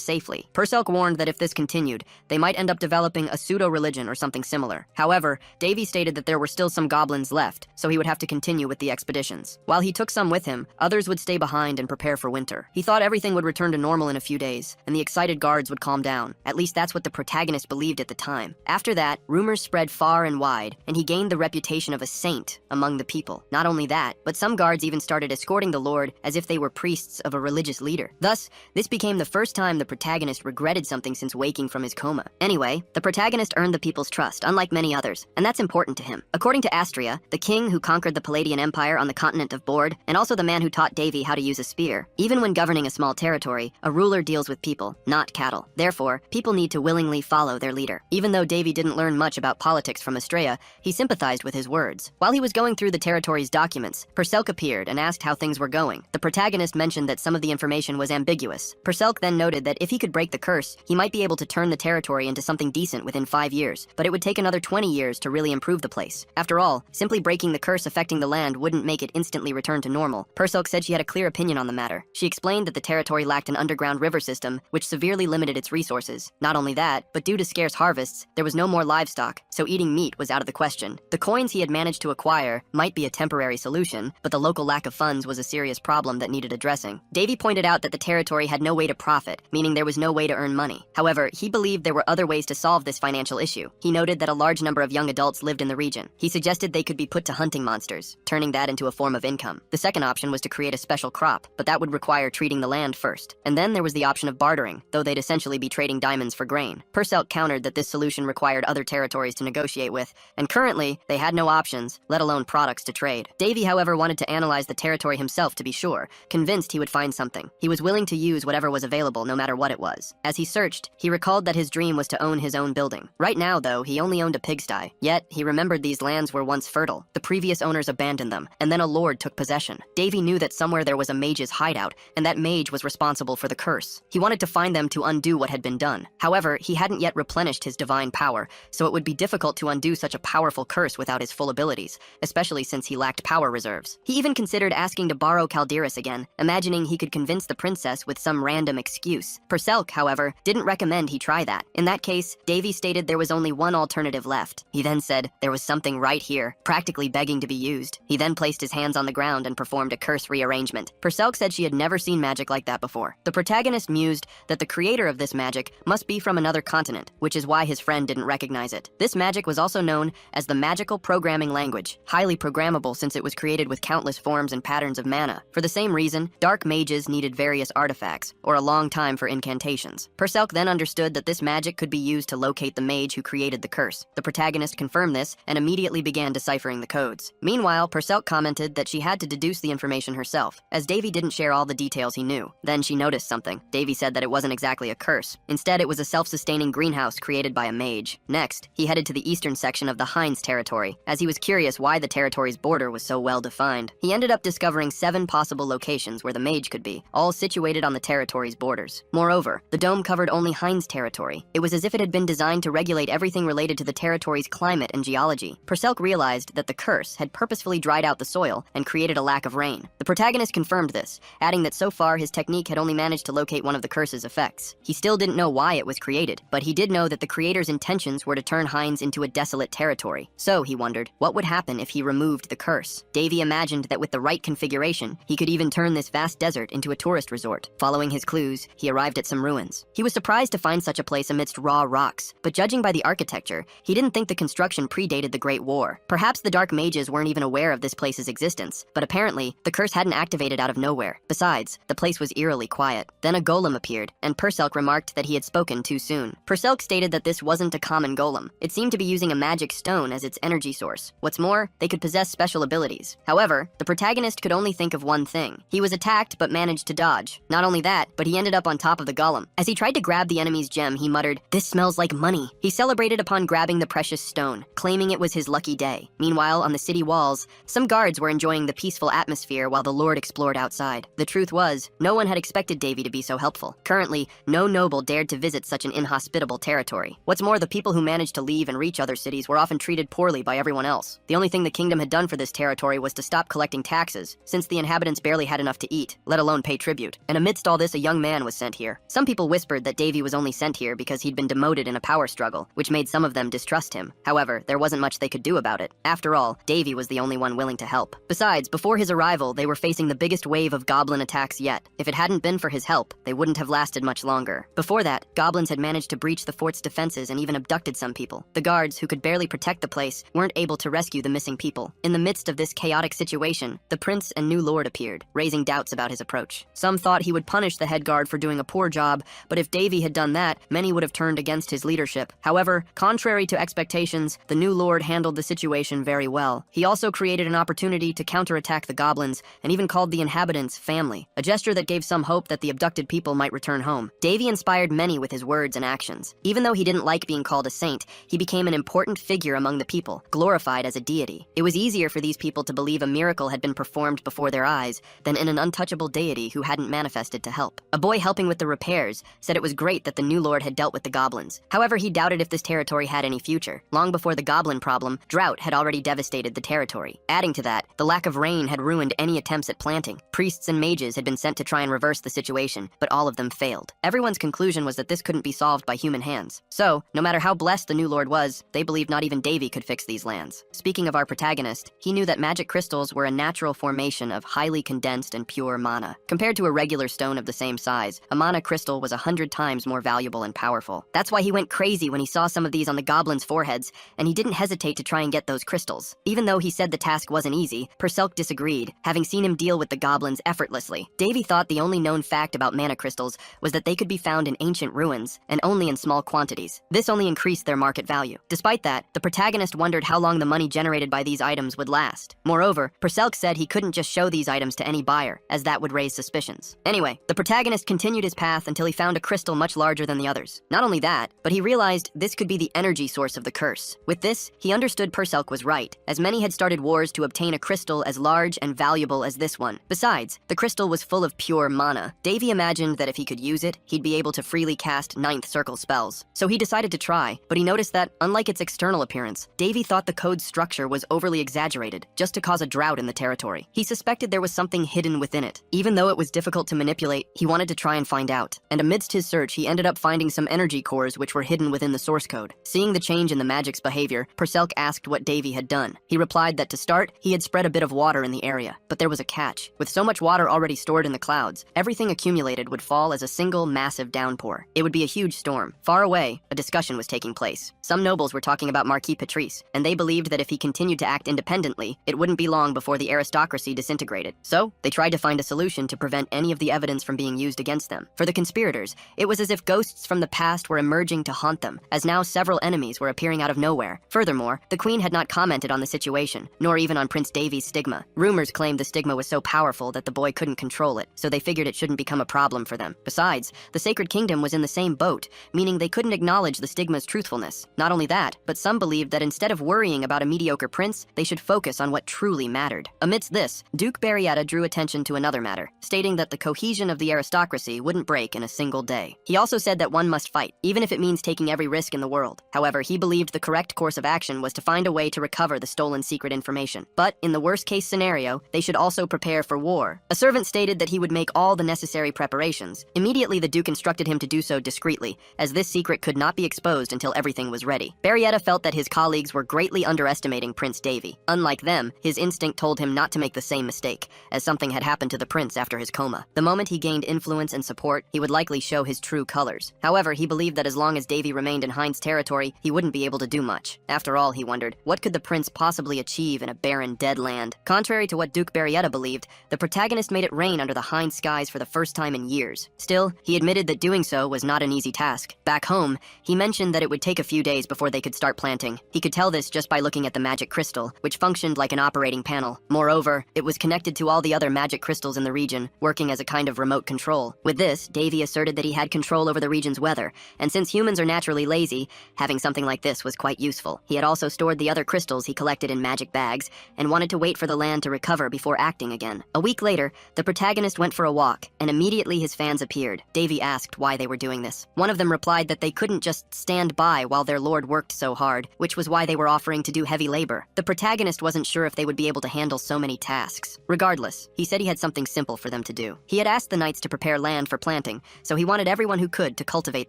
safely. Perselk warned that if this continued, they might end up developing a pseudo-religion or something similar. However, Davy stated that there were still some goblins left, so he would have to continue with the expeditions. While he took some with him, others would stay behind and prepare for winter. He thought everything would return to normal in a few days, and the excited guards would calm down. At least that's what the protagonist believed at the time. After that, rumors spread far and wide, and he gained the reputation of a saint among the people. Not only that, but some guards even started escorting the lord as if they were priests of a religious leader. Thus, this became the first time the protagonist regretted something since waking from his coma. Anyway, the protagonist earned the people's trust, unlike many others, and that's important to him. According to Astria, the king who conquered the Palladian Empire on the continent of Bord, and also the man who taught Davy how to use a spear, even when governing a small territory, a ruler deals with people, not cattle. Therefore, people need to willingly follow their leader. Even though Davy didn't learn much about politics from Astrea, he sympathized with his words. While he was going through the territory's documents, Perselk appeared and asked how things were going. The protagonist mentioned that some of the information was ambiguous. Perselk then noted that if he could break the curse, he might be able to turn the territory into something decent within 5 years, but it would take another 20 years to really improve the place. After all, simply breaking the curse affecting the land wouldn't make it instantly return to normal. Perselk said she had a clear opinion on the matter. She explained that the territory lacked an underground river system, which severely limited its resources. Not only that, but due to scarce harvests, there was no more livestock, so eating meat was out of the question. The coins he had managed to acquire might be a temporary solution, but the local lack of funds was a serious problem that needed addressing. Davy pointed out that the territory had no way to profit, meaning there was no way to earn money. However, he believed there were other ways to solve this financial issue. He noted that a large number of young adults lived in the region. He suggested they could be put to hunting monsters, turning that into a form of income. The second option was to create a special crop, but that would require treating the land first. And then there was the option of bartering, though they'd essentially be trading diamonds for grain. Perselk countered that this solution required other territories to negotiate with, and currently, they had no options, let alone products to trade. Davy, however, wanted to analyze the territory himself to be sure, convinced he would find something. He was willing to use whatever was available, no matter what it was. As he searched, he recalled that his dream was to own his own building. Right now, though, he only owned a pigsty. Yet, he remembered these lands were once fertile. The previous owners abandoned them, and then a lord took possession. Davy knew that somewhere there was a mage's hideout, and that mage was responsible for the curse. He wanted to find them to undo what had been done. However, he hadn't yet replenished his divine power, so it would be difficult to undo such a powerful curse without his full abilities, especially since he lacked power reserves. He even considered asking to borrow Calderis again, imagining he could convince the princess with some random excuse. Perselk, however, didn't recommend he try that. In that case, Davy stated there was only one alternative left. He then said there was something right here, practically begging to be used. He then placed his hands on the ground and performed a curse rearrangement. Perselk said she had never seen magic like that before. The protagonist mused that the creator of this magic must be from another continent, which is why his friend didn't recognize it. This magic was also known as the magical programming language, highly programmable since it was created with countless forms and patterns of mana. For the same reason, dark mages needed various artifacts, or a long time for incantations. Perselk then understood that this magic could be used to locate the mage who created the curse. The protagonist confirmed this and immediately began deciphering the codes. Meanwhile, Perselk commented that she had to deduce the information herself, as Davy didn't share all the details he knew. Then she noticed something. Davy said that it wasn't exactly a curse. Instead, it was a self-sustaining greenhouse created by a mage. Next, he headed to the eastern section of the Heinz territory, as he was curious why the territory's border was so well defined. He ended up discovering 7 possible locations where the mage could be, all situated on the territory's borders. Moreover, the dome covered only Heinz territory. It was as if it had been designed to regulate everything related to the territory's climate and geology. Perselk realized that the curse had purposefully dried out the soil and created a lack of rain. The protagonist confirmed this, adding that so far his technique had only managed to locate one of the curse's effects. He still didn't know why it was created, but he did know that the creator's intentions were to turn Heinz into a desolate territory. So, he wondered, what would happen if he removed the curse? Davy imagined that with the right configuration, anything. He could even turn this vast desert into a tourist resort. Following his clues, he arrived at some ruins. He was surprised to find such a place amidst raw rocks, but judging by the architecture, he didn't think the construction predated the Great War. Perhaps the Dark Mages weren't even aware of this place's existence, but apparently, the curse hadn't activated out of nowhere. Besides, the place was eerily quiet. Then a golem appeared, and Perselk remarked that he had spoken too soon. Perselk stated that this wasn't a common golem. It seemed to be using a magic stone as its energy source. What's more, they could possess special abilities. However, the protagonist could only think of one thing. He was attacked but managed to dodge. Not only that, but he ended up on top of the golem. As he tried to grab the enemy's gem, he muttered, "This smells like money." He celebrated upon grabbing the precious stone, claiming it was his lucky day. Meanwhile, on the city walls, some guards were enjoying the peaceful atmosphere while the Lord explored outside. The truth was, no one had expected Davy to be so helpful. Currently, no noble dared to visit such an inhospitable territory. What's more, the people who managed to leave and reach other cities were often treated poorly by everyone else. The only thing the kingdom had done for this territory was to stop collecting taxes, since the inhabitants barely had enough to eat, let alone pay tribute. And amidst all this, a young man was sent here. Some people whispered that Davy was only sent here because he'd been demoted in a power struggle, which made some of them distrust him. However, there wasn't much they could do about it. After all, Davy was the only one willing to help. Besides, before his arrival, they were facing the biggest wave of goblin attacks yet. If it hadn't been for his help, they wouldn't have lasted much longer. Before that, goblins had managed to breach the fort's defenses and even abducted some people. The guards, who could barely protect the place, weren't able to rescue the missing people. In the midst of this chaotic situation, the prince and new lord appeared, raising doubts about his approach. Some thought he would punish the head guard for doing a poor job, but if Davy had done that, many would have turned against his leadership. However, contrary to expectations, the new lord handled the situation very well. He also created an opportunity to counterattack the goblins, and even called the inhabitants family, a gesture that gave some hope that the abducted people might return home. Davy inspired many with his words and actions. Even though he didn't like being called a saint, he became an important figure among the people, glorified as a deity. It was easier for these people to believe a miracle had been performed before their eyes than in an untouchable deity who hadn't manifested to help. A boy helping with the repairs said it was great that the new lord had dealt with the goblins. However, he doubted if this territory had any future. Long before the goblin problem, drought had already devastated the territory. Adding to that, the lack of rain had ruined any attempts at planting. Priests and mages had been sent to try and reverse the situation, but all of them failed. Everyone's conclusion was that this couldn't be solved by human hands. So, no matter how blessed the new lord was, they believed not even Davy could fix these lands. Speaking of our protagonist, he knew that magic crystals were a natural formation of highly condensed and pure mana. Compared to a regular stone of the same size, a mana crystal was 100 times more valuable and powerful. That's why he went crazy when he saw some of these on the goblins' foreheads, and he didn't hesitate to try and get those crystals. Even though he said the task wasn't easy, Perselk disagreed, having seen him deal with the goblins effortlessly. Davy thought the only known fact about mana crystals was that they could be found in ancient ruins, and only in small quantities. This only increased their market value. Despite that, the protagonist wondered how long the money generated by these items would last. Moreover, Perselk said he couldn't just show these items to any buyer, as that would raise suspicions. Anyway, the protagonist continued his path until he found a crystal much larger than the others. Not only that, but he realized this could be the energy source of the curse. With this, he understood Perselk was right, as many had started wars to obtain a crystal as large and valuable as this one. Besides, the crystal was full of pure mana. Davy imagined that if he could use it, he'd be able to freely cast ninth circle spells. So he decided to try, but he noticed that, unlike its external appearance, Davy thought the code's structure was overly exaggerated, just to cause a drought in the territory. He suspected there was something hidden within it. Even though it was difficult to manipulate, he wanted to try and find out. And amidst his search, he ended up finding some energy cores which were hidden within the source code. Seeing the change in the magic's behavior, Perselk asked what Davy had done. He replied that to start, he had spread a bit of water in the area. But there was a catch. With so much water already stored in the clouds, everything accumulated would fall as a single massive downpour. It would be a huge storm. Far away, a discussion was taking place. Some nobles were talking about Marquis Patrice, and they believed that if he continued to act independently, it wouldn't be long before the aristocracy disintegrated. So, they tried to find a solution to prevent any of the evidence from being used against them. For the conspirators, it was as if ghosts from the past were emerging to haunt them, as now several enemies were appearing out of nowhere. Furthermore, the queen had not commented on the situation, nor even on Prince Davy's stigma. Rumors claimed the stigma was so powerful that the boy couldn't control it, so they figured it shouldn't become a problem for them. Besides, the Sacred Kingdom was in the same boat, meaning they couldn't acknowledge the stigma's truthfulness. Not only that, but some believed that instead of worrying about a mediocre prince, they should focus on what truly mattered. Amidst this, Duke Barrietta drew attention to another matter, stating that the cohesion of the aristocracy wouldn't break in a single day. He also said that one must fight, even if it means taking every risk in the world. However, he believed the correct course of action was to find a way to recover the stolen secret information. But, in the worst-case scenario, they should also prepare for war. A servant stated that he would make all the necessary preparations. Immediately, the Duke instructed him to do so discreetly, as this secret could not be exposed until everything was ready. Barrietta felt that his colleagues were greatly underestimating Prince Davy. Unlike them, his instinct told him not to make the same mistake. awake, as something had happened to the prince after his coma. The moment he gained influence and support, he would likely show his true colors. However, he believed that as long as Davy remained in Hind's territory, he wouldn't be able to do much. After all, he wondered, what could the prince possibly achieve in a barren, dead land? Contrary to what Duke Barrietta believed, the protagonist made it rain under the Hind skies for the first time in years. Still, he admitted that doing so was not an easy task. Back home, he mentioned that it would take a few days before they could start planting. He could tell this just by looking at the magic crystal, which functioned like an operating panel. Moreover, it was connected to all the other magic crystals in the region, working as a kind of remote control. With this, Davy asserted that he had control over the region's weather, and since humans are naturally lazy, having something like this was quite useful. He had also stored the other crystals he collected in magic bags, and wanted to wait for the land to recover before acting again. A week later, the protagonist went for a walk, and immediately his fans appeared. Davy asked why they were doing this. One of them replied that they couldn't just stand by while their lord worked so hard, which was why they were offering to do heavy labor. The protagonist wasn't sure if they would be able to handle so many tasks. Regardless, he said he had something simple for them to do. He had asked the knights to prepare land for planting, so he wanted everyone who could to cultivate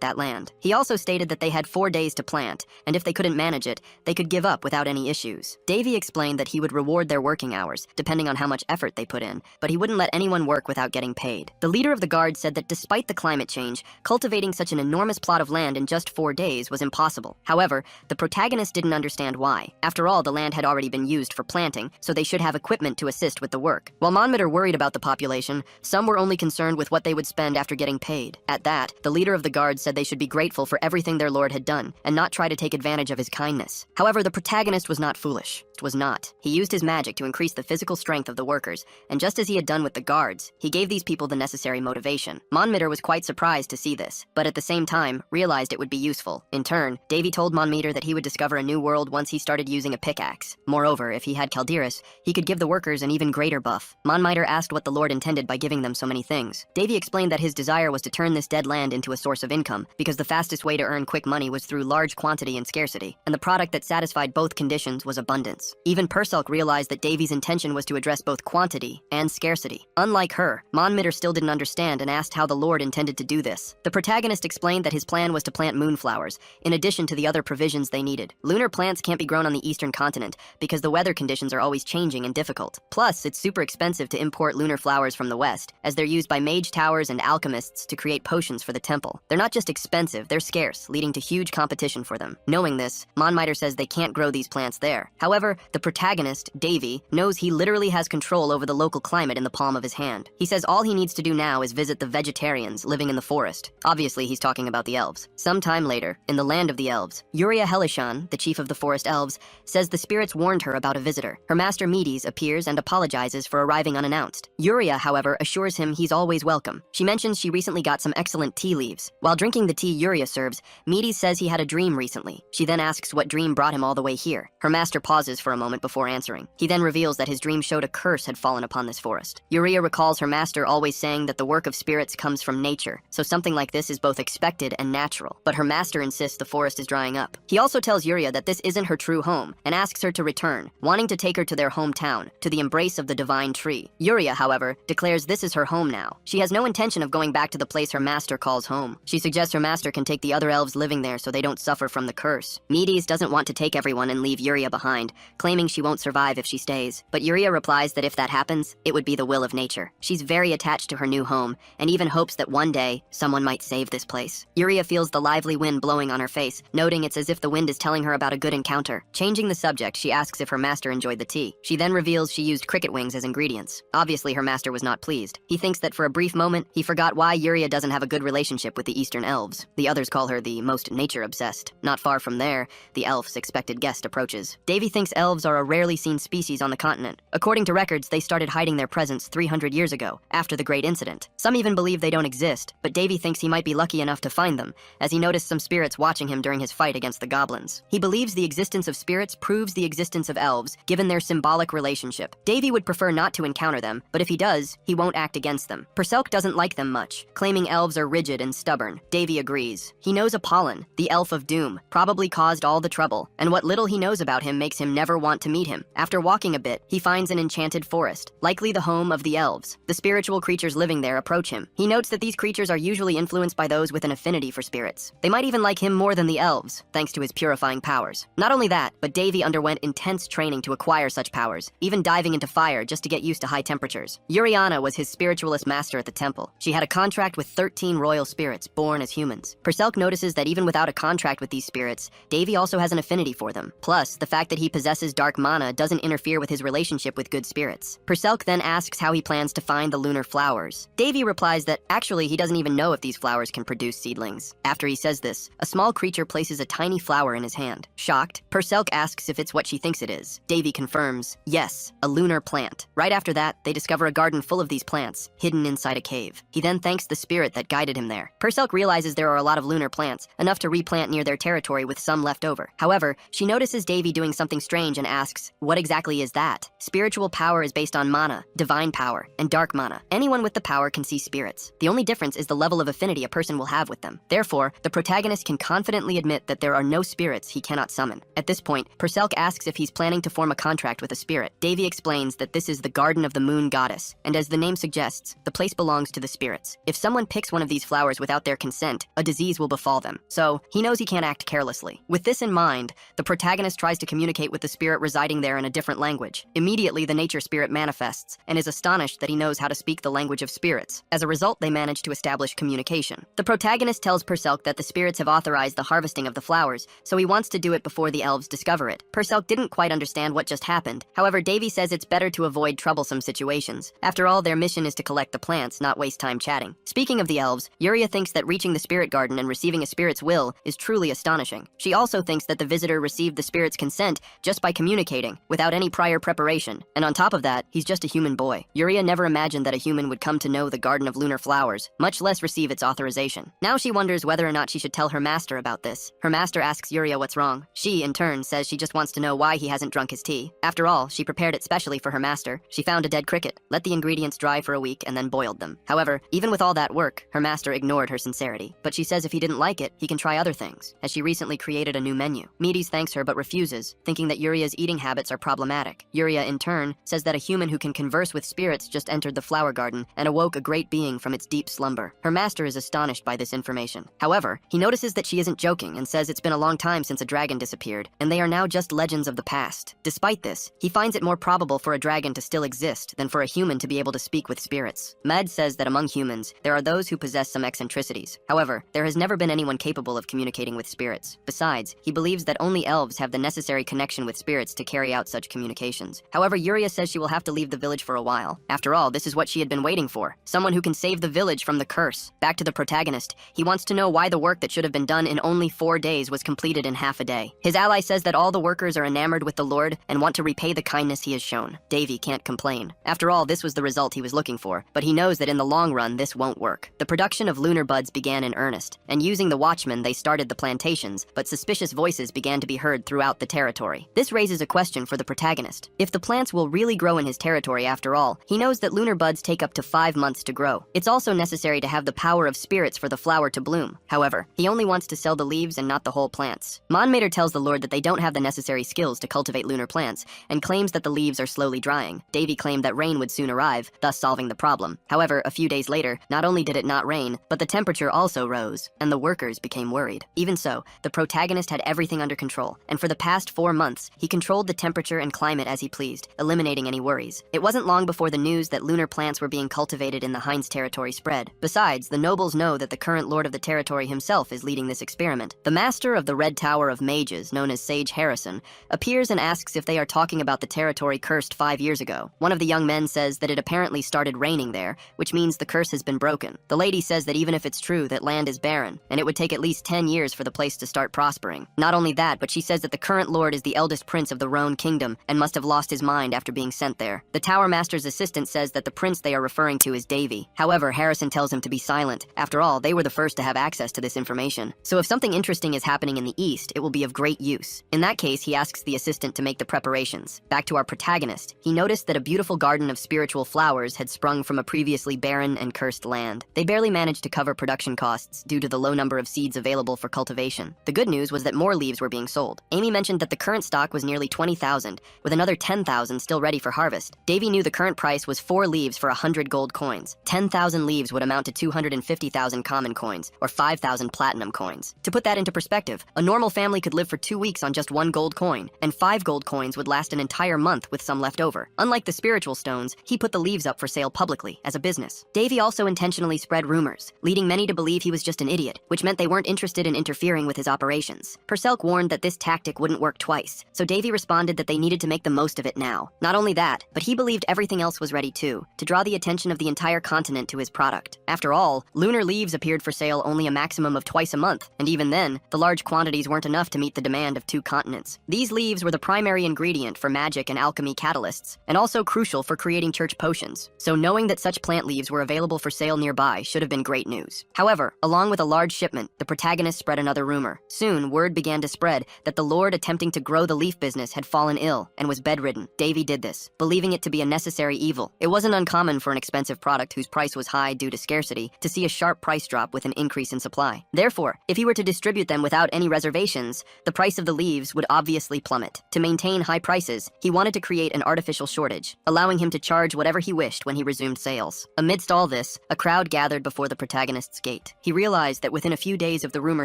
that land. He also stated that they had 4 days to plant, and if they couldn't manage it, they could give up without any issues. Davy explained that he would reward their working hours, depending on how much effort they put in, but he wouldn't let anyone work without getting paid. The leader of the guard said that despite the climate change, cultivating such an enormous plot of land in just 4 days was impossible. However, the protagonist didn't understand why. After all, the land had already been used for planting, so they should have equipment to assist with the work. While Monmitter worried about the population, some were only concerned with what they would spend after getting paid. At that, the leader of the guard said they should be grateful for everything their lord had done, and not try to take advantage of his kindness. However, the protagonist was not foolish. Was not. He used his magic to increase the physical strength of the workers, and just as he had done with the guards, he gave these people the necessary motivation. Monmitter was quite surprised to see this, but at the same time, realized it would be useful. In turn, Davy told Monmitter that he would discover a new world once he started using a pickaxe. Moreover, if he had Calderis, he could give the workers an even greater buff. Monmitter asked what the lord intended by giving them so many things. Davy explained that his desire was to turn this dead land into a source of income, because the fastest way to earn quick money was through large quantity and scarcity, and the product that satisfied both conditions was abundance. Even Purselk realized that Davy's intention was to address both quantity and scarcity. Unlike her, Monmitter still didn't understand and asked how the lord intended to do this. The protagonist explained that his plan was to plant moonflowers, in addition to the other provisions they needed. Lunar plants can't be grown on the eastern continent because the weather conditions are always changing and difficult. Plus, it's super expensive to import lunar flowers from the west, as they're used by mage towers and alchemists to create potions for the temple. They're not just expensive, they're scarce, leading to huge competition for them. Knowing this, Monmitter says they can't grow these plants there. However, the protagonist, Davy, knows he literally has control over the local climate in the palm of his hand. He says all he needs to do now is visit the vegetarians living in the forest. Obviously, he's talking about the elves. Sometime later, in the land of the elves, Yuria Helishan, the chief of the forest elves, says the spirits warned her about a visitor. Her master Medes appears and apologizes for arriving unannounced. Yuria, however, assures him he's always welcome. She mentions she recently got some excellent tea leaves. While drinking the tea Yuria serves, Medes says he had a dream recently. She then asks what dream brought him all the way here. Her master pauses for a moment before answering. He then reveals that his dream showed a curse had fallen upon this forest. Yuria recalls her master always saying that the work of spirits comes from nature, so something like this is both expected and natural. But her master insists the forest is drying up. He also tells Yuria that this isn't her true home, and asks her to return, wanting to take her to their hometown, to the embrace of the divine tree. Yuria, however, declares this is her home now. She has no intention of going back to the place her master calls home. She suggests her master can take the other elves living there so they don't suffer from the curse. Medes doesn't want to take everyone and leave Yuria behind, claiming she won't survive if she stays. But Yuria replies that if that happens, it would be the will of nature. She's very attached to her new home, and even hopes that one day, someone might save this place. Yuria feels the lively wind blowing on her face, noting it's as if the wind is telling her about a good encounter. Changing the subject, she asks if her master enjoyed the tea. She then reveals she used cricket wings as ingredients. Obviously, her master was not pleased. He thinks that for a brief moment, he forgot why Yuria doesn't have a good relationship with the Eastern elves. The others call her the most nature-obsessed. Not far from there, the elf's expected guest approaches. Davy thinks elves are a rarely seen species on the continent. According to records, they started hiding their presence 300 years ago, after the Great Incident. Some even believe they don't exist, but Davy thinks he might be lucky enough to find them, as he noticed some spirits watching him during his fight against the goblins. He believes the existence of spirits proves the existence of elves, given their symbolic relationship. Davy would prefer not to encounter them, but if he does, he won't act against them. Purselk doesn't like them much, claiming elves are rigid and stubborn. Davy agrees. He knows Apollon, the elf of doom, probably caused all the trouble, and what little he knows about him makes him never want to meet him. After walking a bit, he finds an enchanted forest, likely the home of the elves. The spiritual creatures living there approach him. He notes that these creatures are usually influenced by those with an affinity for spirits. They might even like him more than the elves, thanks to his purifying powers. Not only that, but Davy underwent intense training to acquire such powers, even diving into fire just just to get used to high temperatures. Yuriana was his spiritualist master at the temple. She had a contract with 13 royal spirits, born as humans. Perselk notices that even without a contract with these spirits, Davy also has an affinity for them. Plus, the fact that he possesses dark mana doesn't interfere with his relationship with good spirits. Perselk then asks how he plans to find the lunar flowers. Davy replies that actually he doesn't even know if these flowers can produce seedlings. After he says this, a small creature places a tiny flower in his hand. Shocked, Perselk asks if it's what she thinks it is. Davy confirms, yes, a lunar plant. Right after that, they discover a garden full of these plants, hidden inside a cave. He then thanks the spirit that guided him there. Perselk realizes there are a lot of lunar plants, enough to replant near their territory with some left over. However, she notices Davy doing something strange and asks, what exactly is that? Spiritual power is based on mana, divine power, and dark mana. Anyone with the power can see spirits. The only difference is the level of affinity a person will have with them. Therefore, the protagonist can confidently admit that there are no spirits he cannot summon. At this point, Perselk asks if he's planning to form a contract with a spirit. Davy explains that this is the Garden of the Moon Goddess, and as the name suggests, the place belongs to the spirits. If someone picks one of these flowers without their consent, a disease will befall them. So, he knows he can't act carelessly. With this in mind, the protagonist tries to communicate with the spirit residing there in a different language. Immediately, the nature spirit manifests, and is astonished that he knows how to speak the language of spirits. As a result, they manage to establish communication. The protagonist tells Perselk that the spirits have authorized the harvesting of the flowers, so he wants to do it before the elves discover it. Perselk didn't quite understand what just happened. However, Davy says it's better to avoid troublesome situations. After all, their mission is to collect the plants, not waste time chatting. Speaking of the elves, Yuria thinks that reaching the spirit garden and receiving a spirit's will is truly astonishing. She also thinks that the visitor received the spirit's consent just by communicating, without any prior preparation. And on top of that, he's just a human boy. Yuria never imagined that a human would come to know the Garden of Lunar Flowers, much less receive its authorization. Now she wonders whether or not she should tell her master about this. Her master asks Yuria what's wrong. She, in turn, says she just wants to know why he hasn't drunk his tea. After all, she prepared it specially for her master. She found a dead cricket, let the ingredients dry for a week, and then boiled them. However, even with all that work, her master ignored her sincerity. But she says if he didn't like it, he can try other things, as she recently created a new menu. Medes thanks her but refuses, thinking that Yuria's eating habits are problematic. Yuria, in turn, says that a human who can converse with spirits just entered the flower garden and awoke a great being from its deep slumber. Her master is astonished by this information. However, he notices that she isn't joking and says it's been a long time since a dragon disappeared, and they are now just legends of the past. Despite this, he finds it more probable for a dragon to still exist than for a human to be able to speak with spirits. Med says that among humans, there are those who possess some eccentricities. However, there has never been anyone capable of communicating with spirits. Besides, he believes that only elves have the necessary connection with spirits to carry out such communications. However, Yuria says she will have to leave the village for a while. After all, this is what she had been waiting for. Someone who can save the village from the curse. Back to the protagonist. He wants to know why the work that should have been done in only 4 days was completed in half a day. His ally says that all the workers are enamored with the Lord and want to repay the kindness he has shown. Davy can't complain. After all, this was the result he was looking for, but he knows that in the long run, this won't work. The production of lunar buds began in earnest, and using the watchmen, they started the plantations, but suspicious voices began to be heard throughout the territory. This raises a question for the protagonist. If the plants will really grow in his territory after all, he knows that lunar buds take up to 5 months to grow. It's also necessary to have the power of spirits for the flower to bloom. However, he only wants to sell the leaves and not the whole plants. Manmater tells the Lord that they don't have the necessary skills to cultivate lunar plants, and claims that the leaves are slowly drying. Davy claimed that rain would soon arrive, thus solving the problem. However, a few days later, not only did it not rain, but the temperature also rose, and the workers became worried. Even so, the protagonist had everything under control, and for the past 4 months, he controlled the temperature and climate as he pleased, eliminating any worries. It wasn't long before the news that lunar plants were being cultivated in the Heinz territory spread. Besides, the nobles know that the current lord of the territory himself is leading this experiment. The master of the Red Tower of Mages, known as Sage Harrison, appears and asks if they are talking about the territory cursed 5 years ago. One of the young men says that it apparently started raining there, which means the curse has been broken. The lady says that even if it's true that land is barren, and it would take at least 10 years for the place to start prospering. Not only that, but she says that the current lord is the eldest prince of the Roan kingdom and must have lost his mind after being sent there. The tower master's assistant says that the prince they are referring to is Davy. However, Harrison tells him to be silent. After all, they were the first to have access to this information. So if something interesting is happening in the east, it will be of great use. In that case, he asks the assistant to make the preparations. Back to our protagonist. He noticed that a beautiful garden of spiritual flowers had sprung from a previously barren and cursed land. They barely managed to cover production costs due to the low number of seeds available for cultivation. The good news was that more leaves were being sold. Amy mentioned that the current stock was nearly 20,000, with another 10,000 still ready for harvest. Davy knew the current price was 4 leaves for 100 gold coins. 10,000 leaves would amount to 250,000 common coins, or 5,000 platinum coins. To put that into perspective, a normal family could live for 2 weeks on just 1 gold coin, and 5 gold coins would last an entire month with some left over. Unlike Unlike the spiritual stones, he put the leaves up for sale publicly, as a business. Davy also intentionally spread rumors, leading many to believe he was just an idiot, which meant they weren't interested in interfering with his operations. Purcell warned that this tactic wouldn't work twice, so Davy responded that they needed to make the most of it now. Not only that, but he believed everything else was ready too, to draw the attention of the entire continent to his product. After all, lunar leaves appeared for sale only a maximum of twice a month, and even then, the large quantities weren't enough to meet the demand of 2 continents. These leaves were the primary ingredient for magic and alchemy catalysts, and also crucial for creating church potions. So knowing that such plant leaves were available for sale nearby should have been great news. However, along with a large shipment, the protagonist spread another rumor. Soon, word began to spread that the lord attempting to grow the leaf business had fallen ill and was bedridden. Davy did this, believing it to be a necessary evil. It wasn't uncommon for an expensive product whose price was high due to scarcity to see a sharp price drop with an increase in supply. Therefore, if he were to distribute them without any reservations, the price of the leaves would obviously plummet. To maintain high prices, he wanted to create an artificial shortage, allowing him to charge whatever he wished when he resumed sales. Amidst all this, a crowd gathered before the protagonist's gate. He realized that within a few days of the rumor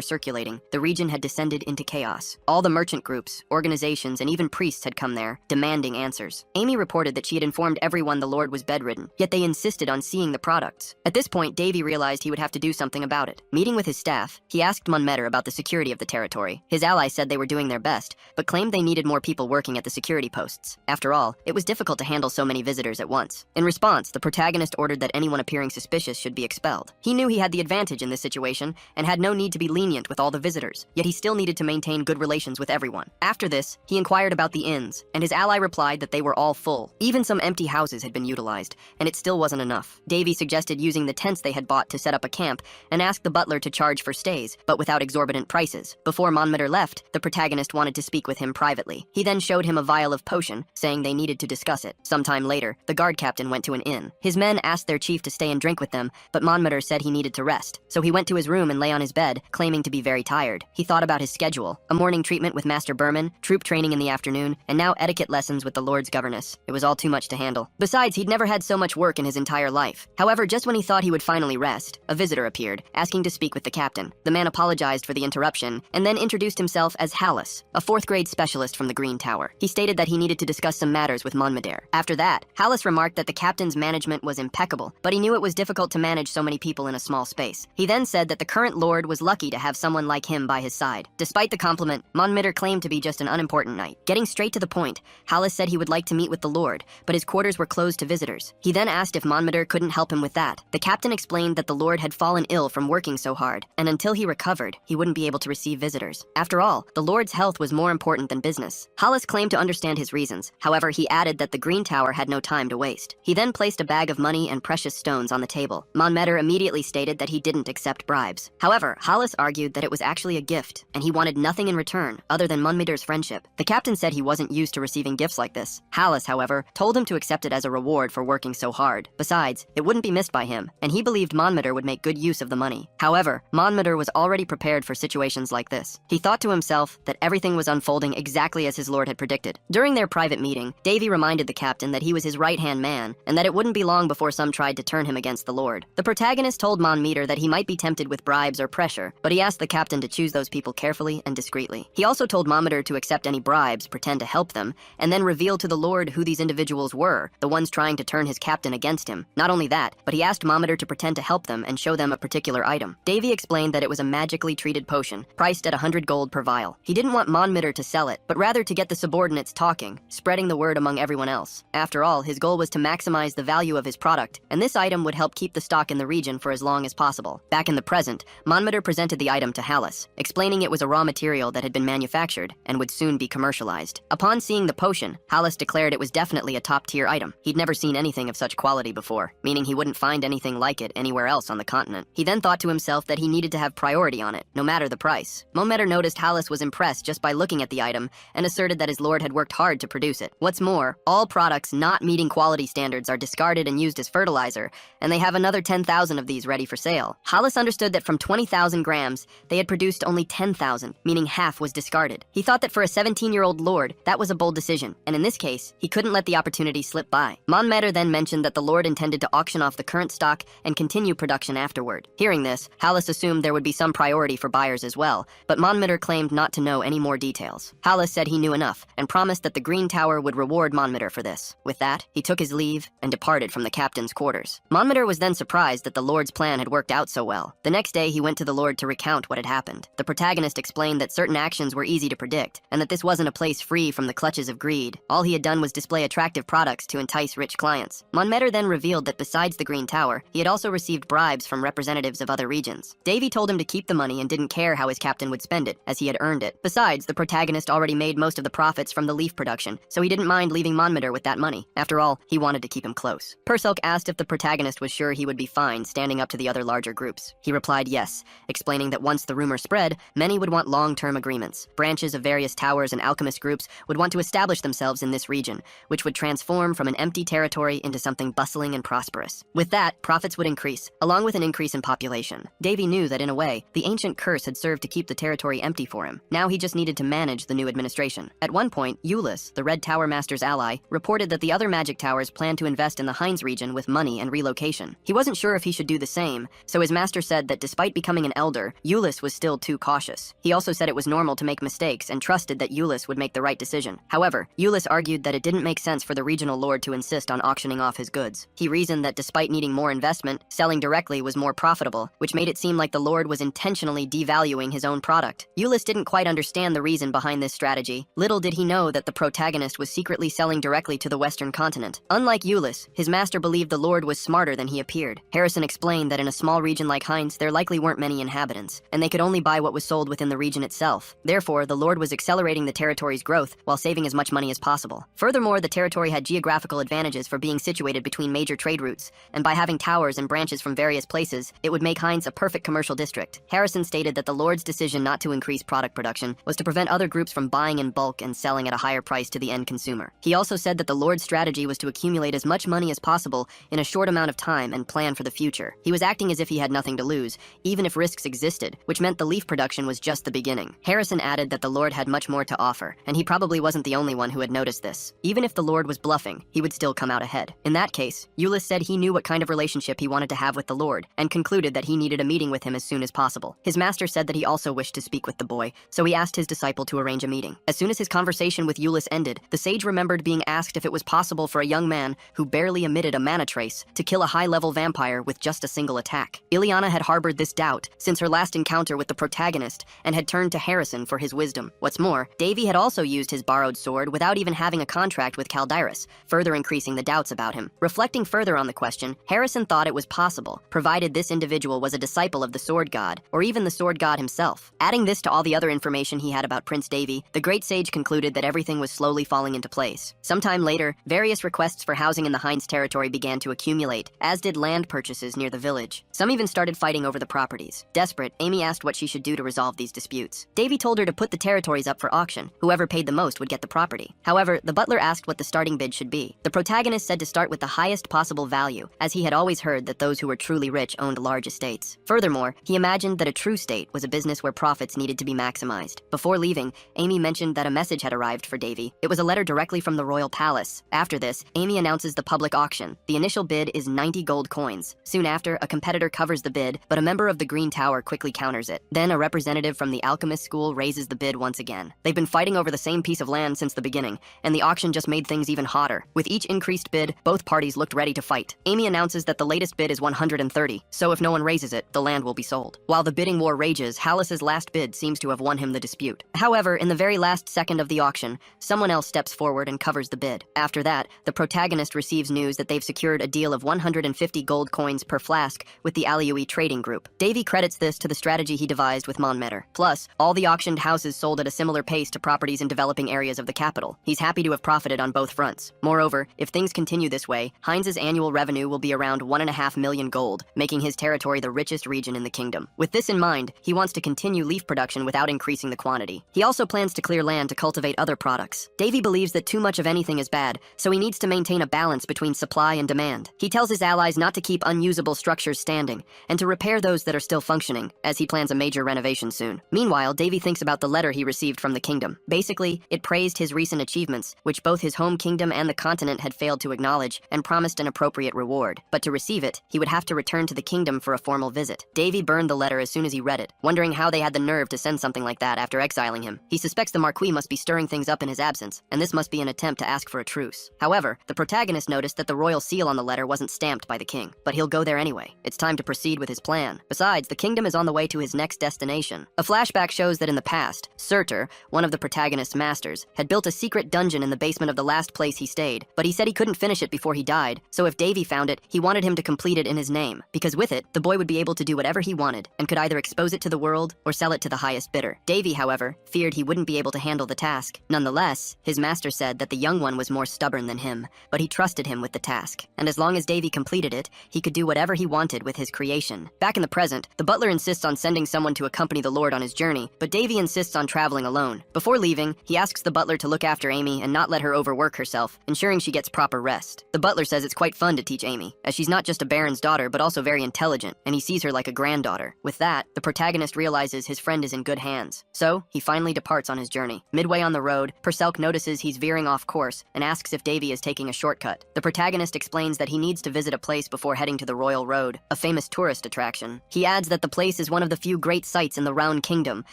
circulating, the region had descended into chaos. All the merchant groups, organizations, and even priests had come there, demanding answers. Amy reported that she had informed everyone the lord was bedridden, yet they insisted on seeing the products. At this point, Davy realized he would have to do something about it. Meeting with his staff, he asked Manmeter about the security of the territory. His ally said they were doing their best, but claimed they needed more people working at the security posts. After all, it was difficult to handle so many visitors at once. In response, the protagonist ordered that anyone appearing suspicious should be expelled. He knew he had the advantage in this situation and had no need to be lenient with all the visitors, yet he still needed to maintain good relations with everyone. After this, he inquired about the inns, and his ally replied that they were all full. Even some empty houses had been utilized, and it still wasn't enough. Davy suggested using the tents they had bought to set up a camp and asked the butler to charge for stays, but without exorbitant prices. Before Manmeter left, the protagonist wanted to speak with him privately. He then showed him a vial of potion, saying they needed to discuss it. Sometime later, the guard captain went to an inn. His men asked their chief to stay and drink with them, but Manmeter said he needed to rest. So he went to his room and lay on his bed, claiming to be very tired. He thought about his schedule: a morning treatment with Master Berman, troop training in the afternoon, and now etiquette lessons with the Lord's governess. It was all too much to handle. Besides, he'd never had so much work in his entire life. However, just when he thought he would finally rest, a visitor appeared, asking to speak with the captain. The man apologized for the interruption, and then introduced himself as Hallis, a 4th grade specialist from the Green Tower. He stated that he needed to discuss some matters with Monmeder. After that, Hallis remarked that the captain's management was impeccable, but he knew it was difficult to manage so many people in a small space. He then said that the current lord was lucky to have someone like him by his side. Despite the compliment, Monmeder claimed to be just an unimportant knight. Getting straight to the point, Hallis said he would like to meet with the lord, but his quarters were closed to visitors. He then asked if Monmeder couldn't help him with that. The captain explained that the lord had fallen ill from working so hard, and until he recovered, he wouldn't be able to receive visitors. After all, the lord's health was more important than business. Hallis claimed to understand his reasons. However, he added that the Green Tower had no time to waste. He then placed a bag of money and precious stones on the table. Monmeder immediately stated that he didn't accept bribes. However, Hallis argued that it was actually a gift, and he wanted nothing in return other than Monmeder's friendship. The captain said he wasn't used to receiving gifts like this. Hallis, however, told him to accept it as a reward for working so hard. Besides, it wouldn't be missed by him, and he believed Monmeder would make good use of the money. However, Monmeder was already prepared for situations like this. He thought to himself that everything was unfolding exactly as his lord had predicted. During their private meeting, Davy reminded the captain that he was his right-hand man, and that it wouldn't be long before some tried to turn him against the lord. The protagonist told Monmeder that he might be tempted with bribes or pressure, but he asked the captain to choose those people carefully and discreetly. He also told Monmeder to accept any bribes, pretend to help them, and then reveal to the lord who these individuals were, the ones trying to turn his captain against him. Not only that, but he asked Monmeder to pretend to help them and show them a particular item. Davy explained that it was a magically treated potion, priced at 100 gold per vial. He didn't want Monmeder to sell it, but rather to get the subordinates talking, spreading the word among everyone else. After all, his goal was to maximize the value of his product, and this item would help keep the stock in the region for as long as possible. Back in the present, Monmeder presented the item to Hallis, explaining it was a raw material that had been manufactured and would soon be commercialized. Upon seeing the potion, Hallis declared it was definitely a top-tier item. He'd never seen anything of such quality before, meaning he wouldn't find anything like it anywhere else on the continent. He then thought to himself that he needed to have priority on it, no matter the price. Monmeder noticed Hallis was impressed just by looking at the item and asserted that his lord had worked hard to produce it. What's more, all products not meeting quality standards are discarded and used as fertilizer, and they have another 10,000 of these ready for sale. Hallis understood that from 20,000 grams, they had produced only 10,000, meaning half was discarded. He thought that for a 17-year-old lord, that was a bold decision, and in this case, he couldn't let the opportunity slip by. Monmeder then mentioned that the lord intended to auction off the current stock and continue production afterward. Hearing this, Hallis assumed there would be some priority for buyers as well, but Monmeder claimed not to know any more details. Hallis said he knew enough, and promised that the Green Tower would reward Monmeder for this. With that, he took his leave and departed from the captain's quarters. Monmeter was then surprised that the Lord's plan had worked out so well. The next day, he went to the Lord to recount what had happened. The protagonist explained that certain actions were easy to predict, and that this wasn't a place free from the clutches of greed. All he had done was display attractive products to entice rich clients. Monmeter then revealed that besides the Green Tower, he had also received bribes from representatives of other regions. Davy told him to keep the money and didn't care how his captain would spend it, as he had earned it. Besides, the protagonist already made most of the profits from the leaf production, so he didn't mind leaving Monmeter with that money. After all, he wanted to keep him close. Persilk asked if the protagonist was sure he would be fine standing up to the other larger groups. He replied yes, explaining that once the rumor spread, many would want long-term agreements. Branches of various towers and alchemist groups would want to establish themselves in this region, which would transform from an empty territory into something bustling and prosperous. With that, profits would increase, along with an increase in population. Davy knew that in a way, the ancient curse had served to keep the territory empty for him. Now he just needed to manage the new administration. At one point, Euless, the Red Tower Master's ally, reported that the other magic towers planned to invest in the Heinz region with money and relocation. He wasn't sure if he should do the same, so his master said that despite becoming an elder, Euless was still too cautious. He also said it was normal to make mistakes and trusted that Euless would make the right decision. However, Euless argued that it didn't make sense for the regional lord to insist on auctioning off his goods. He reasoned that despite needing more investment, selling directly was more profitable, which made it seem like the lord was intentionally devaluing his own product. Euless didn't quite understand the reason behind this strategy. Little did he know that the protagonist was secretly selling directly to the Western continent. Unlike Euless, his master believed the lord was smarter than he appeared. Harrison explained that in a small region like Heinz, there likely weren't many inhabitants, and they could only buy what was sold within the region itself. Therefore, the lord was accelerating the territory's growth while saving as much money as possible. Furthermore, the territory had geographical advantages for being situated between major trade routes, and by having towers and branches from various places, it would make Heinz a perfect commercial district. Harrison stated that the lord's decision not to increase product production was to prevent other groups from buying in bulk and selling at a higher price to the end consumer. He also said that the lord's strategy was to accumulate as much money as possible in a short amount of time and plan for the future. He was acting as if he had nothing to lose, even if risks existed, which meant the leaf production was just the beginning. Harrison added that the lord had much more to offer, and he probably wasn't the only one who had noticed this. Even if the lord was bluffing, he would still come out ahead. In that case, Euless said he knew what kind of relationship he wanted to have with the lord, and concluded that he needed a meeting with him as soon as possible. His master said that he also wished to speak with the boy, so he asked his disciple to arrange a meeting. As soon as his conversation with Euless ended, the sage remembered being asked if it was possible for a young man who barely emitted a mana trace to kill a high-level vampire with just a single attack. Ileana had harbored this doubt since her last encounter with the protagonist and had turned to Harrison for his wisdom. What's more, Davy had also used his borrowed sword without even having a contract with Caldirus, further increasing the doubts about him. Reflecting further on the question, Harrison thought it was possible, provided this individual was a disciple of the sword god, or even the sword god himself. Adding this to all the other information he had about Prince Davy, the great sage concluded that everything was slowly falling into place. Sometime later, various requests for housing in the Heinz territory began to accumulate, as did land purchases near the village. Some even started fighting over the properties. Desperate, Amy asked what she should do to resolve these disputes. Davy told her to put the territories up for auction. Whoever paid the most would get the property. However, the butler asked what the starting bid should be. The protagonist said to start with the highest possible value, as he had always heard that those who were truly rich owned large estates. Furthermore, he imagined that a true state was a business where profits needed to be maximized. Before leaving, Amy mentioned that a message had arrived for Davy. It was a letter directly from the royal palace. After this, Amy announces the public auction. The initial bid is 90 gold coins. Soon after, a competitor covers the bid, but a member of the Green Tower quickly counters it. Then a representative from the alchemist school raises the bid once again. They've been fighting over the same piece of land since the beginning, and the auction just made things even hotter. With each increased bid, both parties looked ready to fight. Amy announces that the latest bid is 130, so if no one raises it, the land will be sold. While the bidding war rages, Hallis's last bid seems to have won him the dispute. However, in the very last second of the auction, someone else steps forward and covers the bid. After that, the protagonist receives news that they've secured a deal of 150 gold coins per flask with the Aliui trading group. Davy credits this to the strategy he devised with Monmeter. Plus, all the auctioned houses sold at a similar pace to properties in developing areas of the capital. He's happy to have profited on both fronts. Moreover, if things continue this way, Heinz's annual revenue will be around 1.5 million gold, making his territory the richest region in the kingdom. With this in mind, he wants to continue leaf production without increasing the quantity. He also plans to clear land to cultivate other products. Davy believes that too much of anything is bad, so he needs to maintain a balance between supply and demand. He tells his allies not to keep unusable structures standing, and to repair those that are still functioning, as he plans a major renovation soon. Meanwhile, Davy thinks about the letter he received from the kingdom. Basically, it praised his recent achievements, which both his home kingdom and the continent had failed to acknowledge, and promised an appropriate reward. But to receive it, he would have to return to the kingdom for a formal visit. Davy burned the letter as soon as he read it, wondering how they had the nerve to send something like that after exiling him. He suspects the Marquis must be stirring things up in his absence, and this must be an attempt to ask for for a truce. However, the protagonist noticed that the royal seal on the letter wasn't stamped by the king, but he'll go there anyway. It's time to proceed with his plan. Besides, the kingdom is on the way to his next destination. A flashback shows that in the past, Surtur, one of the protagonist's masters, had built a secret dungeon in the basement of the last place he stayed, but he said he couldn't finish it before he died, so if Davy found it, he wanted him to complete it in his name, because with it, the boy would be able to do whatever he wanted, and could either expose it to the world or sell it to the highest bidder. Davy, however, feared he wouldn't be able to handle the task. Nonetheless, his master said that the young one was more stubborn than him, but he trusted him with the task, and as long as Davy completed it, he could do whatever he wanted with his creation. Back in the present, the butler insists on sending someone to accompany the lord on his journey, but Davy insists on traveling alone. Before leaving, he asks the butler to look after Amy and not let her overwork herself, ensuring she gets proper rest. The butler says it's quite fun to teach Amy, as she's not just a baron's daughter but also very intelligent, and he sees her like a granddaughter. With that, the protagonist realizes his friend is in good hands. So, he finally departs on his journey. Midway on the road, Perselk notices he's veering off course and asks if Davy is taking a shortcut. The protagonist explains that he needs to visit a place before heading to the Royal Road, a famous tourist attraction. He adds that the place is one of the few great sites in the Round Kingdom,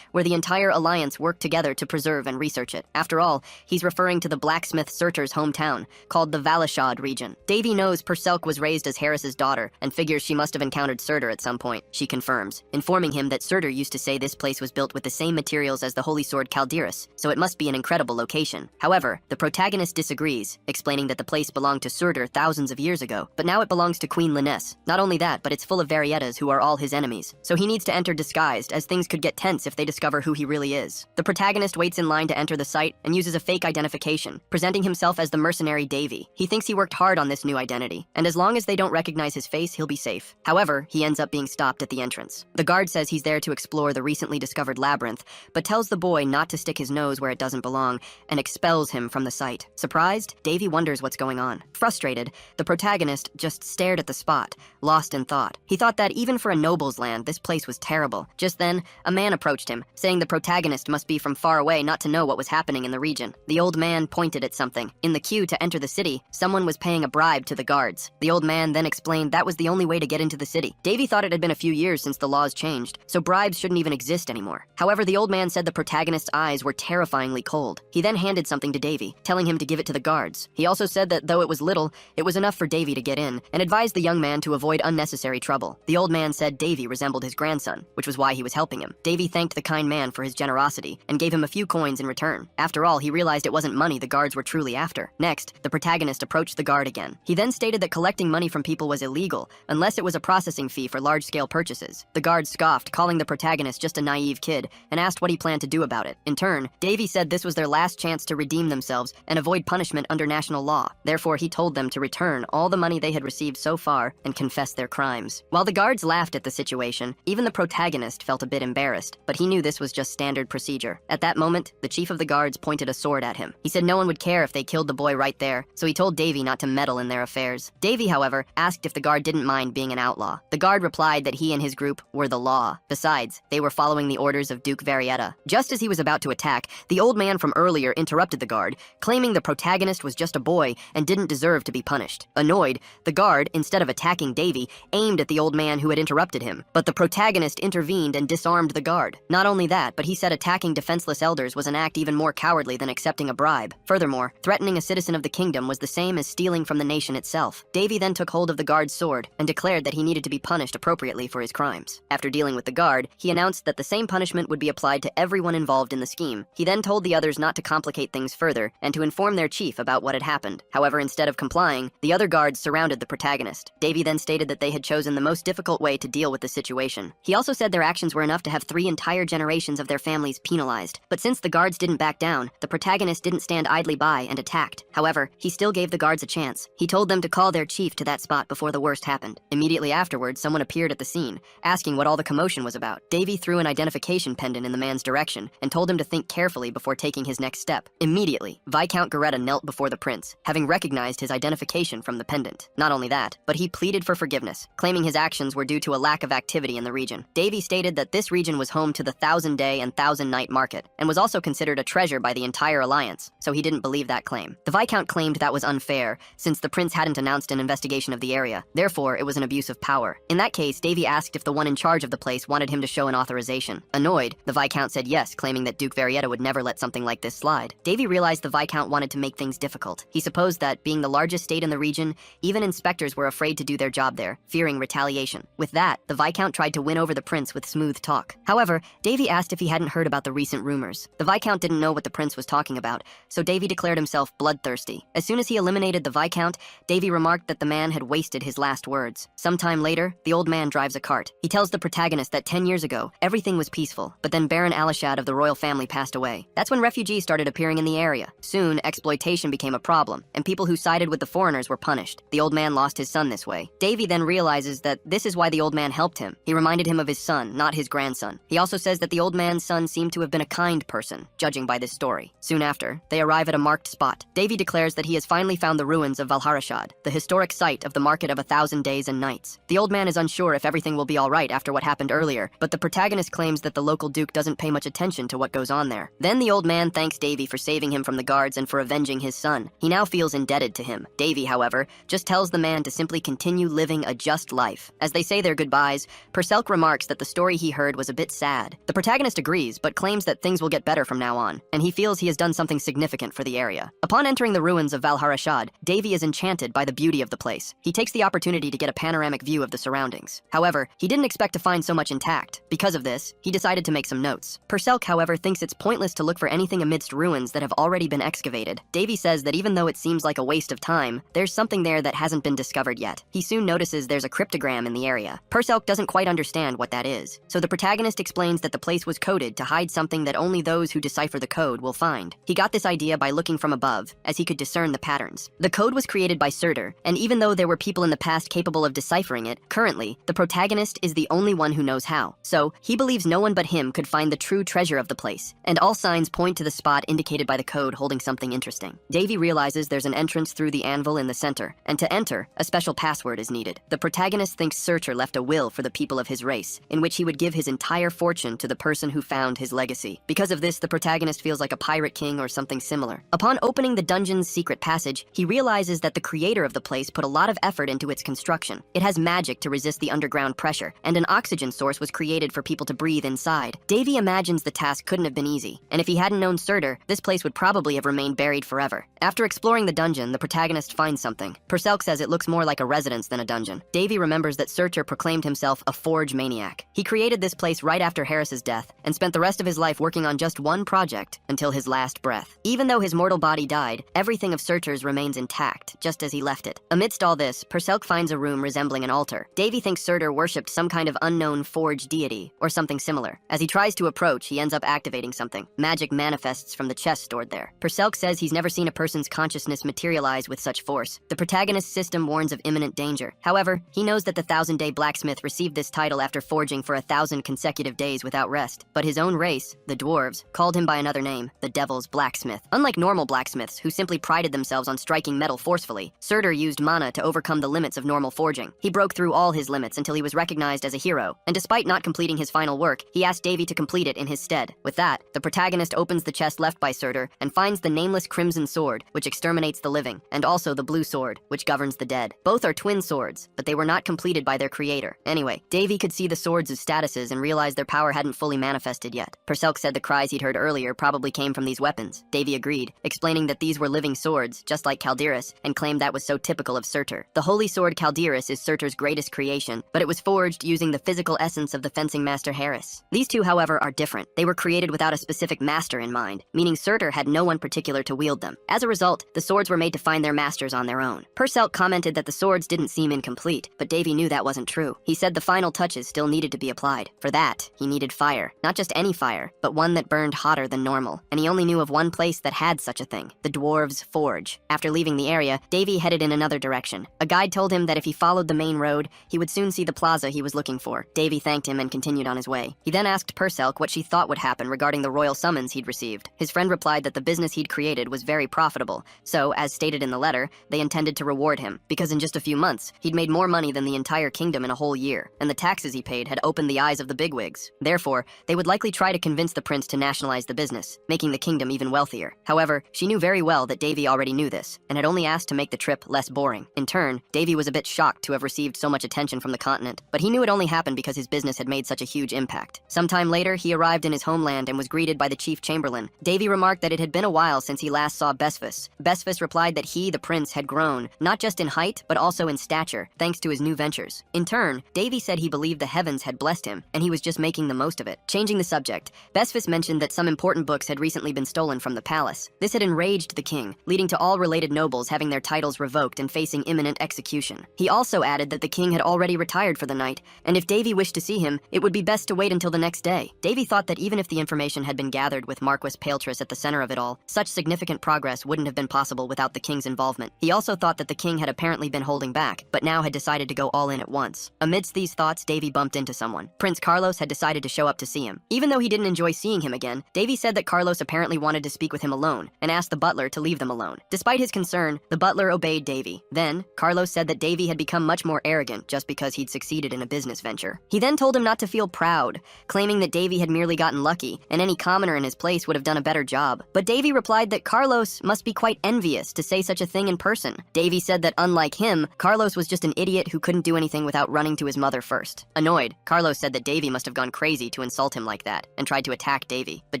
where the entire alliance worked together to preserve and research it. After all, he's referring to the blacksmith Surtur's hometown, called the Valashad region. Davy knows Perselk was raised as Harris's daughter, and figures she must have encountered Surtur at some point. She confirms, informing him that Surtur used to say this place was built with the same materials as the holy sword Calderis, so it must be an incredible location. However, the protagonist disagrees, explaining that the place belonged to Surtur thousands of years ago, but now it belongs to Queen Linnes. Not only that, but it's full of Variettas who are all his enemies, so he needs to enter disguised, as things could get tense if they discover who he really is. The protagonist waits in line to enter the site and uses a fake identification, presenting himself as the mercenary Davy. He thinks he worked hard on this new identity, and as long as they don't recognize his face, he'll be safe. However, he ends up being stopped at the entrance. The guard says he's there to explore the recently discovered labyrinth, but tells the boy not to stick his nose where it doesn't belong, and expels him from the site. Surprised, Davy wonders what's going on. Frustrated, the protagonist just stared at the spot, lost in thought. He thought that even for a noble's land, this place was terrible. Just then, a man approached him, saying the protagonist must be from far away not to know what was happening in the region. The old man pointed at something. In the queue to enter the city, someone was paying a bribe to the guards. The old man then explained that was the only way to get into the city. Davy thought it had been a few years since the laws changed, so bribes shouldn't even exist anymore. However, the old man said the protagonist's eyes were terrifyingly cold. He then handed something to Davy, telling him to give it to the guards. He also said that though it was little, it was enough for Davy to get in, and advised the young man to avoid unnecessary trouble. The old man said Davy resembled his grandson, which was why he was helping him. Davy thanked the kind man for his generosity, and gave him a few coins in return. After all, he realized it wasn't money the guards were truly after. Next, the protagonist approached the guard again. He then stated that collecting money from people was illegal, unless it was a processing fee for large-scale purchases. The guard scoffed, calling the protagonist just a naive kid, and asked what he planned to do about it. In turn, Davy said this was their last chance to redeem themselves and avoid punishment under national law. Therefore, he told them to return all the money they had received so far and confess their crimes. While the guards laughed at the situation, even the protagonist felt a bit embarrassed, but he knew this was just standard procedure. At that moment, the chief of the guards pointed a sword at him. He said no one would care if they killed the boy right there, so he told Davy not to meddle in their affairs. Davy, however, asked if the guard didn't mind being an outlaw. The guard replied that he and his group were the law. Besides, they were following the orders of Duke Varietta. Just as he was about to attack, the old man from earlier interrupted the guard, claiming the protagonist was just a boy and didn't deserve to be punished. Annoyed, the guard, instead of attacking Davy, aimed at the old man who had interrupted him, but the protagonist intervened and disarmed the guard. Not only that, but he said attacking defenseless elders was an act even more cowardly than accepting a bribe. Furthermore, threatening a citizen of the kingdom was the same as stealing from the nation itself. Davy then took hold of the guard's sword and declared that he needed to be punished appropriately for his crimes. After dealing with the guard, he announced that the same punishment would be applied to everyone involved in the scheme. He then told the others not to complicate things further and to inform their chief about what had happened. However, instead of complying, the other guards surrounded the protagonist. Davy then stated that they had chosen the most difficult way to deal with the situation. He also said their actions were enough to have 3 entire generations of their families penalized. But since the guards didn't back down, the protagonist didn't stand idly by and attacked. However, he still gave the guards a chance. He told them to call their chief to that spot before the worst happened. Immediately afterwards, someone appeared at the scene, asking what all the commotion was about. Davy threw an identification pendant in the man's direction and told him to think carefully before taking his next step. Immediately, Viscount Garetta knelt before the prince, having recognized his identification from the pendant. Not only that, but he pleaded for forgiveness, claiming his actions were due to a lack of activity in the region. Davy stated that this region was home to the 1000-day and 1000-night market, and was also considered a treasure by the entire alliance, so he didn't believe that claim. The Viscount claimed that was unfair, since the prince hadn't announced an investigation of the area. Therefore, it was an abuse of power. In that case, Davy asked if the one in charge of the place wanted him to show an authorization. Annoyed, the Viscount said yes, claiming that Duke Varietta would never let something like this slide. Davy realized the Viscount wanted to make make things difficult. He supposed that, being the largest state in the region, even inspectors were afraid to do their job there, fearing retaliation. With that, the Viscount tried to win over the prince with smooth talk. However, Davy asked if he hadn't heard about the recent rumors. The Viscount didn't know what the prince was talking about, so Davy declared himself bloodthirsty. As soon as he eliminated the Viscount, Davy remarked that the man had wasted his last words. Sometime later, the old man drives a cart. He tells the protagonist that 10 years ago, everything was peaceful, but then Baron Alishad of the royal family passed away. That's when refugees started appearing in the area. Soon, exploitation became a problem, and people who sided with the foreigners were punished. The old man lost his son this way. Davy then realizes that this is why the old man helped him. He reminded him of his son, not his grandson. He also says that the old man's son seemed to have been a kind person, judging by this story. Soon after, they arrive at a marked spot. Davy declares that he has finally found the ruins of Valharashad, the historic site of the Market of 1,000 Days and Nights. The old man is unsure if everything will be all right after what happened earlier, but the protagonist claims that the local duke doesn't pay much attention to what goes on there. Then the old man thanks Davy for saving him from the guards and for avenging his son. He now feels indebted to him. Davy, however, just tells the man to simply continue living a just life. As they say their goodbyes, Perselk remarks that the story he heard was a bit sad. The protagonist agrees, but claims that things will get better from now on, and he feels he has done something significant for the area. Upon entering the ruins of Valharashad, Davy is enchanted by the beauty of the place. He takes the opportunity to get a panoramic view of the surroundings. However, he didn't expect to find so much intact. Because of this, he decided to make some notes. Perselk, however, thinks it's pointless to look for anything amidst ruins that have already been excavated. Davy says that even though it seems like a waste of time, there's something there that hasn't been discovered yet. He soon notices there's a cryptogram in the area. Perselk doesn't quite understand what that is, so the protagonist explains that the place was coded to hide something that only those who decipher the code will find. He got this idea by looking from above, as he could discern the patterns. The code was created by Surtur, and even though there were people in the past capable of deciphering it, currently, the protagonist is the only one who knows how. So, he believes no one but him could find the true treasure of the place, and all signs point to the spot indicated by the code holding something interesting. Davy realizes there's an entrance through the anvil in the center, and to enter, a special password is needed. The protagonist thinks Surtur left a will for the people of his race, in which he would give his entire fortune to the person who found his legacy. Because of this, the protagonist feels like a pirate king or something similar. Upon opening the dungeon's secret passage, he realizes that the creator of the place put a lot of effort into its construction. It has magic to resist the underground pressure, and an oxygen source was created for people to breathe inside. Davy imagines the task couldn't have been easy, and if he hadn't known Surtur, this place would probably have remained buried forever. After exploring the dungeon, the protagonist finds something. Perselk says it looks more like a residence than a dungeon. Davy remembers that Surtur proclaimed himself a forge maniac. He created this place right after Harris's death, and spent the rest of his life working on just one project until his last breath. Even though his mortal body died, everything of Surtur's remains intact, just as he left it. Amidst all this, Perselk finds a room resembling an altar. Davy thinks Surtur worshipped some kind of unknown forge deity, or something similar. As he tries to approach, he ends up activating something. Magic manifests from the chest stored there. Perselk says he's never seen a person's consciousness materialize with such force. The protagonist's system warns of imminent danger. However, he knows that the 1,000-day blacksmith received this title after forging for 1,000 consecutive days without rest. But his own race, the dwarves, called him by another name, the Devil's Blacksmith. Unlike normal blacksmiths, who simply prided themselves on striking metal forcefully, Surtur used mana to overcome the limits of normal forging. He broke through all his limits until he was recognized as a hero, and despite not completing his final work, he asked Davy to complete it in his stead. With that, the protagonist opens the chest left by Surtur and finds the nameless Crimson Sword, which exterminates the living, and also the Blue Sword, which governs the dead. Both are twin swords, but they were not completed by their creator. Anyway, Davy could see the swords as statuses and realized their power hadn't fully manifested yet. Perselk said the cries he'd heard earlier probably came from these weapons. Davy agreed, explaining that these were living swords, just like Calderis, and claimed that was so typical of Surtur. The holy sword Calderis is Surtur's greatest creation, but it was forged using the physical essence of the fencing master Harris. These two, however, are different. They were created without a specific master in mind, meaning Surtur had no one particular to wield them. As a result, the swords were made to find their masters on their own. Perselk commented that the swords didn't seem incomplete, but Davy knew that wasn't true. He said the final touches still needed to be applied. For that, he needed fire. Not just any fire, but one that burned hotter than normal. And he only knew of one place that had such a thing, the Dwarves' Forge. After leaving the area, Davy headed in another direction. A guide told him that if he followed the main road, he would soon see the plaza he was looking for. Davy thanked him and continued on his way. He then asked Perselk what she thought would happen regarding the royal summons he'd received. His friend replied that the business he'd created was very profitable, so, as stated in the letter, they intended to reward him, because in just a few months, he'd made more money than the entire kingdom in a whole year, and the taxes he paid had opened the eyes of the bigwigs. Therefore, they would likely try to convince the prince to nationalize the business, making the kingdom even wealthier. However, she knew very well that Davy already knew this, and had only asked to make the trip less boring. In turn, Davy was a bit shocked to have received so much attention from the continent, but he knew it only happened because his business had made such a huge impact. Sometime later, he arrived in his homeland and was greeted by the chief chamberlain. Davy remarked that it had been a while since he last saw Besfus. Besfus replied that he, the prince, had grown, not just in height, but also in stature, thanks to his new ventures. In turn, Davy said he believed the heavens had blessed him, and he was just making the most of it. Changing the subject, Besfus mentioned that some important books had recently been stolen from the palace. This had enraged the king, leading to all related nobles having their titles revoked and facing imminent execution. He also added that the king had already retired for the night, and if Davy wished to see him, it would be best to wait until the next day. Davy thought that even if the information had been gathered with Marquis Paletris at the center of it all, such significant progress wouldn't have been possible without the king's involvement. He also thought that the king had apparently been holding back, but now had decided to go all in at once. Amidst these thoughts, Davy bumped into someone. Prince Carlos had decided to show up to see him. Even though he didn't enjoy seeing him again, Davy said that Carlos apparently wanted to speak with him alone, and asked the butler to leave them alone. Despite his concern, the butler obeyed Davy. Then, Carlos said that Davy had become much more arrogant just because he'd succeeded in a business venture. He then told him not to feel proud, claiming that Davy had merely gotten lucky, and any commoner in his place would have done a better job. But Davy replied that Carlos must be quite envious to say such a thing in person. Davy said that unlike him, Carlos was just an idiot who couldn't do anything without running to his mother first. Annoyed, Carlos said that Davy must have gone crazy to insult him like that, and tried to attack Davy. But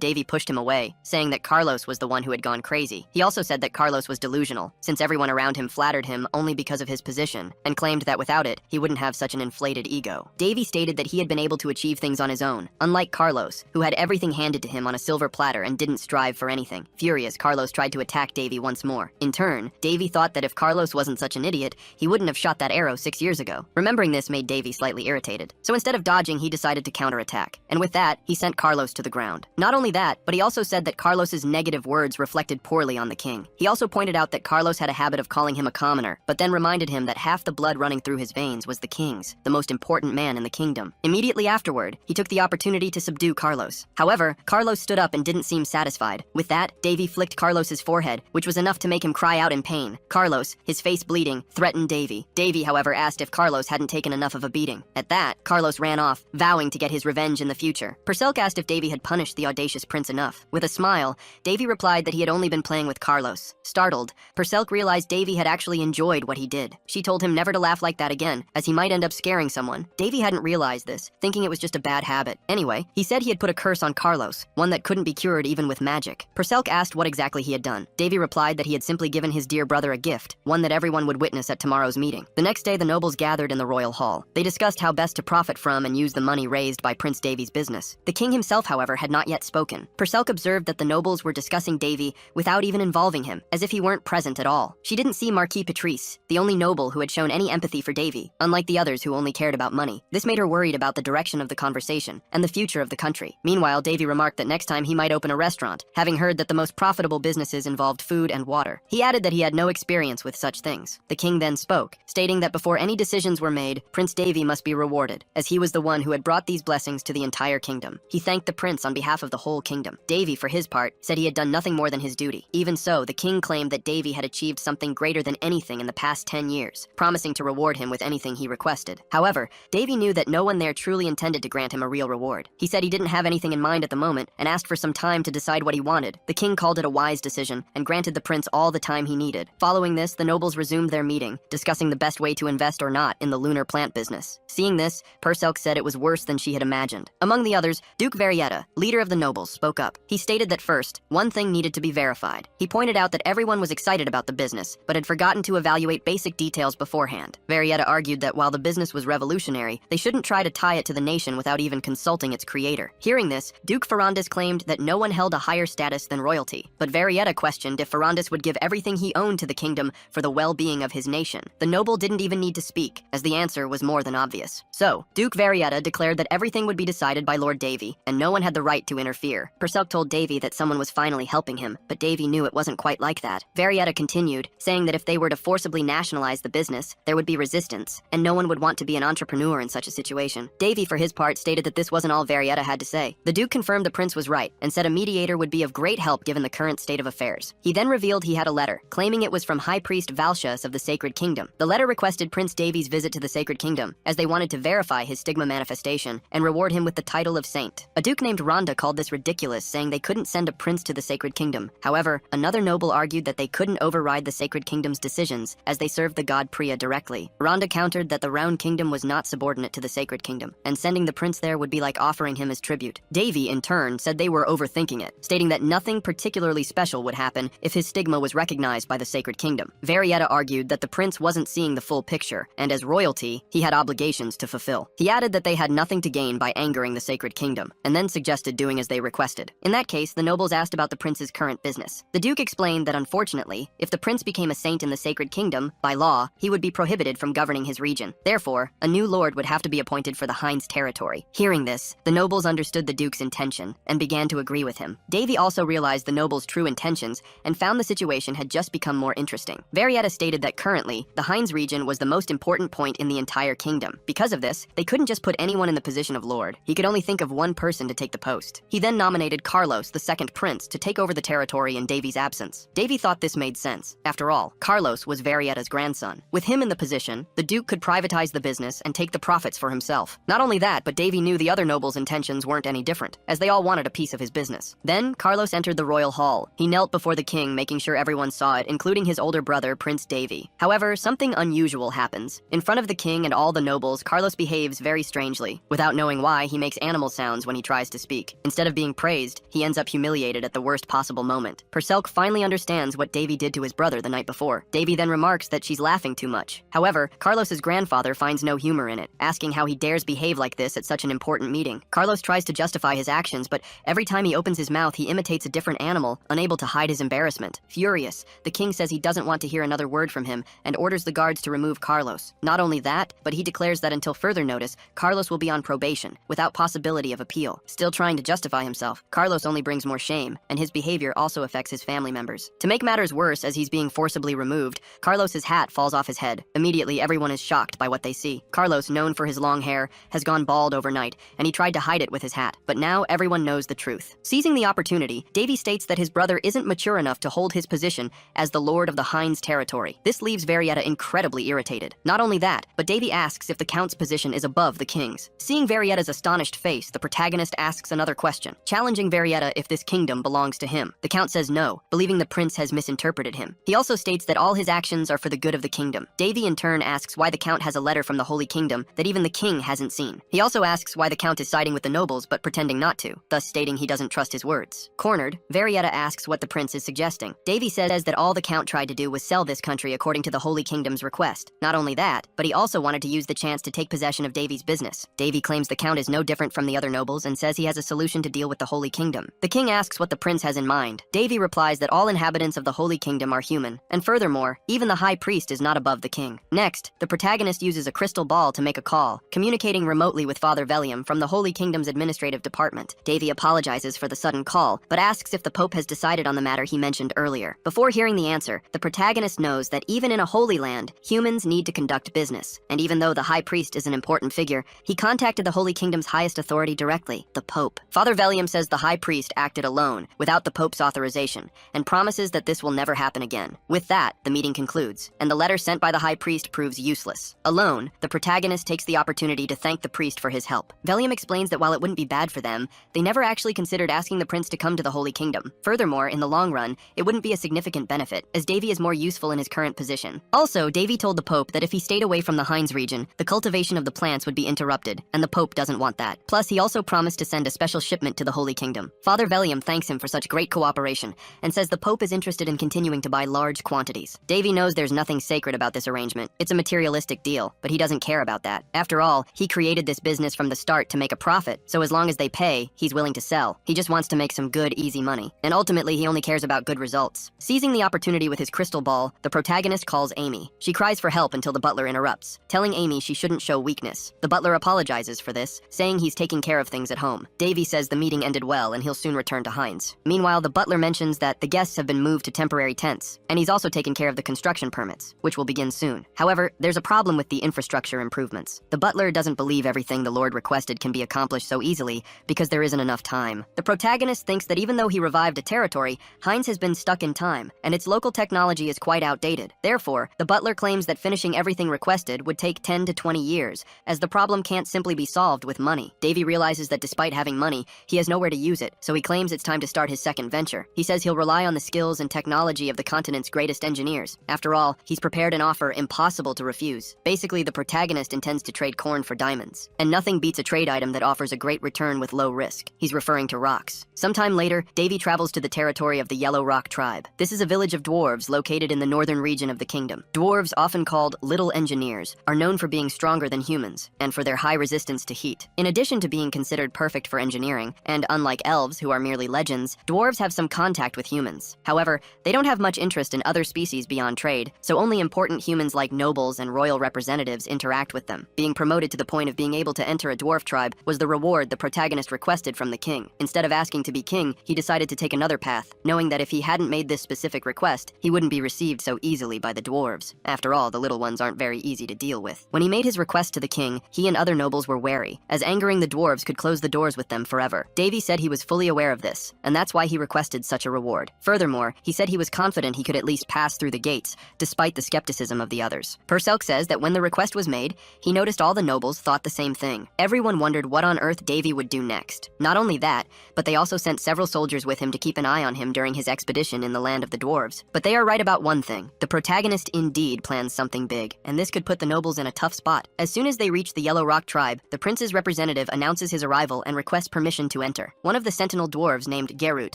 Davy pushed him away, saying that Carlos was the one who had gone crazy. He also said that Carlos was delusional, since everyone around him flattered him only because of his position, and claimed that without it, he wouldn't have such an inflated ego. Davy stated that he had been able to achieve things on his own, unlike Carlos, who had everything handed to him on a silver platter and didn't strive for anything. Furious, Carlos tried to attack Davy once more. In turn, Davy thought that if Carlos wasn't such an idiot, he wouldn't have shot that arrow 6 years ago. Remembering this made Davy slightly irritated. So instead of dodging, he decided to counterattack. And with that, he sent Carlos to the ground. Not only that, but he also said that Carlos's negative words reflected poorly on the king. He also pointed out that Carlos had a habit of calling him a commoner, but then reminded him that half the blood running through his veins was the king's, the most important man in the kingdom. Immediately afterward, he took the opportunity to subdue Carlos. However, Carlos stood up and didn't seem satisfied. With that, Davy flicked Carlos's forehead, which was enough to make him cry out in pain. Carlos, his face bleeding, threatened Davy. Davy, however, asked if Carlos hadn't taken enough of a beating. At that, Carlos ran off, vowing to get his revenge in the future. Perselk asked if Davy had punished the audacious prince enough. With a smile, Davy replied that he had only been playing with Carlos. Startled, Perselk realized Davy had actually enjoyed what he did. She told him never to laugh like that again, as he might end up scaring someone. Davy hadn't realized this, thinking it was just a bad habit. Anyway, he said he had put a curse on Carlos, one that couldn't be cured even with magic. Perselk asked what exactly he had done. Davy replied that he had simply given his dear brother a gift, one that everyone would witness at tomorrow's meeting. The next day, the nobles gathered in the royal hall. They discussed how best to profit from and use the money raised by Prince Davy's business. The king himself, however, had not yet spoken. Perselk observed that the nobles were discussing Davy without even involving him, as if he weren't present at all. She didn't see Marquis Patrice, the only noble who had shown any empathy for Davy, unlike the others who only cared about money. This made her worried about the direction of the conversation and the future of the country. Meanwhile, Davy remarked that next time he might open a restaurant, having heard that the most profitable businesses involved food and water. He added that he had no experience with such things. The king then spoke, stating that before any decisions were made, Prince Davy must be rewarded, as he was the one who had brought these blessings to the entire kingdom. He thanked the prince on behalf of the whole kingdom. Davy, for his part, said he had done nothing more than his duty. Even so, the king claimed that Davy had achieved something greater than anything in the past 10 years, promising to reward him with anything he requested. However, Davy knew that no one there truly intended to grant him a real reward. He said he didn't have anything in mind at the moment and asked for some time to decide what he wanted. The king called it a wise decision and granted the prince all the time he needed. Following this, the nobles resumed their meeting, discussing the best way to invest or not in the lunar plant business. Seeing this, Perselk said it was worse than she had imagined. Among the others, Duke Varietta, leader of the nobles, spoke up. He stated that first, one thing needed to be verified. He pointed out that everyone was excited about the business, but had forgotten to evaluate basic details beforehand. Varietta argued that while the business was revolutionary, they shouldn't try to tie it to the nation without even consulting its creator. Hearing this, Duke Ferrandis claimed that no one held a higher status than royalty, but Varietta questioned if Ferrandis would give everything he owned to the kingdom for the well-being of his nation. The noble didn't even need to speak, as the answer was more than obvious. So, Duke Varietta declared that everything would be decided by Lord Davy, and no one had the right to interfere. Perselk told Davy that someone was finally helping him, but Davy knew it wasn't quite like that. Varietta continued, saying that if they were to forcibly nationalize the business, there would be resistance, and no one would want to be an entrepreneur in such a situation. Davy, for his part, stated that this wasn't all Varietta had to say. The Duke confirmed the prince was right, and said a mediator would be of great help given the current state of affairs. He then revealed he had a letter, claiming it was from High Priest Valsius of the Sacred Kingdom. The letter requested Prince Davy's visit to the Sacred Kingdom, as they wanted to verify his stigma manifestation and reward him with the title of saint. A duke named Rhonda called this ridiculous, saying they couldn't send a prince to the Sacred Kingdom. However, another noble argued that they couldn't override the Sacred Kingdom's decisions, as they served the god Priya directly. Rhonda countered that the Round Kingdom was not subordinate to the Sacred Kingdom, and sending the prince there would be like offering him as tribute. Davy, in turn, said they were overthinking it, stating that nothing particularly special would happen if his stigma was recognized by the Sacred Kingdom. Varietta argued that the prince wasn't seeing the full picture, and as royalty, he had obligations to fulfill. He added that they had nothing to gain by angering the Sacred Kingdom, and then suggested doing as they requested. In that case, the nobles asked about the prince's current business. The Duke explained that unfortunately, if the prince became a saint in the Sacred Kingdom, by law, he would be prohibited from governing his region. Therefore, a new lord would have to be appointed for the Hinds territory. Hearing this, the nobles understood the Duke's intention and began to agree with him. Davy also realized the nobles' true intentions and found the situation had just become more interesting. Varietta stated that currently, the Hinds region was the most important point in the entire kingdom. Because of this, they couldn't just put anyone in the position of lord. He could only think of one person to take the post. He then nominated Carlos, the second prince, to take over the territory in Davy's absence. Davy thought this made sense. After all, Carlos was Varietta's grandson. With him in the position, the Duke could privatize the business and take the profits for himself. Not only that, but Davy knew the other nobles' intentions weren't any different, as they all wanted a piece of his business. Then, Carlos entered the royal hall. He knelt before the king, making sure everyone saw it, including his older brother, Prince Davy. However, something unusual happens. In front of the king and all the nobles, Carlos behaves very strangely. Without knowing why, he makes animal sounds when he tries to speak. Instead of being praised, he ends up humiliated at the worst possible moment. Purcell finally understands what Davy did to his brother the night before. Davy then remarks that she's laughing too much. However, Carlos's grandfather finds no humor in it, asking how he dares behave like this at such an important meeting. Carlos tries to justify his actions, but every time he opens his mouth, he imitates a different animal, unable to hide his embarrassment. Furious, the king says he doesn't want to hear another word from him and orders the guards to remove Carlos. Not only that, but he declares that until further notice, Carlos will be on probation, without possibility of appeal. Still trying to justify himself, Carlos only brings more shame, and his behavior also affects his family members. To make matters worse, as he's being forcibly removed, Carlos's hat falls off his head. Immediately, everyone is shocked by what they see. Carlos, known for his long hair, has gone bald overnight, and he tried to hide it with his hat. But now everyone knows the truth. Seizing the opportunity, Davy states that his brother isn't mature enough to hold his position as the lord of the Hinds territory. This leaves Varietta incredibly irritated. Not only that, but Davy asks if the count's position is above the king's. Seeing Varietta's astonished face, the protagonist asks another question, challenging Varietta if this kingdom belongs to him. The count says no, believing the prince has misinterpreted him. He also states that all his actions are for the good of the kingdom. Davy in turn asks why the count has a letter from the Holy Kingdom that even the king hasn't seen. He also asks why the count is siding with the nobles but pretending not to, thus stating he doesn't trust his words. Cornered, Varietta asks what the prince is suggesting. Davy says that all the count tried to do was sell this country according to the Holy Kingdom's request. Not only that, but he also wanted to use the chance to take possession of Davy's business. Davy claims the count is no different from the other nobles and says he has a solution to deal with the Holy Kingdom. The king asks what the prince has in mind. Davy replies that all inhabitants of the Holy Kingdom are human, and furthermore, even the high priest is not above the king. Next, the protagonist uses a crystal ball to make a call, communicating remotely with Father Velium from the Holy Kingdom's administrative department. Davy apologizes for the sudden call, but asks if the Pope has decided on the matter he mentioned earlier. Before hearing the answer, the protagonist knows that even in a holy land, humans need to conduct business. And even though the high priest is an important figure, he contacted the Holy Kingdom's highest authority directly, the Pope. Father Velium says the high priest acted alone, without the Pope's authorization, and promises that this will never happen again. With that, the meeting concludes, and the letter sent by the high priest proves useless. Alone, the protagonist takes the opportunity to thank the priest for his help. Velium explains that while it wouldn't be bad for them, they never actually considered asking the prince to come to the Holy Kingdom. Furthermore, in the long run, it wouldn't be a significant benefit, as Davy is more useful in his current position. Also, Davy told the Pope that if he stayed away from the Hinds region, the cultivation of the plants would be interrupted, and the Pope doesn't want that. Plus, he also promised to send a special shipment to the Holy Kingdom. Father Velium thanks him for such great cooperation, and says the Pope is interested in continuing to buy large quantities. Davy knows there's nothing sacred about this arrangement. It's a materialistic deal, but he doesn't care about that. After all, he created this business from the start to make a profit, so as long as they pay, he's willing to sell. He just wants to make some good, easy money. And ultimately, he only cares about good results. Seizing the opportunity with his crystal ball, the protagonist calls Amy. She cries for help until the butler interrupts, telling Amy she shouldn't show weakness. The butler apologizes for this, saying he's taking care of things at home. Davy says the meeting ended well and he'll soon return to Hinds. Meanwhile, the butler mentions that the guests have been moved to temporary tents, and he's also taken care of the construction permits, which will begin soon. However, there's a problem with the infrastructure improvements. The butler doesn't believe everything the Lord requested can be accomplished so easily because there isn't enough time. The protagonist thinks that even though he revived a territory, Hinds has been stuck in time, and its local technology is quite outdated. Therefore, the butler claims that finishing everything requested would take 10 to 20 years, as the problem can't simply be solved with money. Davy realizes that despite having money, he has nowhere to use it, so he claims it's time to start his second venture. He says he'll rely on the skills and technology of the continent's greatest engineers. After all, he's prepared an offer impossible to refuse. Basically, the protagonist intends to trade corn for diamonds, and nothing beats a trade item that offers a great return with low risk. He's referring to rocks. Sometime later, Davy travels to the territory territory of the Yellow Rock tribe. This is a village of dwarves located in the northern region of the kingdom. Dwarves, often called little engineers, are known for being stronger than humans and for their high resistance to heat. In addition to being considered perfect for engineering, and unlike elves who are merely legends, dwarves have some contact with humans. However, they don't have much interest in other species beyond trade, so only important humans like nobles and royal representatives interact with them. Being promoted to the point of being able to enter a dwarf tribe was the reward the protagonist requested from the king. Instead of asking to be king, he decided to take another path, knowing that if he hadn't made this specific request, he wouldn't be received so easily by the dwarves. After all, the little ones aren't very easy to deal with. When he made his request to the king, he and other nobles were wary, as angering the dwarves could close the doors with them forever. Davy said he was fully aware of this, and that's why he requested such a reward. Furthermore, he said he was confident he could at least pass through the gates, despite the skepticism of the others. Purselk says that when the request was made, he noticed all the nobles thought the same thing. Everyone wondered what on earth Davy would do next. Not only that, but they also sent several soldiers with him to keep an eye on him during his expedition in the land of the dwarves. But they are right about one thing. The protagonist indeed plans something big, and this could put the nobles in a tough spot. As soon as they reach the Yellow Rock tribe, the prince's representative announces his arrival and requests permission to enter. One of the sentinel dwarves, named Gerut,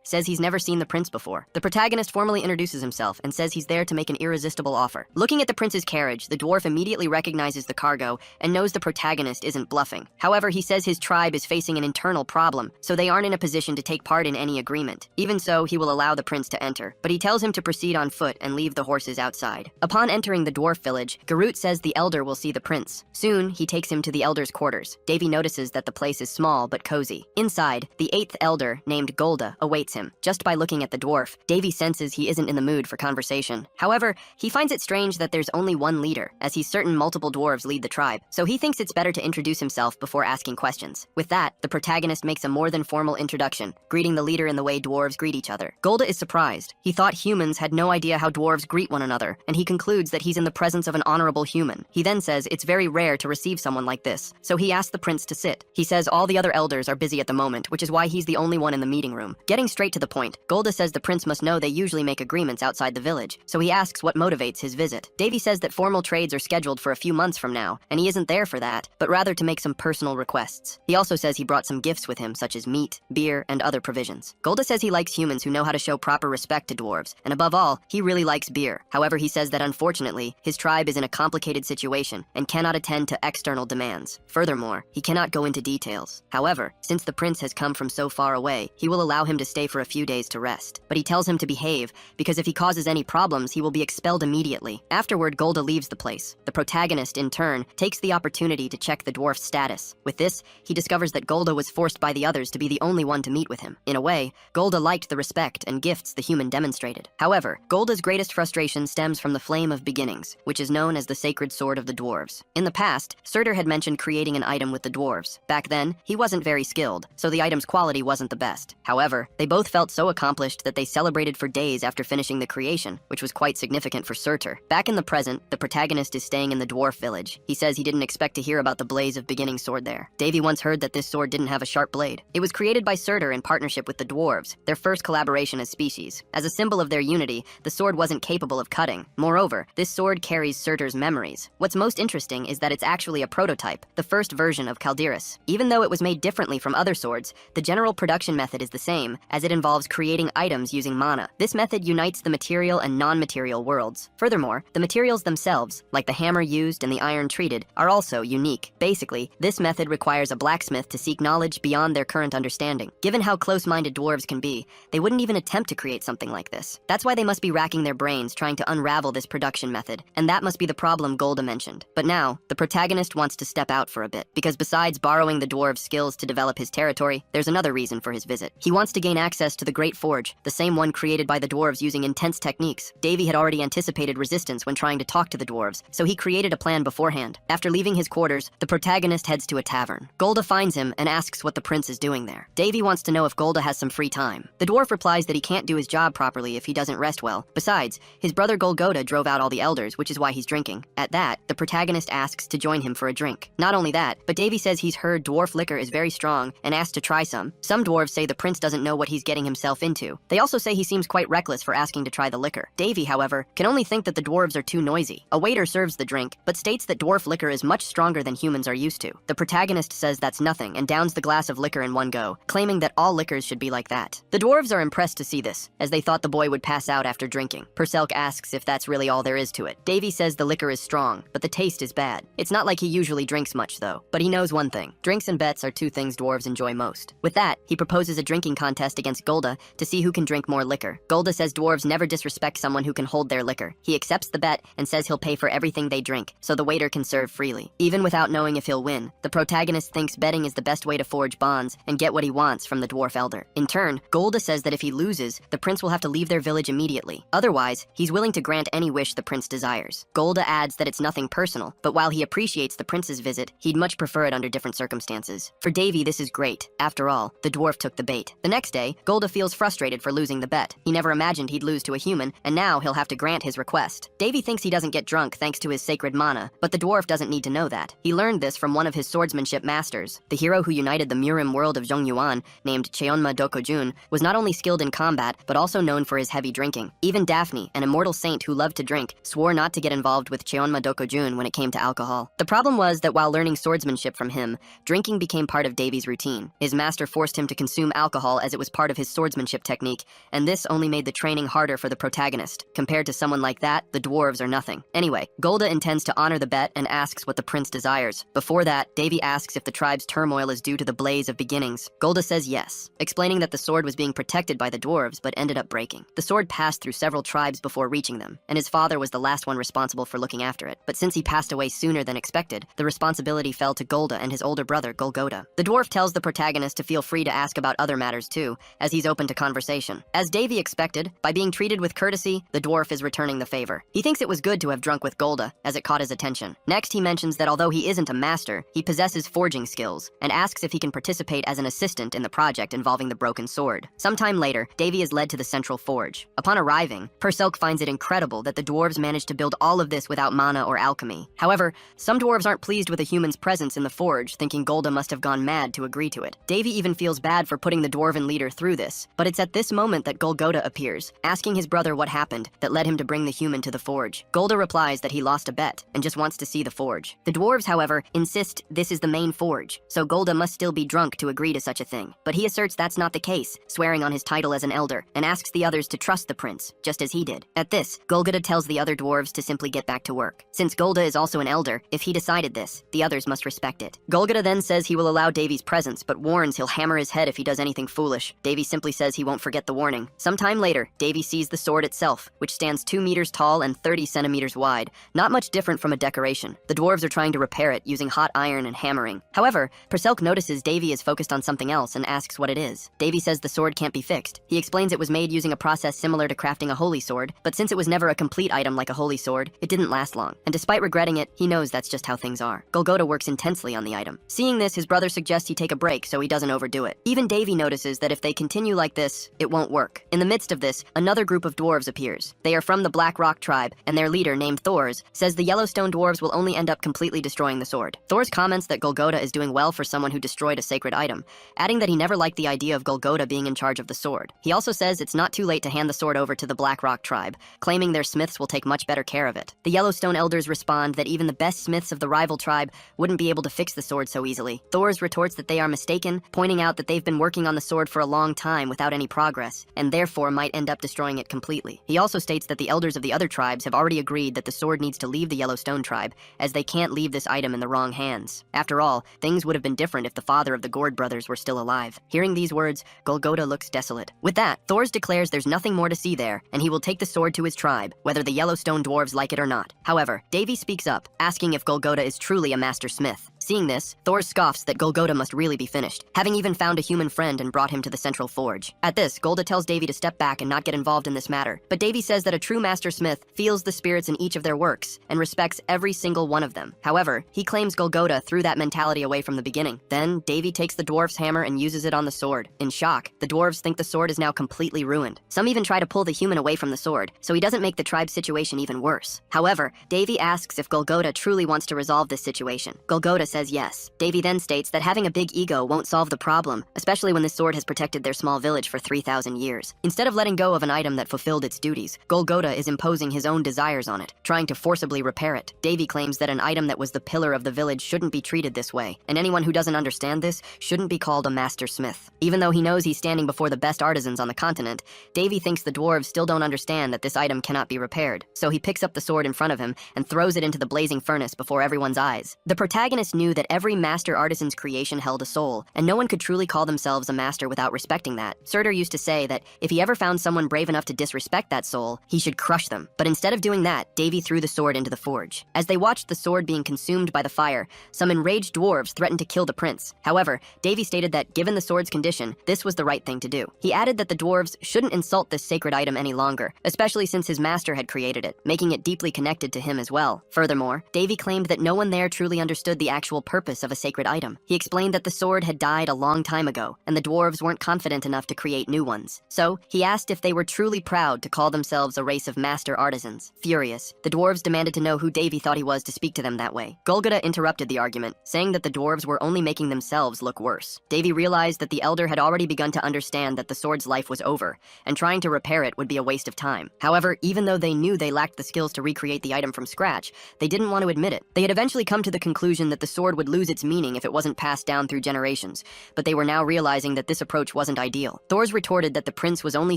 says he's never seen the prince before. The protagonist formally introduces himself and says he's there to make an irresistible offer. Looking at the prince's carriage, the dwarf immediately recognizes the cargo and knows the protagonist isn't bluffing. However, he says his tribe is facing an internal problem, so they aren't in a position to take part in any agreement. Even so, he will allow the prince to enter, but he tells him to proceed on foot and leave the horses outside. Upon entering the dwarf village, Gerut says the elder will see the prince. Soon, he takes him to the elder's quarters. Davy notices that the place is small but cozy. Inside, the 8th elder, named Golda, awaits him. Just by looking at the dwarf, Davy senses he isn't in the mood for conversation. However, he finds it strange that there's only one leader, as he's certain multiple dwarves lead the tribe, so he thinks it's better to introduce himself before asking questions. With that, the protagonist makes a more than formal introduction, greeting the leader in the way dwarves greet each other. Golda is surprised. He thought humans had no idea how dwarves greet one another, and he concludes that he's in the presence of an honorable human. He then says it's very rare to receive someone like this, so he asks the prince to sit. He says all the other elders are busy at the moment, which is why he's the only one in the meeting room. Getting straight to the point, Golda says the prince must know they usually make agreements outside the village, so he asks what motivates his visit. Davy says that formal trades are scheduled for a few months from now, and he isn't there for that, but rather to make some personal requests. He also says he brought some gifts with him, such as meat, beer, and other provisions. Golda says he likes humans who know how to show proper respect to dwarves, and above all, he really likes beer. However, he says that unfortunately, his tribe is in a complicated situation and cannot attend to external demands. Furthermore, he cannot go into details. However, since the prince has come from so far away, he will allow him to stay for a few days to rest. But he tells him to behave, because if he causes any problems, he will be expelled immediately. Afterward, Golda leaves the place. The protagonist, in turn, takes the opportunity to check the dwarf's status. With this, he discovers that Golda was forced by the others to be the only one to meet with him. In a way, Golda liked the respect and gifts the human demonstrated. However, Golda's greatest frustration stems from the Flame of Beginnings, which is known as the sacred sword of the dwarves. In the past, Surtur had mentioned creating an item with the dwarves. Back then, he wasn't very skilled, so the item's quality wasn't the best. However, they both felt so accomplished that they celebrated for days after finishing the creation, which was quite significant for Surtur. Back in the present, the protagonist is staying in the dwarf village. He says he didn't expect to hear about the Blaze of Beginning sword there. Davy once heard that this sword didn't have a sharp blade. It was created by Surtur in partnership with the dwarves, their first collaboration as species. As a symbol of their unity, the sword wasn't capable of cutting. Moreover, this sword carries Surtur's memories. What's most interesting is that it's actually a prototype, the first version of Calderis. Even though it was made differently from other swords, the general production method is the same, as it involves creating items using mana. This method unites the material and non-material worlds. Furthermore, the materials themselves, like the hammer used and the iron treated, are also unique. Basically, this method requires a blacksmith to seek knowledge beyond their current understanding. Given how close-minded dwarves can be, they wouldn't even attempt to create something like this. That's why they must be racking their brains trying to unravel this production method, and that must be the problem Golda mentioned. But now, the protagonist wants to step out for a bit, because besides borrowing the dwarves' skills to develop his territory, there's another reason for his visit. He wants to gain access to the Great Forge, the same one created by the dwarves using intense techniques. Davy had already anticipated resistance when trying to talk to the dwarves, so he created a plan beforehand. After leaving his quarters, the protagonist heads to a tavern. Golda finds him and asks what the prince is doing there. Davy wants to know if Golda has some free time. The dwarf replies that he can't do his job properly if he doesn't rest well. Besides, his brother Golgoda drove out all the elders, which is why he's drinking. At that, the protagonist asks to join him for a drink. Not only that, but Davy says he's heard dwarf liquor is very strong and asks to try some. Some dwarves say the prince doesn't know what he's getting himself into. They also say he seems quite reckless for asking to try the liquor. Davy, however, can only think that the dwarves are too noisy. A waiter serves the drink, but states that dwarf liquor is much stronger than humans are used to. The protagonist says that's nothing and downs the glass of liquor in one go, claiming that all liquors should be like that. The dwarves are impressed impressed to see this, as they thought the boy would pass out after drinking. Perselk asks if that's really all there is to it. Davy says the liquor is strong, but the taste is bad. It's not like he usually drinks much though, but he knows one thing. Drinks and bets are two things dwarves enjoy most. With that, he proposes a drinking contest against Golda to see who can drink more liquor. Golda says dwarves never disrespect someone who can hold their liquor. He accepts the bet and says he'll pay for everything they drink, so the waiter can serve freely. Even without knowing if he'll win, the protagonist thinks betting is the best way to forge bonds and get what he wants from the dwarf elder. In turn, Golda says that if he loses, the prince will have to leave their village immediately. Otherwise, he's willing to grant any wish the prince desires. Golda adds that it's nothing personal, but while he appreciates the prince's visit, he'd much prefer it under different circumstances. For Davy, this is great. After all, the dwarf took the bait. The next day, Golda feels frustrated for losing the bet. He never imagined he'd lose to a human, and now he'll have to grant his request. Davy thinks he doesn't get drunk thanks to his sacred mana, but the dwarf doesn't need to know that. He learned this from one of his swordsmanship masters. The hero who united the Murim world of Zhongyuan, named Cheonma Dokojun, was not only skilled in combat, but also known for his heavy drinking. Even Daphne, an immortal saint who loved to drink, swore not to get involved with Cheonma Dokojun when it came to alcohol. The problem was that while learning swordsmanship from him, drinking became part of Davy's routine. His master forced him to consume alcohol as it was part of his swordsmanship technique, and this only made the training harder for the protagonist. Compared to someone like that, the dwarves are nothing. Anyway, Golda intends to honor the bet and asks what the prince desires. Before that, Davy asks if the tribe's turmoil is due to the blaze of beginnings. Golda says yes, explaining that the sword was being protected by the dwarves but ended up breaking. The sword passed through several tribes before reaching them, and his father was the last one responsible for looking after it. But since he passed away sooner than expected, the responsibility fell to Golda and his older brother, Golgoda. The dwarf tells the protagonist to feel free to ask about other matters too, as he's open to conversation. As Davy expected, by being treated with courtesy, the dwarf is returning the favor. He thinks it was good to have drunk with Golda, as it caught his attention. Next, he mentions that although he isn't a master, he possesses forging skills, and asks if he can participate as an assistant in the project involving the broken sword. Sometime later, Davy is led to the central forge. Upon arriving, Perselk finds it incredible that the dwarves managed to build all of this without mana or alchemy. However, some dwarves aren't pleased with a human's presence in the forge, thinking Golda must have gone mad to agree to it. Davy even feels bad for putting the dwarven leader through this, but it's at this moment that Golgoda appears, asking his brother what happened that led him to bring the human to the forge. Golda replies that he lost a bet and just wants to see the forge. The dwarves, however, insist this is the main forge, so Golda must still be drunk to agree to such a thing. But he asserts that's not the case, swearing on his title as an elder, and asks the others to trust the prince, just as he did. At this, Golgoda tells the other dwarves to simply get back to work. Since Golda is also an elder, if he decided this, the others must respect it. Golgoda then says he will allow Davy's presence, but warns he'll hammer his head if he does anything foolish. Davy simply says he won't forget the warning. Sometime later, Davy sees the sword itself, which stands 2 meters tall and 30 centimeters wide, not much different from a decoration. The dwarves are trying to repair it using hot iron and hammering. However, Perselk notices Davy is focused on something else and asks what it is. Davy says the sword can't be fixed. He explains it was made using a process similar to crafting a holy sword, but since it was never a complete item like a holy sword, it didn't last long. And despite regretting it, he knows that's just how things are. Golgoda works intensely on the item. Seeing this, his brother suggests he take a break so he doesn't overdo it. Even Davy notices that if they continue like this, it won't work. In the midst of this, another group of dwarves appears. They are from the Black Rock tribe, and their leader, named Thors, says the Yellowstone dwarves will only end up completely destroying the sword. Thors comments that Golgoda is doing well for someone who destroyed a sacred item, adding that he never liked the idea of Golgoda being in charge of the sword. He also says it's not too late to hand the sword over to the Black Rock tribe, claiming their smiths will take much better care of it. The Yellowstone elders respond that even the best smiths of the rival tribe wouldn't be able to fix the sword so easily. Thors retorts that they are mistaken, pointing out that they've been working on the sword for a long time without any progress, and therefore might end up destroying it completely. He also states that the elders of the other tribes have already agreed that the sword needs to leave the Yellowstone tribe, as they can't leave this item in the wrong hands. After all, things would have been different if the father of the Gord brothers were still alive. Hearing these words, Golgoda looks desolate. With that, Thors declares there's nothing more to see there, and he will take the sword to his tribe, whether the Yellowstone dwarves like it or not. However, Davy speaks up, asking if Golgoda is truly a master smith. Seeing this, Thors scoffs that Golgoda must really be finished, having even found a human friend and brought him to the central forge. At this, Golda tells Davy to step back and not get involved in this matter, but Davy says that a true master smith feels the spirits in each of their works and respects every single one of them. However, he claims Golgoda threw that mentality away from the beginning. Then, Davy takes the dwarf's hammer and uses it on the sword. In shock, the dwarves think the sword is now completely ruined. Some even try to pull the human away from the sword, so he doesn't make the tribe's situation even worse. However, Davy asks if Golgoda truly wants to resolve this situation. Golgoda says yes. Davy then states that having a big ego won't solve the problem, especially when this sword has protected their small village for 3,000 years. Instead of letting go of an item that fulfilled its duties, Golgotha is imposing his own desires on it, trying to forcibly repair it. Davy claims that an item that was the pillar of the village shouldn't be treated this way, and anyone who doesn't understand this shouldn't be called a master smith. Even though he knows he's standing before the best artisans on the continent, Davy thinks the dwarves still don't understand that this item cannot be repaired, so he picks up the sword in front of him and throws it into the blazing furnace before everyone's eyes. The protagonist knew that every master artisan's creation held a soul, and no one could truly call themselves a master without respecting that. Surtur used to say that if he ever found someone brave enough to disrespect that soul, he should crush them. But instead of doing that, Davy threw the sword into the forge. As they watched the sword being consumed by the fire, some enraged dwarves threatened to kill the prince. However, Davy stated that given the sword's condition, this was the right thing to do. He added that the dwarves shouldn't insult this sacred item any longer, especially since his master had created it, making it deeply connected to him as well. Furthermore, Davy claimed that no one there truly understood the actual purpose of a sacred item. He explained that the sword had died a long time ago, and the dwarves weren't confident enough to create new ones. So, he asked if they were truly proud to call themselves a race of master artisans. Furious, the dwarves demanded to know who Davy thought he was to speak to them that way. Golgotha interrupted the argument, saying that the dwarves were only making themselves look worse. Davy realized that the elder had already begun to understand that the sword's life was over, and trying to repair it would be a waste of time. However, even though they knew they lacked the skills to recreate the item from scratch, they didn't want to admit it. They had eventually come to the conclusion that the sword would lose its meaning if it wasn't passed down through generations, but they were now realizing that this approach wasn't ideal. Thors retorted that the prince was only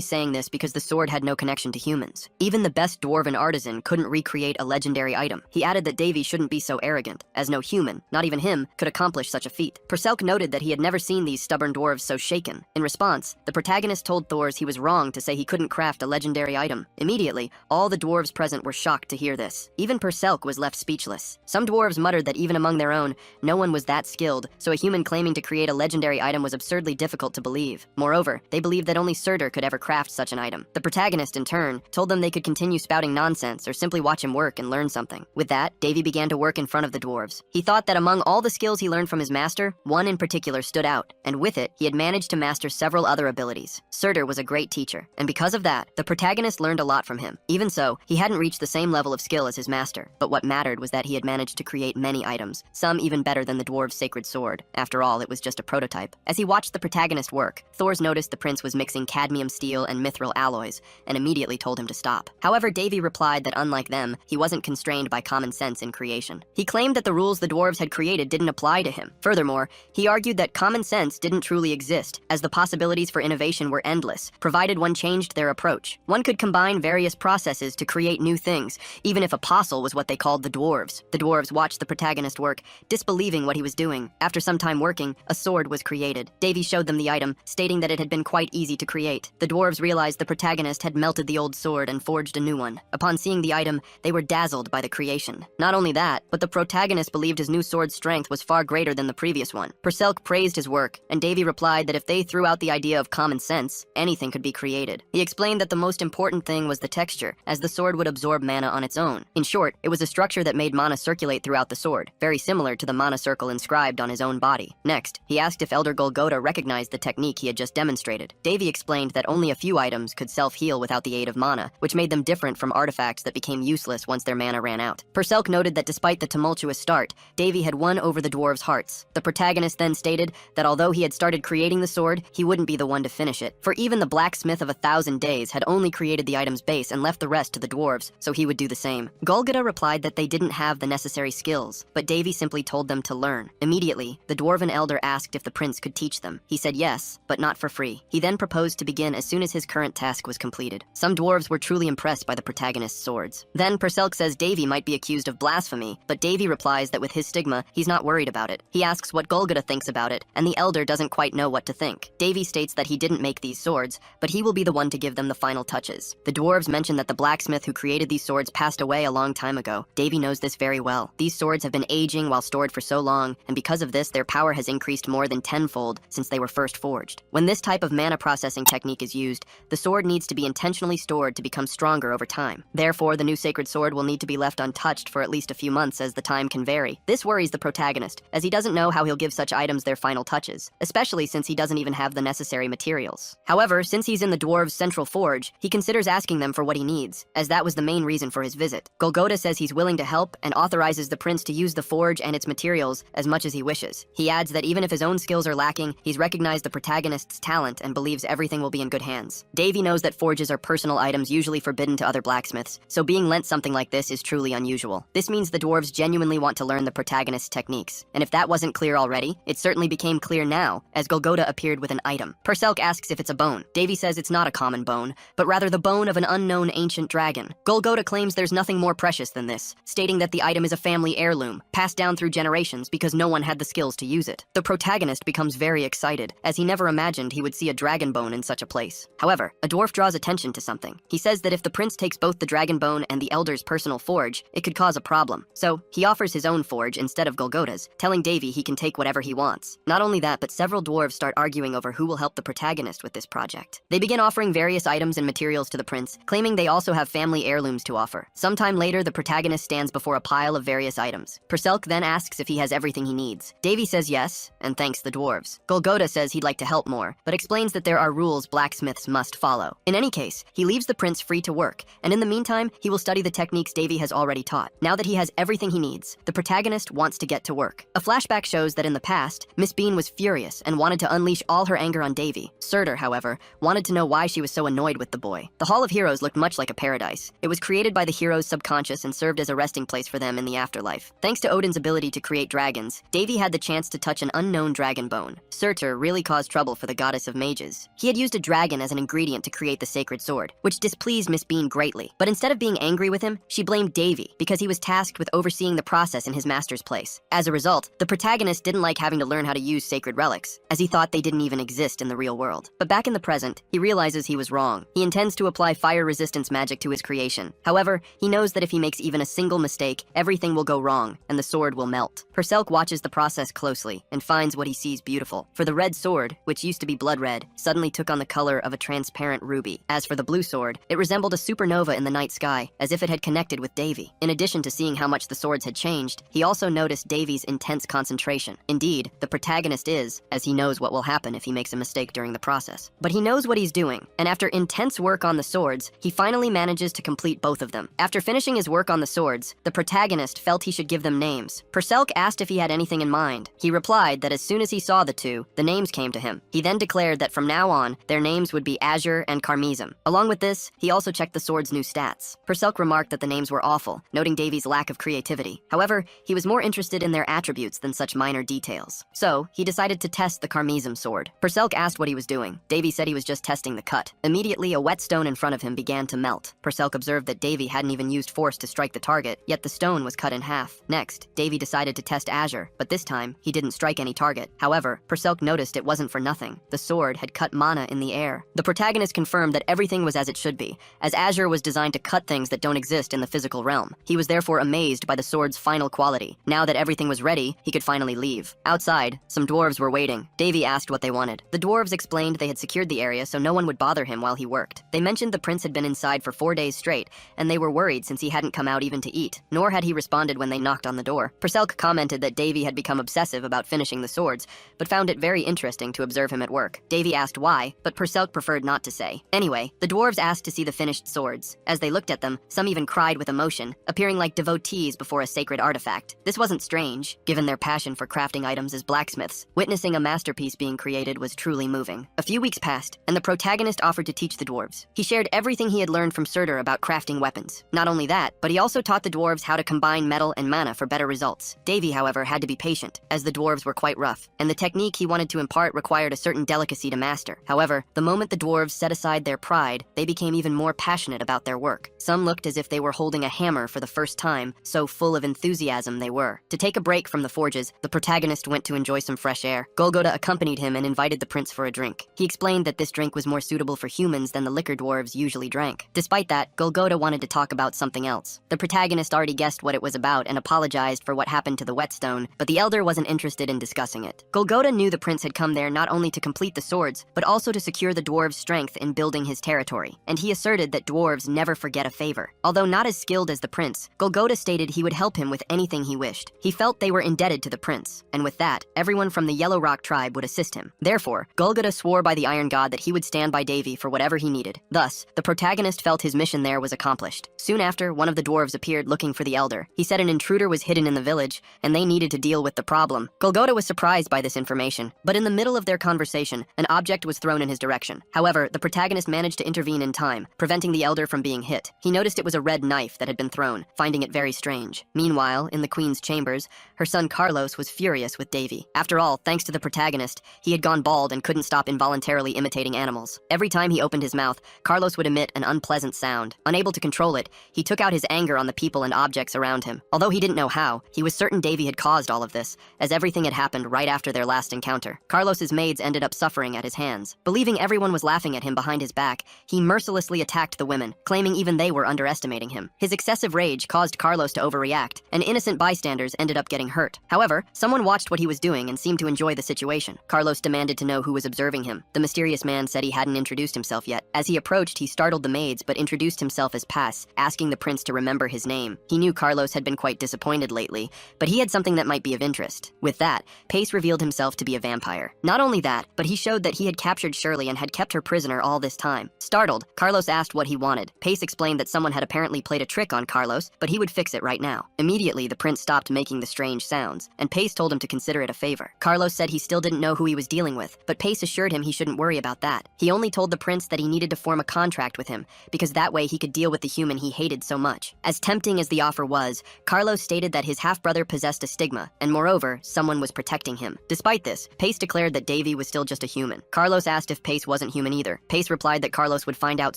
saying this because the sword had no connection to humans. Even the best dwarven artisan couldn't recreate a legendary item. He added that Davy shouldn't be so arrogant, as no human, not even him, could accomplish such a feat. Perselk noted that he had never seen these stubborn dwarves so shaken. In response, the protagonist told Thors he was wrong to say he couldn't craft a legendary item. Immediately, all the dwarves present were shocked to hear this. Even Perselk was left speechless. Some dwarves muttered that even among their own, no one was that skilled, so a human claiming to create a legendary item was absurdly difficult to believe. Moreover, they believed that only Surtur could ever craft such an item. The protagonist, in turn, told them they could continue spouting nonsense or simply watch him work and learn something. With that, Davy began to work in front of the dwarves. He thought that among all the skills he learned from his master, one in particular stood out, and with it, he had managed to master several other abilities. Surtur was a great teacher, and because of that, the protagonist learned a lot from him. Even so, he hadn't reached the same level of skill as his master, but what mattered was that he had managed to create many items, some even better than the dwarves' sacred sword. After all, it was just a prototype. As he watched the protagonist work, Thors noticed the prince was mixing cadmium steel and mithril alloys, and immediately told him to stop. However, Davy replied that unlike them, he wasn't constrained by common sense in creation. He claimed that the rules the dwarves had created didn't apply to him. Furthermore, he argued that common sense didn't truly exist, as the possibilities for innovation were endless, provided one changed their approach. One could combine various processes to create new things, even if apostle was what they called the dwarves. The dwarves watched the protagonist work, disbelieving what he was doing. After some time working, a sword was created. Davy showed them the item, stating that it had been quite easy to create. The dwarves realized the protagonist had melted the old sword and forged a new one. Upon seeing the item, they were dazzled by the creation. Not only that, but the protagonist believed his new sword's strength was far greater than the previous one. Perselk praised his work, and Davy replied that if they threw out the idea of common sense, anything could be created. He explained that the most important thing was the texture, as the sword would absorb mana on its own. In short, it was a structure that made mana circulate throughout the sword, very similar to the mana circle inscribed on his own body. Next, he asked if Elder Golgotha recognized the technique he had just demonstrated. Davy explained that only a few items could self-heal without the aid of mana, which made them different from artifacts that became useless once their mana ran out. Perselk noted that despite the tumultuous start, Davy had won over the dwarves' hearts. The protagonist then stated that although he had started creating the sword, he wouldn't be the one to finish it. For even the blacksmith of 1,000 days had only created the item's base and left the rest to the dwarves, so he would do the same. Golgotha replied that they didn't have the necessary skills, but Davy simply told them to learn. Immediately, the dwarven elder asked if the prince could teach them. He said yes, but not for free. He then proposed to begin as soon as his current task was completed. Some dwarves were truly impressed by the protagonist's swords. Then Perselk says Davy might be accused of blasphemy, but Davy replies that with his stigma, he's not worried about it. He asks what Golgotha thinks about it, and the elder doesn't quite know what to think. Davy states that he didn't make these swords, but he will be the one to give them the final touches. The dwarves mention that the blacksmith who created these swords passed away a long time ago. Davy knows this very well. These swords have been aging while stored for so long, and because of this, their power has increased more than tenfold since they were first forged. When this type of mana processing technique is used, the sword needs to be intentionally stored to become stronger over time. Therefore, the new sacred sword will need to be left untouched for at least a few months, as the time can vary. This worries the protagonist, as he doesn't know how he'll give such items their final touches, especially since he doesn't even have the necessary materials. However, since he's in the dwarves' central forge, he considers asking them for what he needs, as that was the main reason for his visit. Golgotha says he's willing to help and authorizes the prince to use the forge and its materials as much as he wishes. He adds that even if his own skills are lacking, he's recognized the protagonist's talent and believes everything will be in good hands. Davy knows that forges are personal items usually forbidden to other blacksmiths, so being lent something like this is truly unusual. This means the dwarves genuinely want to learn the protagonist's techniques, and if that wasn't clear already, it certainly became clear now as Golgota appeared with an item. Perselk asks if it's a bone. Davy says it's not a common bone, but rather the bone of an unknown ancient dragon. Golgota claims there's nothing more precious than this, stating that the item is a family heirloom, passed down through generations because no one had the skills to use it. The protagonist becomes very excited, as he never imagined he would see a dragon bone in such a place. However, a dwarf draws attention to something. He says that if the prince takes both the dragon bone and the elder's personal forge, it could cause a problem. So, he offers his own forge instead of Golgota's, telling Davy he can take whatever he wants. Not only that, but several dwarves start arguing over who will help the protagonist with this project. They begin offering various items and materials to the prince, claiming they also have family heirlooms to offer. Sometime later, the protagonist stands before a pile of various items. Perselk then asks if he has everything he needs. Davy says yes, and thanks the dwarves. Golgota says he'd like to help more, but explains that there are rules blacksmiths must follow. In any case, he leaves the prince free to work, and in the meantime, he will study the techniques Davy has already taught. Now that he has everything he needs, the protagonist wants to get to work. A flashback shows that in the past, Miss Bean was furious and wanted to unleash all her anger on Davy. Surtur, however, wanted to know why she was so annoyed with the boy. The Hall of Heroes looked much like a paradise. It was created by the heroes' subconscious and served as a resting place for them in the afterlife. Thanks to Odin's ability to create dragons, Davy had the chance to touch an unknown dragon bone. Surtur really caused trouble for the goddess of mages. He had used a dragon as an ingredient to create the sacred sword, which displeased Miss Bean greatly. But instead of being angry with him, she blamed Davy because he was tasked with overseeing the process in his master's place. As a result, the protagonist didn't like having to learn how to use sacred relics, as he thought they didn't even exist in the real world. But back in the present, he realizes he was wrong. He intends to apply fire resistance magic to his creation. However, he knows that if he makes even a single mistake, everything will go wrong, and the sword will melt. Perselk watches the process closely, and finds what he sees beautiful. For the red sword, which used to be blood red, suddenly took on the color of a transparent ruby. As for the blue sword, it resembled a supernova in the night sky, as if it had connected with Davy. In addition to seeing how much the swords had changed, he also noticed Davy's intense concentration. Indeed, the protagonist is, as he knows what will happen if he makes a mistake during the process. But he knows what he's doing, and after intense work on the swords, he finally manages to complete both of them. After finishing his work on the swords, the protagonist felt he should give them names. Perselk asked if he had anything in mind. He replied that as soon as he saw the two, the names came to him. He then declared that from now on, their names would be Azure and Carmesum. Along with this, he also checked the sword's new stats. Perselk remarked that the names were awful, noting Davy's lack of creativity. However, he was more interested in their attributes than such minor details. So, he decided to test the Carmesum sword. Perselk asked what he was doing. Davy said he was just testing the cut. Immediately, a wet stone in front of him began to melt. Perselk observed that Davy hadn't even used force to strike the target, yet the stone was cut in half. Next, Davy decided to test Azure, but this time, he didn't strike any target. However, Perselk noticed it wasn't for nothing. The sword had cut mana in the air. The protagonist confirmed that everything was as it should be, as Azure was designed to cut things that don't exist in the physical realm. He was therefore amazed by the sword's final quality. Now that everything was ready, he could finally leave. Outside, some dwarves were waiting. Davy asked what they wanted. The dwarves explained they had secured the area so no one would bother him while he worked. They mentioned the prince had been inside for 4 days straight, and they were worried since he hadn't come out even to eat, nor had he responded when they knocked on the door. Perselk commented that Davy had become obsessive about finishing the swords, but found it very interesting to observe him at work. Davy asked why, but Perselk preferred not to say. Anyway, the dwarves asked to see the finished swords. As they looked at them, some even cried with emotion, appearing like devotees before a sacred artifact. This wasn't strange, given their passion for crafting items as blacksmiths. Witnessing a masterpiece being created was truly moving. A few weeks passed, and the protagonist offered to teach the dwarves. He shared everything he had learned from Surtur about crafting weapons. Not only that, but he also taught the dwarves how to combine metal and mana for better results. Davy, however, had to be patient, as the dwarves were quite rough, and the technique he wanted to impart required a certain delicacy to master. However, the moment the dwarves set aside their pride, they became even more passionate about their work. Some looked as if they were holding a hammer for the first time, so full of enthusiasm they were. To take a break from the forges, the protagonist went to enjoy some fresh air. Golgota accompanied him and invited the prince for a drink. He explained that this drink was more suitable for humans than the liquor dwarves usually drank. Despite that, Golgota wanted to talk about something else. The protagonist already guessed what it was about and apologized for what happened to the whetstone, but the elder wasn't interested in discussing it. Golgota knew the prince had come there not only to complete the swords, but also to secure the dwarves' strength in building his territory, and he asserted that dwarves never forget a favor. Although not as skilled as the prince, Golgota stated he would help him with anything he wished. He felt they were indebted to the prince, and with that, everyone from the Yellow Rock tribe would assist him. Therefore, Golgota swore by the Iron God that he would stand by Davy for whatever he needed. Thus, the protagonist felt his mission there was accomplished. Soon after, one of the dwarves appeared looking for the elder. He said an intruder was hidden in the village, and they needed to deal with the problem. Golgota was surprised by this information, but in the middle of their conversation, an object was thrown in his direction. However, the protagonist managed to intervene in time, preventing the elder from being hit. He noticed it was a red knife that had been thrown, finding it very strange. Meanwhile, in the queen's chambers, her son Carlos was furious with Davy. After all, thanks to the protagonist, he had gone bald and couldn't stop involuntarily imitating animals. Every time he opened his mouth, Carlos would emit an unpleasant sound. Unable to control it, he took out his anger on the people and objects around him. Although he didn't know how, he was certain Davy had caused all of this, as everything had happened right after their last encounter. Carlos's maids ended up suffering at his hands. Believing everyone was laughing at him behind his back, he mercilessly attacked the women, claiming even they were underestimating him. His excessive rage caused Carlos to overreact, and innocent bystanders ended up getting hurt. However, someone watched what he was doing and seemed to enjoy the situation. Carlos demanded to know who was observing him. The mysterious man said he hadn't introduced himself yet. As he approached, he startled the maids but introduced himself as Pass, asking the prince to remember his name. He knew Carlos had been quite disappointed lately, but he had something that might be of interest. With that, Pace revealed himself to be a vampire. Not only that, but he showed that he had captured Shirley and had kept her prisoner all this time. Startled, Carlos asked what he wanted. Pace explained that someone had apparently played a trick on Carlos, but he would fix it right now. Immediately, the prince stopped making the strange sounds, and Pace told him to consider it a favor. Carlos said he still didn't know who he was dealing with, but Pace assured him he shouldn't worry about that. He only told the prince that he needed to form a contract with him, because that way he could deal with the human he hated so much. As tempting as the offer was, Carlos stated that his half-brother possessed a stigma, and moreover, someone was protecting him. Despite this, Pace declared that Davy was still just a human. Carlos asked if Pace wasn't human either. Pace replied that Carlos would find out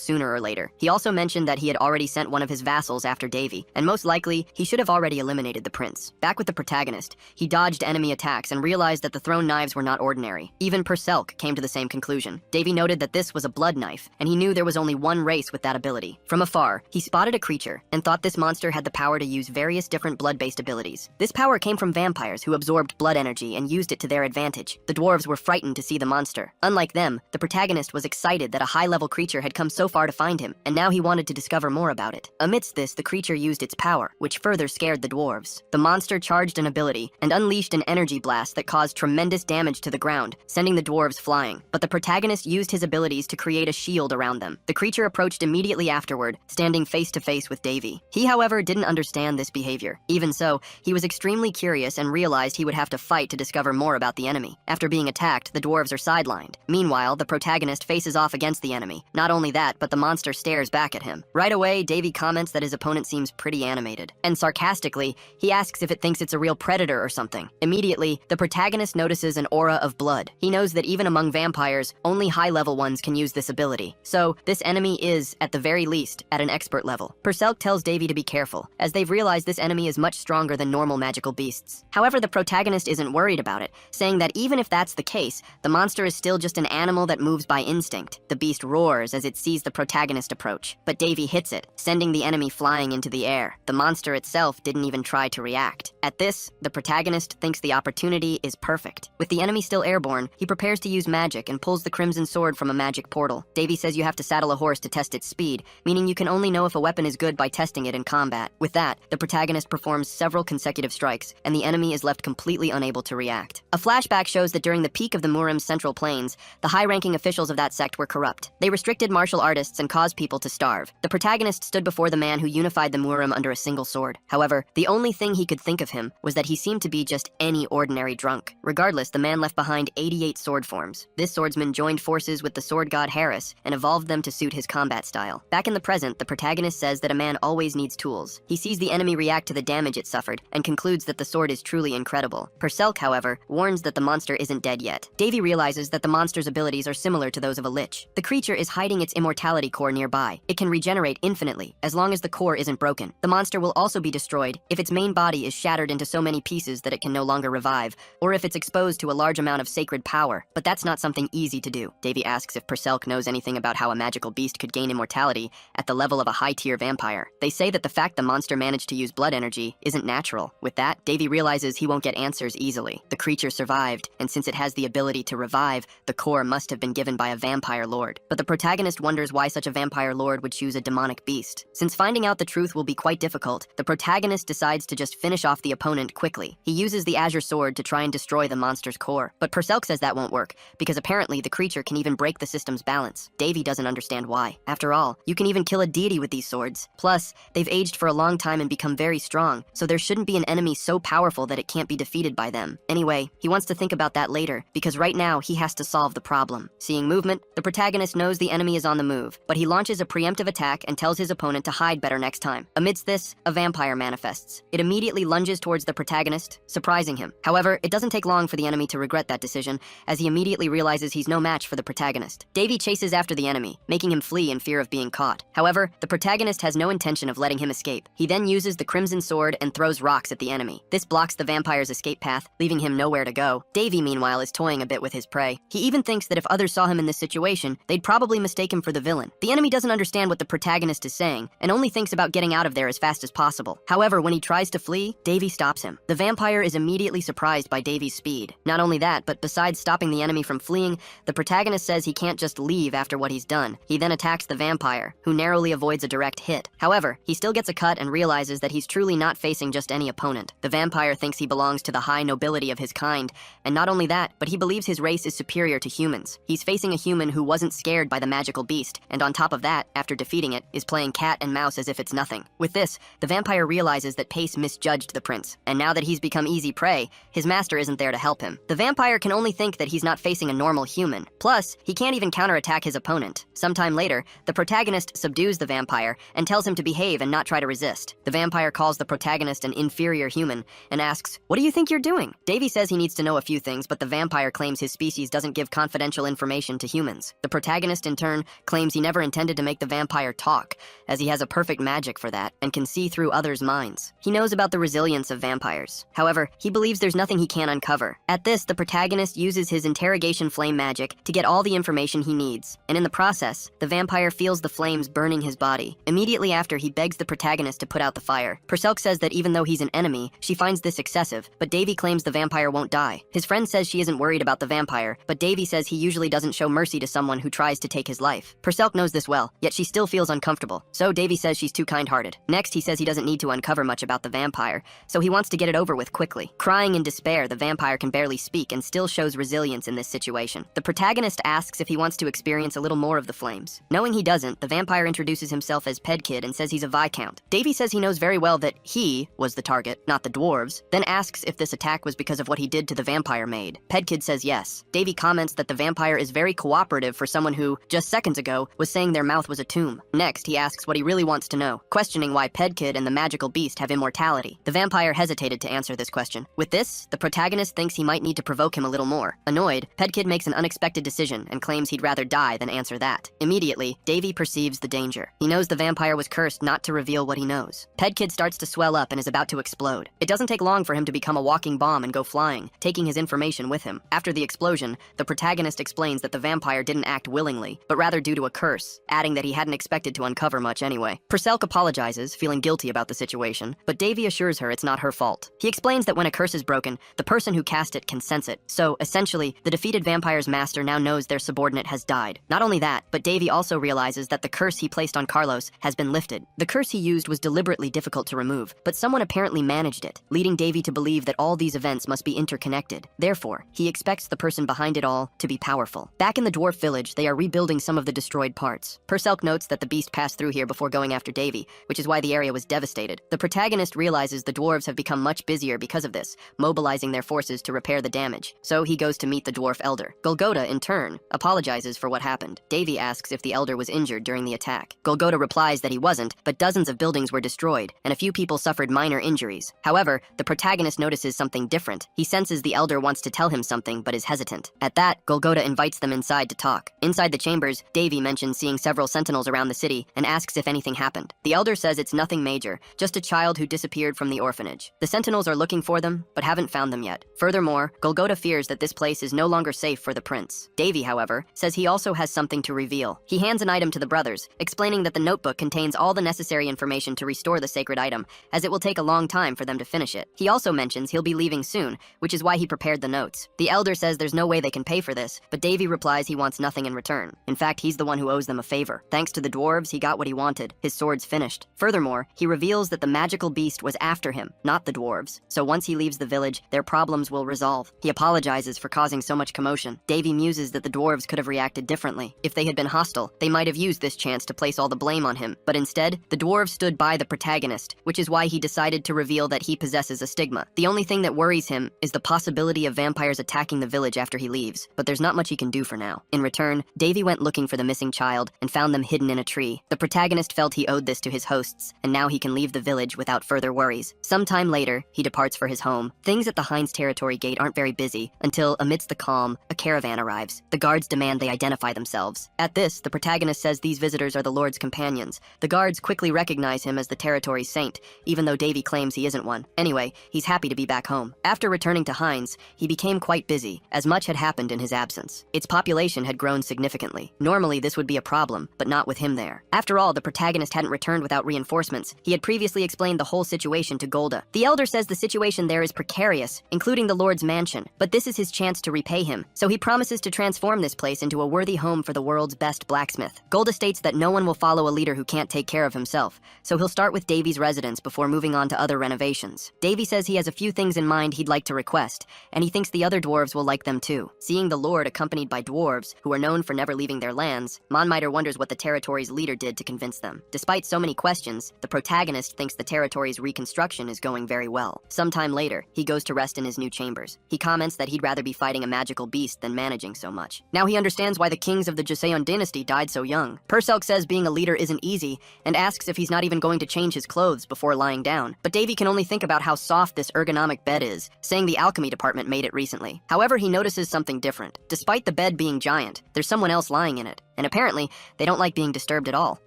sooner or later. He also mentioned that he had already sent one of his vassals after Davy, and most likely, he should have already eliminated the prince. Back with the protagonist, he dodged enemy attacks and realized that the thrown knives were not ordinary. Even Perselk came to the same conclusion. Davy noted that this was a blood knife, and he knew there was only one race with that ability. From afar, he spotted a creature and thought this monster had the power to use various different blood-based abilities. This power came from vampires who absorbed blood energy and used it to their advantage. The dwarves were frightened to see the monster. Unlike them, the protagonist was excited that a high-level creature had come so far to find him, and now he wanted to discover more about it. Amidst this, the creature used its power, which further scared the dwarves. The monster charged an ability and unleashed an energy blast that caused tremendous damage to the ground, sending the dwarves flying. But the protagonist used his abilities to create a shield around them. The creature approached immediately afterward, standing face to face with Davy. He, however, didn't understand this behavior. Even so, he was extremely curious and realized he would have to fight to discover more about the enemy. After being attacked, the dwarves are sidelined. Meanwhile, the protagonist faces off against the enemy. Not only that, but the monster stares back at him. Right away, Davy comments that his opponent seems pretty animated. And sarcastically, he asks if it thinks it's a real predator or something. Immediately, the protagonist notices an aura of blood. He knows that even among vampires, only high-level ones can use this ability. So, this enemy is, at the very least, at an expert level. Perselk tells Davy to be careful, as they've realized this enemy is much stronger than normal magical beasts. However, the protagonist isn't worried about it, saying that even if that's the case, the monster is still just an animal that moves by instinct. The beast roars as it sees the protagonist approach, but Davy hits it, sending the enemy flying into the air. The monster itself didn't even try to react. At this, the protagonist thinks the opportunity is perfect. With the enemy still airborne, he prepares to use magic and pulls the crimson sword from a magic portal. Davy says you have to saddle a horse to test its speed, meaning you can only know if a weapon is good by testing it in combat. With that, the protagonist performs several consecutive strikes, and the enemy is left completely unable to react. A flashback shows that during the peak of the Murim's Central Plains, the high-ranking officials of that sect were corrupt. They restricted martial artists and caused people to starve. The protagonist stood before the man who unified the Murim under a single sword. However, the only thing he could think of him was that he seemed to be just any ordinary drunk. Regardless, the man left behind 88 sword forms. This swordsman joined forces with the sword god Harris and evolved them to suit his combat style. Back in the present, the protagonist says that a man always needs tools. He sees the enemy react to the damage it suffered and concludes that the sword is truly incredible. Perselk, however, warns that the monster isn't dead yet. Davy realizes that the monster's abilities are similar to those of a lich. The creature is hiding its immortality core nearby. It can regenerate infinitely, as long as the core isn't broken. The monster will also be destroyed if its main body is shattered into so many pieces that it can no longer revive, or if it's exposed to a large amount of sacred power. But that's not something easy to do. Davy asks if Perselk knows anything about how a magical beast could gain immortality at the level of a high-tier vampire. They say that the fact the monster managed to use blood energy isn't natural. With that, Davy realizes he won't get answers easily. The creature survived, and since it has the ability to revive, the core must have been given by a vampire lord. But the protagonist wonders why such a vampire lord would choose a demonic beast. Since finding out the truth will be quite difficult, the protagonist decides to just finish off the opponent quickly. He uses the Azure Sword to try and destroy the monster's core. But Perselk says that won't work, because apparently the creature can even break the system's balance. Davy doesn't understand why. After all, you can even kill a deity with these swords. Plus, they've aged for a long time and become very strong, so there shouldn't be an enemy so powerful that it can't be defeated by them. Anyway, he wants to think about that later, because right now he has to solve the problem. Seeing movement, the protagonist knows the enemy is on the move, but he launches a preemptive attack and tells his opponent to hide better next time. Amidst this, a vampire manifests. It immediately lunges towards the protagonist, surprising him. However, it doesn't take long for the enemy to regret that decision, as he immediately realizes he's no match for the protagonist. Davy chases after the enemy, making him flee in fear of being caught. However, the protagonist has no intention of letting him escape. He then uses the crimson sword and throws rocks at the enemy. This blocks the vampire's escape path, leaving him nowhere to go. Davy, meanwhile, is toying a bit with his prey. He even thinks that if others saw him in this situation, they'd probably mistake him for the villain. The enemy doesn't understand what the protagonist is saying, and only thinks about getting out of there as fast as possible. However, when he tries to flee, Davy stops him. The vampire is immediately surprised by Davy's speed. Not only that, but besides stopping the enemy from fleeing, the protagonist says he can't just leave after what he's done. He then attacks the vampire, who narrowly avoids a direct hit. However, he still gets a cut and realizes that he's truly not facing just any opponent. The vampire thinks he belongs to the high nobility of his kind, and not only that, but he believes his race is superior to humans. He's facing a human who wasn't scared by the magical beast, and on top of that, after defeating it, is playing cat and mouse as if it's nothing. With this, the vampire realizes that Pace misjudged the prince, and now that he's become easy prey, his master isn't there to help him. The vampire can only think that he's not facing a normal human. Plus, he can't even counterattack his opponent. Sometime later, the protagonist subdues the vampire and tells him to behave and not try to resist. The vampire calls the protagonist an inferior human and asks, "What do you think you're doing?" Davy says he needs to know a few things, but the vampire claims his species doesn't give confidential information to humans. The protagonist, in turn, claims he never intended to make the vampire talk, as he has a perfect magic for that and can see through others' minds. He knows about the resilience of vampires. However, he believes there's nothing he can't uncover. At this, the protagonist uses his interrogation flame magic to get all the information he needs, and in the process, the vampire feels the flames burning his body. Immediately after, he begs the protagonist to put out the fire. Perselk says that even though he's an enemy, she finds this excessive, but Davy claims the vampire won't die. His friend says she isn't worried about the vampire, but Davy says he usually doesn't show mercy to someone who tries to take his life. Perselk knows this well, yet she still feels uncomfortable, so Davy says she's too kind-hearted. Next, he says he doesn't need to uncover much about the vampire, so he wants to get it over with quickly. Crying in despair, the vampire can barely speak and still shows resilience in this situation. The protagonist asks if he wants to experience a little more of the flames. Knowing he doesn't, the vampire introduces himself as Pedkid and says he's a viscount. Davy says he knows very well that he was the target, not the dwarves, then asks if this attack was because of what he did to the vampire maid. Pedkid says yes. Davy comments that the vampire is very cooperative for someone who, just seconds ago, was saying their mouth was a tomb. Next, he asks what he really wants to know, questioning why Pedkid and the magical beast have immortality. The vampire hesitated to answer this question. With this, the protagonist thinks he might need to provoke him a little more. Annoyed, Pedkid makes an unexpected decision and claims he'd rather die than answer that. Immediately, Davy perceives the danger. He knows the vampire was cursed not to reveal what he knows. Pedkid starts to swell up and is about to explode. It doesn't take long for him to become a walking bomb and go flying, taking his information with him. After the explosion, the protagonist explains that the vampire didn't act willingly, but rather due to a curse, adding that he hadn't expected to uncover much anyway. Perselk apologizes, feeling guilty about the situation, but Davy assures her it's not her fault. He explains that when a curse is broken, the person who cast it can sense it. So, essentially, the defeated vampire's master now knows their subordinate has died. Not only that, but Davy also realizes that the curse he placed on Carlos has been lifted. The curse he used was deliberately difficult to remove, but someone apparently managed it, leading Davy to believe that all these events must be interconnected. Therefore, he expects the person behind it all to be powerful. Back in the dwarf village, they are rebuilding some of the destroyed parts. Perselk notes that the beast passed through here before going after Davy, which is why the area was devastated. The protagonist realizes the dwarves have become much busier because of this, mobilizing their forces to repair the damage. So he goes to meet the dwarf elder. Golgotha, in turn, apologizes for what happened. Davy asks if the elder was injured during the attack. Golgotha replies that he wasn't, but dozens of buildings were destroyed, and a few people suffered minor injuries. However, the protagonist notices something different. He senses the elder wants to tell him something, but is hesitant. At that, Golgotha invites them inside to talk. Inside the chambers, Davy mentions seeing several sentinels around the city and asks if anything happened. The elder says it's nothing major, just a child who disappeared from the orphanage. The sentinels are looking for them, but haven't found them yet. Furthermore, Golgotha fears that this place is no longer safe for the prince. Davy, however, says he also has something to reveal. He hands an item to the brothers, explaining that the notebook contains all the necessary information to restore the sacred item, as it will take a long time for them to finish it. He also mentions he'll be leaving soon, which is why he prepared the notes. The elder says there's no way they can pay for this, but Davy replies he wants nothing in return. In fact, he's the one who owes them a favor. Thanks to the dwarves, he got what he wanted. His sword's finished. Furthermore, he reveals that the magical beast was after him, not the dwarves. So once he leaves the village, their problems will resolve. He apologizes for causing so much commotion. Davy muses that the dwarves could have reacted differently. If they had been hostile, they might have used this chance to place all the blame on him. But instead, the dwarves stood by the protagonist, which is why he decided to reveal feel that he possesses a stigma. The only thing that worries him is the possibility of vampires attacking the village after he leaves, but there's not much he can do for now. In return, Davy went looking for the missing child and found them hidden in a tree. The protagonist felt he owed this to his hosts, and now he can leave the village without further worries. Sometime later, he departs for his home. Things at the Heinz territory gate aren't very busy until, amidst the calm, a caravan arrives. The guards demand they identify themselves. At this, the protagonist says these visitors are the Lord's companions. The guards quickly recognize him as the territory's saint, even though Davy claims he isn't one. Anyway, he's happy to be back home. After returning to Heinz, he became quite busy, as much had happened in his absence. Its population had grown significantly. Normally, this would be a problem, but not with him there. After all, the protagonist hadn't returned without reinforcements. He had previously explained the whole situation to Golda. The elder says the situation there is precarious, including the Lord's mansion, but this is his chance to repay him, so he promises to transform this place into a worthy home for the world's best blacksmith. Golda states that no one will follow a leader who can't take care of himself, so he'll start with Davy's residence before moving on to other renovations. Davy says he has a few things in mind he'd like to request, and he thinks the other dwarves will like them too. Seeing the Lord accompanied by dwarves, who are known for never leaving their lands, Monmiter wonders what the territory's leader did to convince them. Despite so many questions, the protagonist thinks the territory's reconstruction is going very well. Sometime later, he goes to rest in his new chambers. He comments that he'd rather be fighting a magical beast than managing so much. Now he understands why the kings of the Joseon dynasty died so young. Perselk says being a leader isn't easy, and asks if he's not even going to change his clothes before lying down. But Davy can only think about how soft this ergonomic bed is, saying the alchemy department made it recently. However, he notices something different. Despite the bed being giant, there's someone else lying in it, and apparently, they don't like being disturbed at all.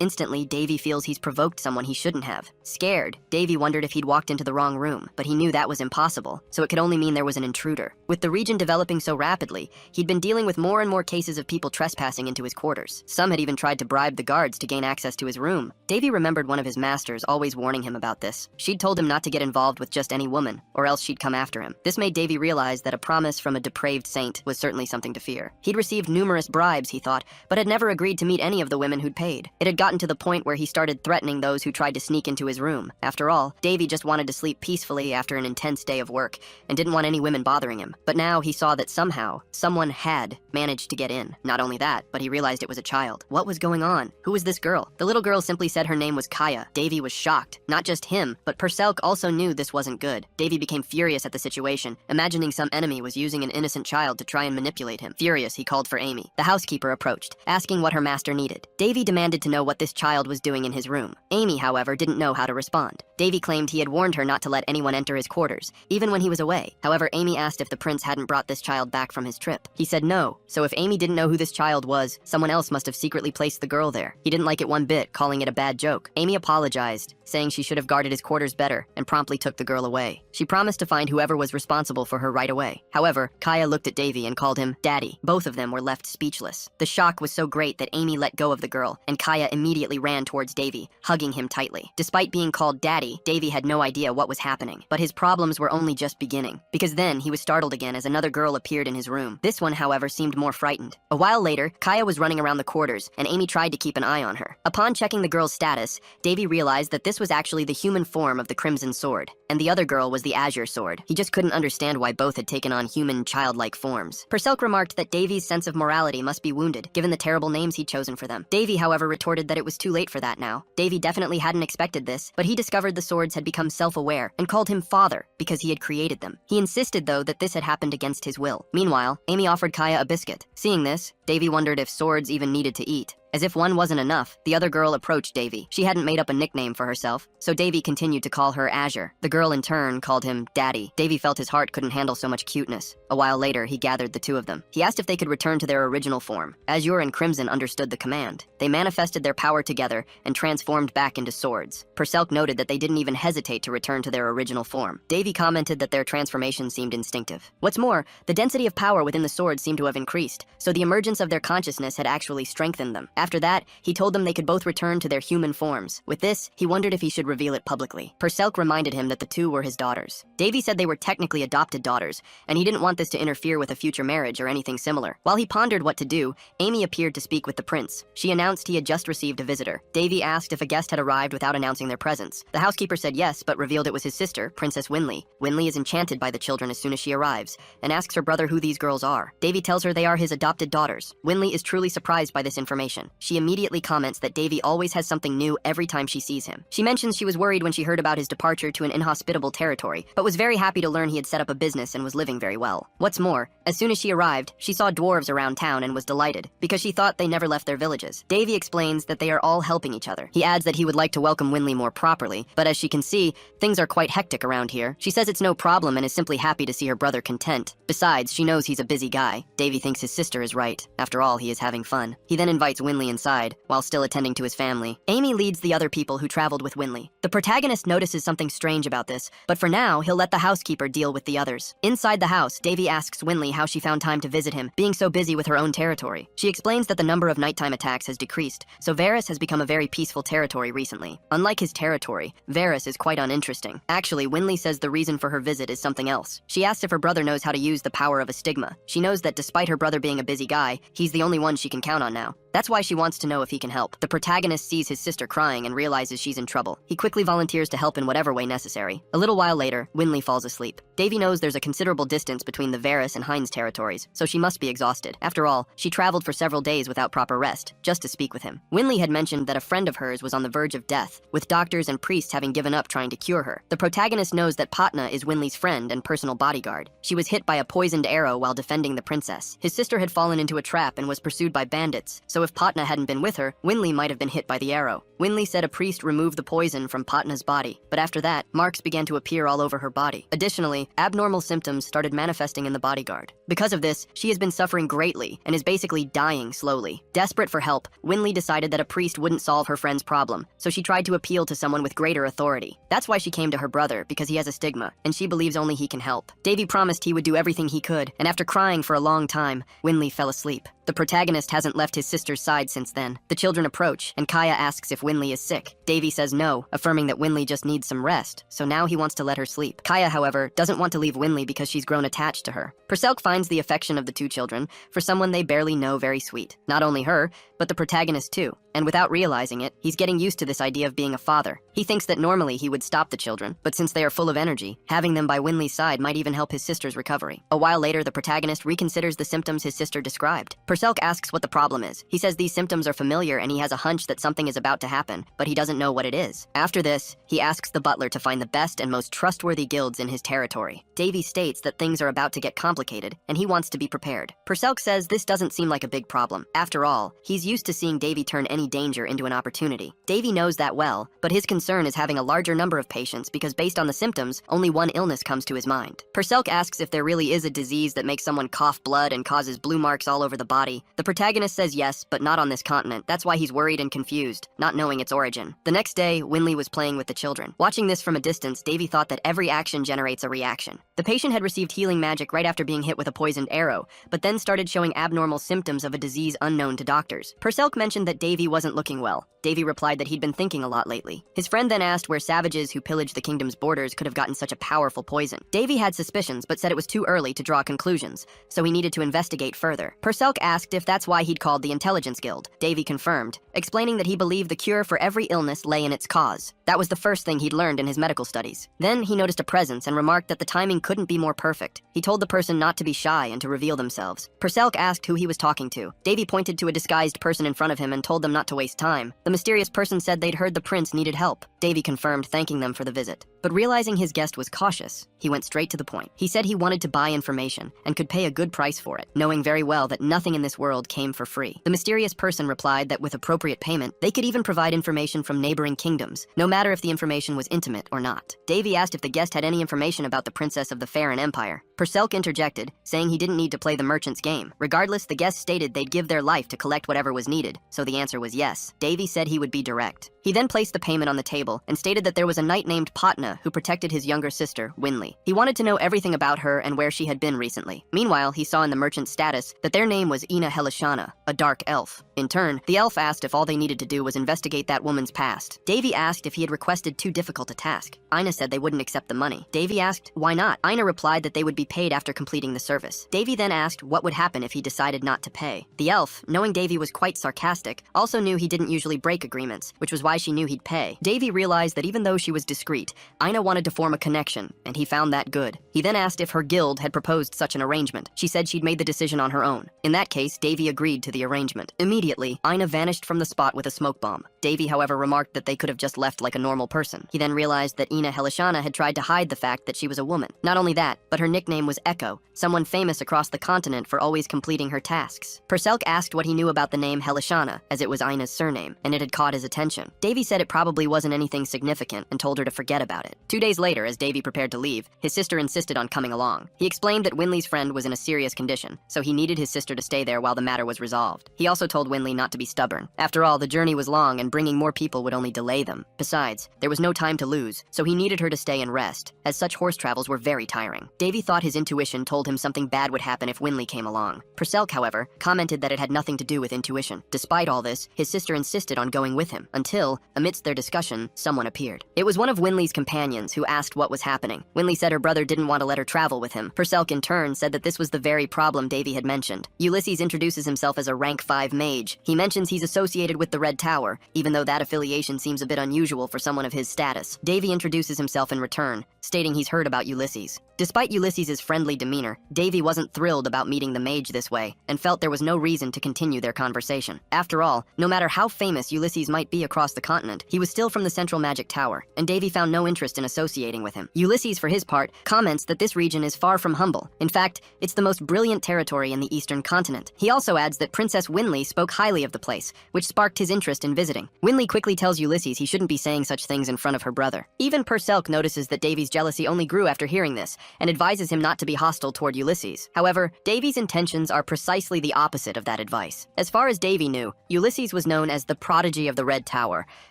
Instantly, Davy feels he's provoked someone he shouldn't have. Scared, Davy wondered if he'd walked into the wrong room, but he knew that was impossible, so it could only mean there was an intruder. With the region developing so rapidly, he'd been dealing with more and more cases of people trespassing into his quarters. Some had even tried to bribe the guards to gain access to his room. Davy remembered one of his masters always warning him about this. She'd told him not to get involved with just any woman, or else she'd come after him. This made Davy realize that a promise from a depraved saint was certainly something to fear. He'd received numerous bribes, he thought, but had never agreed to meet any of the women who'd paid. It had gotten to the point where he started threatening those who tried to sneak into his room. After all, Davy just wanted to sleep peacefully after an intense day of work, and didn't want any women bothering him. But now he saw that somehow, someone had managed to get in. Not only that, but he realized it was a child. What was going on? Who was this girl? The little girl simply said her name was Kaya. Davy was shocked. Not just him, but Perselk also knew this wasn't good. Davy became furious at the situation, imagining some enemy was using an innocent child to try and manipulate him. Furious, he called for Amy. The housekeeper approached, asking what her master needed. Davy demanded to know what this child was doing in his room. Amy, however, didn't know how to respond. Davy claimed he had warned her not to let anyone enter his quarters, even when he was away. However, Amy asked if the prince hadn't brought this child back from his trip. He said no, so if Amy didn't know who this child was, someone else must have secretly placed the girl there. He didn't like it one bit, calling it a bad joke. Amy apologized, saying she should have guarded his quarters better, and promptly took the girl away. She promised to find whoever was responsible for her right away. However, Kaya looked at Davy and called him Daddy. Both of them were left speechless. The shock was so great that Amy let go of the girl, and Kaya immediately ran towards Davy, hugging him tightly. Despite being called Daddy, Davy had no idea what was happening. But his problems were only just beginning, because then he was startled again as another girl appeared in his room. This one, however, seemed more frightened. A while later, Kaya was running around the quarters, and Amy tried to keep an eye on her. Upon checking the girl's status, Davy realized that this was actually the human form of the Crimson Sword, and the other girl was the Azure Sword. He just couldn't understand why both had taken on human, childlike forms. Perselk remarked that Davy's sense of morality must be wounded, given the terrible names he'd chosen for them. Davy, however, retorted that it was too late for that now. Davy definitely hadn't expected this, but he discovered the swords had become self-aware and called him father because he had created them. He insisted, though, that this had happened against his will. Meanwhile, Amy offered Kaya a biscuit. Seeing this, Davy wondered if swords even needed to eat. As if one wasn't enough, the other girl approached Davy. She hadn't made up a nickname for herself, so Davy continued to call her Azure. The girl in turn called him Daddy. Davy felt his heart couldn't handle so much cuteness. A while later, he gathered the two of them. He asked if they could return to their original form. Azure and Crimson understood the command. They manifested their power together and transformed back into swords. Perselk noted that they didn't even hesitate to return to their original form. Davy commented that their transformation seemed instinctive. What's more, the density of power within the swords seemed to have increased, so the emergence of their consciousness had actually strengthened them. After that, he told them they could both return to their human forms. With this, he wondered if he should reveal it publicly. Perselk reminded him that the two were his daughters. Davy said they were technically adopted daughters, and he didn't want this to interfere with a future marriage or anything similar. While he pondered what to do, Amy appeared to speak with the prince. She announced he had just received a visitor. Davy asked if a guest had arrived without announcing their presence. The housekeeper said yes, but revealed it was his sister, Princess Winley. Winley is enchanted by the children as soon as she arrives, and asks her brother who these girls are. Davy tells her they are his adopted daughters. Winley is truly surprised by this information. she immediately comments that Davy always has something new every time she sees him. She mentions she was worried when she heard about his departure to an inhospitable territory, but was very happy to learn he had set up a business and was living very well. What's more, as soon as she arrived, she saw dwarves around town and was delighted, because she thought they never left their villages. Davy explains that they are all helping each other. He adds that he would like to welcome Winley more properly, but as she can see, things are quite hectic around here. She says it's no problem and is simply happy to see her brother content. Besides, she knows he's a busy guy. Davy thinks his sister is right. After all, he is having fun. He then invites Winley inside, while still attending to his family. Amy leads the other people who traveled with Winley. The protagonist notices something strange about this, but for now, he'll let the housekeeper deal with the others. Inside the house, Davy asks Winley how she found time to visit him, being so busy with her own territory. She explains that the number of nighttime attacks has decreased, so Varys has become a very peaceful territory recently. Unlike his territory, Varys is quite uninteresting. Actually, Winley says the reason for her visit is something else. She asks if her brother knows how to use the power of a stigma. She knows that despite her brother being a busy guy, he's the only one she can count on now. That's why she wants to know if he can help. The protagonist sees his sister crying and realizes she's in trouble. He quickly volunteers to help in whatever way necessary. A little while later, Winley falls asleep. Davy knows there's a considerable distance between the Varys and Hines territories, so she must be exhausted. After all, she traveled for several days without proper rest, just to speak with him. Winley had mentioned that a friend of hers was on the verge of death, with doctors and priests having given up trying to cure her. The protagonist knows that Patna is Winley's friend and personal bodyguard. She was hit by a poisoned arrow while defending the princess. His sister had fallen into a trap and was pursued by bandits, so if Patna hadn't been with her, Winley might have been hit by the arrow. Winley said a priest removed the poison from Patna's body, but after that, marks began to appear all over her body. Additionally, abnormal symptoms started manifesting in the bodyguard. Because of this, she has been suffering greatly and is basically dying slowly. Desperate for help, Winley decided that a priest wouldn't solve her friend's problem, so she tried to appeal to someone with greater authority. That's why she came to her brother, because he has a stigma, and she believes only he can help. Davy promised he would do everything he could, and after crying for a long time, Winley fell asleep. The protagonist hasn't left his sister's side since then. The children approach, and Kaya asks if Winley is sick. Davy says no, affirming that Winley just needs some rest, so now he wants to let her sleep. Kaya, however, doesn't want to leave Winley because she's grown attached to her. Perselk finds the affection of the two children for someone they barely know very sweet. Not only her, but the protagonist too. And without realizing it, he's getting used to this idea of being a father. He thinks that normally he would stop the children, but since they are full of energy, having them by Winley's side might even help his sister's recovery. A while later, the protagonist reconsiders the symptoms his sister described. Perselk asks what the problem is. He says these symptoms are familiar and he has a hunch that something is about to happen, but he doesn't know what it is. After this, he asks the butler to find the best and most trustworthy guilds in his territory. Davy states that things are about to get complicated, and he wants to be prepared. Perselk says this doesn't seem like a big problem. After all, he's used to seeing Davy turn any danger into an opportunity. Davy knows that well, but his concern is having a larger number of patients because based on the symptoms, only one illness comes to his mind. Perselk asks if there really is a disease that makes someone cough blood and causes blue marks all over the body. The protagonist says yes, but not on this continent. That's why he's worried and confused, not knowing its origin. The next day, Winley was playing with the children. Watching this from a distance, Davy thought that every action generates a reaction. The patient had received healing magic right after being hit with a poisoned arrow, but then started showing abnormal symptoms of a disease unknown to doctors. Perselk mentioned that Davy wasn't looking well. Davy replied that he'd been thinking a lot lately. His friend then asked where savages who pillaged the kingdom's borders could have gotten such a powerful poison. Davy had suspicions, but said it was too early to draw conclusions, so he needed to investigate further. Perselk asked if that's why he'd called the Intelligence Guild. Davy confirmed, explaining that he believed the cure for every illness lay in its cause. That was the first thing he'd learned in his medical studies. Then he noticed a presence and remarked that the timing couldn't be more perfect. He told the person not to be shy and to reveal themselves. Perselk asked who he was talking to. Davy pointed to a disguised person in front of him and told them not to waste time. The mysterious person said they'd heard the prince needed help. Davy confirmed, thanking them for the visit. But realizing his guest was cautious, he went straight to the point. He said he wanted to buy information and could pay a good price for it, knowing very well that nothing in this world came for free. The mysterious person replied that with appropriate payment, they could even provide information from neighboring kingdoms, no matter if the information was intimate or not. Davy asked if the guest had any information about the princess of the Farron Empire. Perselk interjected, saying he didn't need to play the merchant's game. Regardless, the guest stated they'd give their life to collect whatever was needed, so the answer was yes. Davy said he would be direct. He then placed the payment on the table and stated that there was a knight named Patna who protected his younger sister, Winley. He wanted to know everything about her and where she had been recently. Meanwhile, he saw in the merchant's status that their name was Ina Helishana, a dark elf. In turn, the elf asked if all they needed to do was investigate that woman's past. Davy asked if he had requested too difficult a task. Ina said they wouldn't accept the money. Davy asked, why not? Ina replied that they would be paid after completing the service. Davy then asked what would happen if he decided not to pay. The elf, knowing Davy was quite sarcastic, also also knew he didn't usually break agreements, which was why she knew he'd pay. Davy realized that even though she was discreet, Ina wanted to form a connection, and he found that good. He then asked if her guild had proposed such an arrangement. She said she'd made the decision on her own. In that case, Davy agreed to the arrangement. Immediately, Ina vanished from the spot with a smoke bomb. Davy, however, remarked that they could have just left like a normal person. He then realized that Ina Helishana had tried to hide the fact that she was a woman. Not only that, but her nickname was Echo, someone famous across the continent for always completing her tasks. Perselk asked what he knew about the name Helishana, as it was Ina's surname, and it had caught his attention. Davy said it probably wasn't anything significant and told her to forget about it. 2 days later, as Davy prepared to leave, his sister insisted on coming along. He explained that Winley's friend was in a serious condition, so he needed his sister to stay there while the matter was resolved. He also told Winley not to be stubborn. After all, the journey was long and bringing more people would only delay them. Besides, there was no time to lose, so he needed her to stay and rest, as such horse travels were very tiring. Davy thought his intuition told him something bad would happen if Winley came along. Perselk, however, commented that it had nothing to do with intuition. Despite all this, his sister insisted on going with him, until, amidst their discussion, someone appeared. It was one of Winley's companions who asked what was happening. Winley said her brother didn't want to let her travel with him. Perselk, in turn, said that this was the very problem Davy had mentioned. Ulysses introduces himself as a rank 5 mage. He mentions he's associated with the Red Tower, even though that affiliation seems a bit unusual for someone of his status. Davy introduces himself in return, stating he's heard about Ulysses. Despite Ulysses' friendly demeanor, Davy wasn't thrilled about meeting the mage this way, and felt there was no reason to continue their conversation. After all, no matter how famous Ulysses might be across the continent, he was still from the Central Magic Tower, and Davy found no interest in associating with him. Ulysses, for his part, comments that this region is far from humble. In fact, it's the most brilliant territory in the eastern continent. He also adds that Princess Winley spoke highly of the place, which sparked his interest in visiting. Winley quickly tells Ulysses he shouldn't be saying such things in front of her brother. Even Perselk notices that Davy's jealousy only grew after hearing this, and advises him not to be hostile toward Ulysses. However, Davy's intentions are precisely the opposite of that advice. As far as Davy knew, Ulysses was known as the prodigy of the Red Tower,